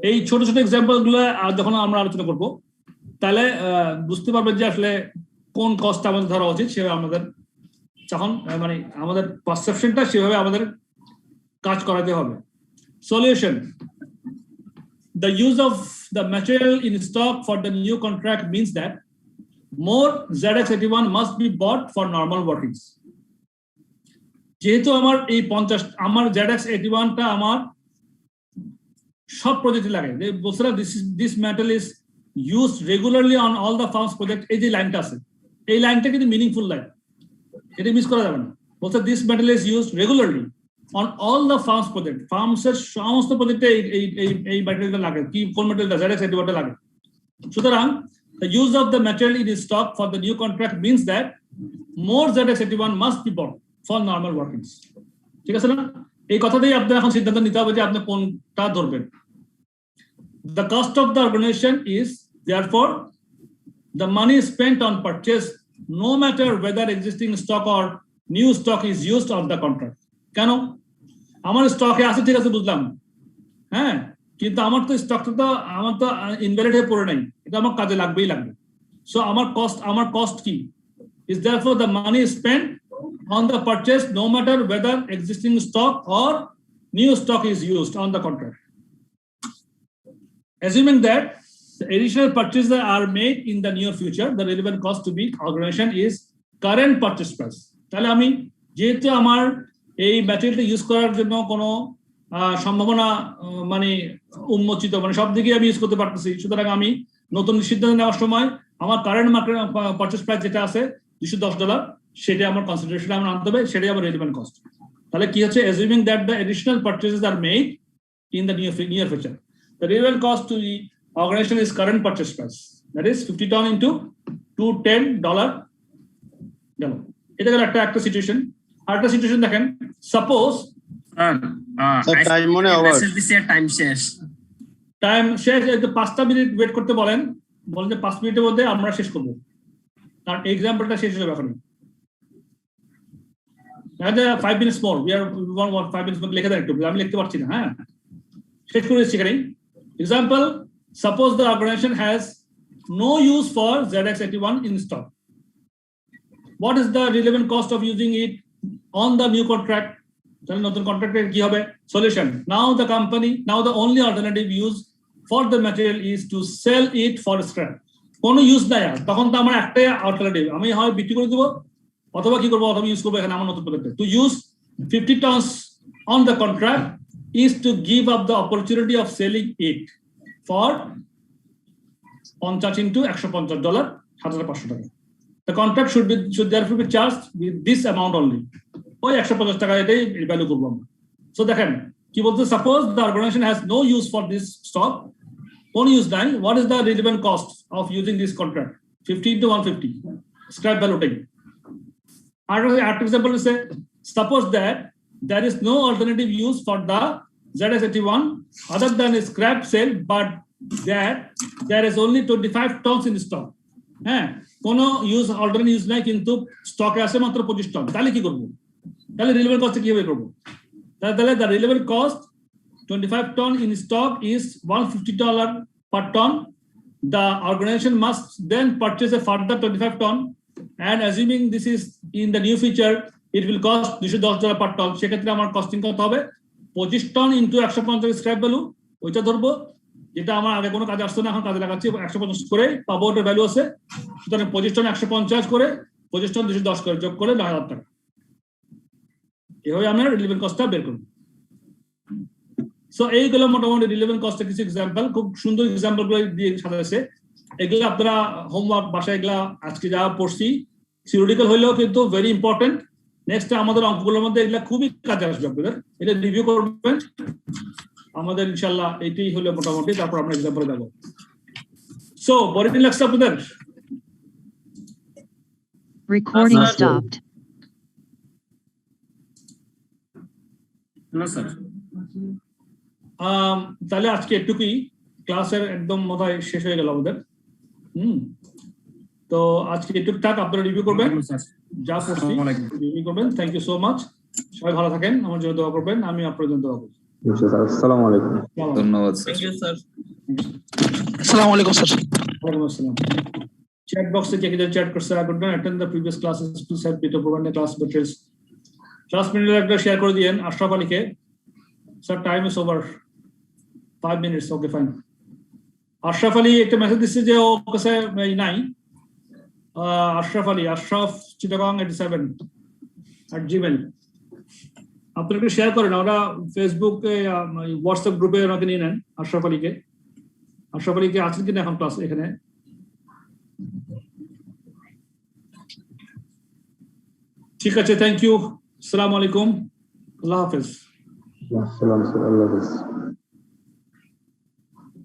এই ছোট ছোট এক্সাম্পল গুলো যখন আমরা আলোচনা করব, তাহলে বুঝতে পারবেন যে আসলে কোন কস্ট আমাদের ধরা উচিত, সেভাবে আমাদের যখন মানে আমাদের পারসেপশনটা সেভাবে আমাদের কাজ করাতে হবে। Solution: the use of the material in stock for the new contract means that more ZX81 must be bought for normal workings. যেহেতু আমার এই 50 আমার ZX81 টা আমার সব প্রজেক্টে লাগে, বলছে না this metal is used regularly on all the farms project। এই যে লাইনটা আছে, এই লাইনটা কিন্তু মিনিংফুল লাইন, এটা মিস করা যাবে না। বলছে this metal is used regularly on all the farms project, farms এর সমস্ত প্রজেক্টে এই ম্যাটেরিয়ালটা লাগে। কি কোন ম্যাটেরিয়ালটা? ZX81 টা লাগে। সুতরাং the use of the material in stock for the new contract means that more ZX81 must be bought for normal workings। ঠিক আছে না? এই কথাতেই আপনি এখন সিদ্ধান্ত নিতে হবে যে আপনি কোনটা ধরবেন। The cost of the organization is therefore the money spent on purchase, no matter whether existing stock or new stock is used on the contract। কেন? আমার স্টকে আছে, ঠিক আছে, বুঝলাম, হ্যাঁ, কিন্তু আমার তো স্টকটা তো আমার তো ইনভ্যালিড হয়ে পড়ে নাই, এটা আমার কাজে লাগবেই লাগবে। সো আমার কস্ট কি? is therefore the money spent on the purchase, no matter whether existing stock or new stock is used on the contract. Assuming that the additional purchases are made in the near future, the relevant cost to be organization is current purchase price। তাহলে আমি যেহেতু আমার এই ম্যাটেরিয়ালটা ইউজ করার জন্য কোনো সম্ভাবনা মানে উন্মোচিত, মানে সব দিকে আমি ইউজ করতে পারতেছি, সুতরাং আমি নতুন সিদ্ধান্ত নেওয়ার সময় আমার কারেন্ট মার্কেট পারচেস প্রাইস যেটা আছে $210, সেটা আমার কনসিডারেশনে আমার আনতে হবে, সেটাই আমার রেলিভেন্ট কস্ট। তাহলে কি হচ্ছে? Assuming that the additional purchases are made in the near future, the relevant cost to the organisation is current purchase price, that is 50 ton into $210 গেল। এটা গেল একটা সিচুয়েশন। আরেকটা সিচুয়েশন দেখেন, সাপোজ টাইম শেষ, 5টা মিনিট ওয়েট করতে বলেন যে 5 মিনিটের মধ্যে আমরা শেষ করবো, কারণ এক্সাম্পলটা শেষ হয়ে যাবে এখনই। 5 minutes more, we want 5 minutes more, লেখা দেন একটু, আমি লিখতে পারছি না। হ্যাঁ, শেষ করে দিচ্ছি এখানেই। Example: suppose the organisation has no use for ZX81 in stock. What is the relevant cost of using it on the new contract? তাহলে নতুন কন্ট্রাক্টের কি হবে? Solution: now the only alternative use for the material is to sell it for scrap. কোনো ইউজ নাই, তখন তো আমার একটাই অল্টারনেটিভ, আমি হয় বিক্রি করে দেবো অথবা কি করবো, অথবা ইউজ করবো এখানে আমার নতুন প্রজেক্টে। To use 50 tons on the contract is to give up the opportunity of selling it for 50 into $150, $7,500। The contract should therefore be charged with this amount only, ওই 150 টাকা এটাই ভ্যালু করবো আমরা। সো দেখেন কি বলতে, suppose the organisation has no use for this stock, কোন ইউজ নাই, what is the relevant cost of using this contract? 50 into 150 scrap ভ্যালুটাই। আর একটা এক্সাম্পল আছে, suppose that there is no alternative use for the ZX81 other than a scrap sale, but that there is only 25 tons in stock। হ্যাঁ, কোনো অল্টারনেটিভ ইউজ নাই, কিন্তু স্টকে আছে মাত্র 25 টন। তাহলে কি করবো? তাহলে রিলেভেন্ট কস্ট কিভাবে করবো? তাহলে the relevant cost 25 ton in stock is $150 per ton. The organization must then purchase a further 25 ton, and assuming this is in the new future, it will cost $210 per ton। সেক্ষেত্রে আমার কস্টিং কত হবে? 25 টন ইন্টু 150 স্ক্র্যাপ ভ্যালু, ওইটা ধরবো, যেটা আমার আগে কোনো কাজে আসতো না, এখন কাজে লাগাচ্ছি। 150 করে পাবো, ওটার ভ্যালু আছে। সুতরাং 25 টন 150 করে, 25 টন 210 করে, যোগ করে 9,000 টাকা। এভাবে আমরা রিলেভেন্ট কস্টটা বের করবো। সো এইগুলো মোটামুটি রিলেভেন্ট কস্টের কিছু এক্সাম্পল, খুব সুন্দর এক্সাম্পল গুলো দিয়ে সাজাইছে। এগুলো আপনারা হোমওয়ার্ক বাসায় এগুলা আজকে যা পড়ছি থিওরিটিক্যাল হইলেও কিন্তু ভেরি ইম্পর্টেন্ট। নেক্সট আমাদের অঙ্কগুলোর মধ্যে এগুলা খুবই কাজে আসবে আপনাদের, এটা রিভিউ করবেন আমাদের ইনশাআল্লাহ। এইটাই হলো মোটামুটি, তারপর আমরা এক্সাম্পলে যাবো। সো বোরিং লাগছে আপনাদের? Recording stopped. না স্যার। তাহলে আজকে একটুকুই, ক্লাসের একদম মাথায় শেষ হয়ে গেল আমাদের। তো আজকে একটু থাক, আপনারা রিভিউ করবেন যা পড়ছি, রিভিউ করবেন। থ্যাংক ইউ সো মাচ, সবাই ভালো থাকেন, আমার জন্য দোয়া করবেন, আমি আপনার জন্য দোয়া করব। আসসালামু আলাইকুম। ধন্যবাদ স্যার। Thank you sir. আসসালামু আলাইকুম স্যার। ওয়ালাইকুম আসসালাম। Chat box से क्या chat कर सकते हैं? I could not attend the previous classes. Please help me to provide the class materials. Class material एक share कर दिए अशरफ अली के। Sir, time is over. 5 minutes. Okay, fine. Ashraf Ali एक मैसेज दिसे जो कैसे नहीं। अशरफ अली, अशरफ चिटागोंग 87 @gmail. आप लोग शेयर करें ना, और फेसबुक के या व्हाट्सएप ग्रुपे ना कि नहीं ना अशरफ अली के। अशरफ अली के आज की ना हम क्लास एक ने। ঠিক আছে, থ্যাংক ইউ, আসসালামু আলাইকুম, আল্লাহ হাফেজ। আসসালামু আলাইকুম।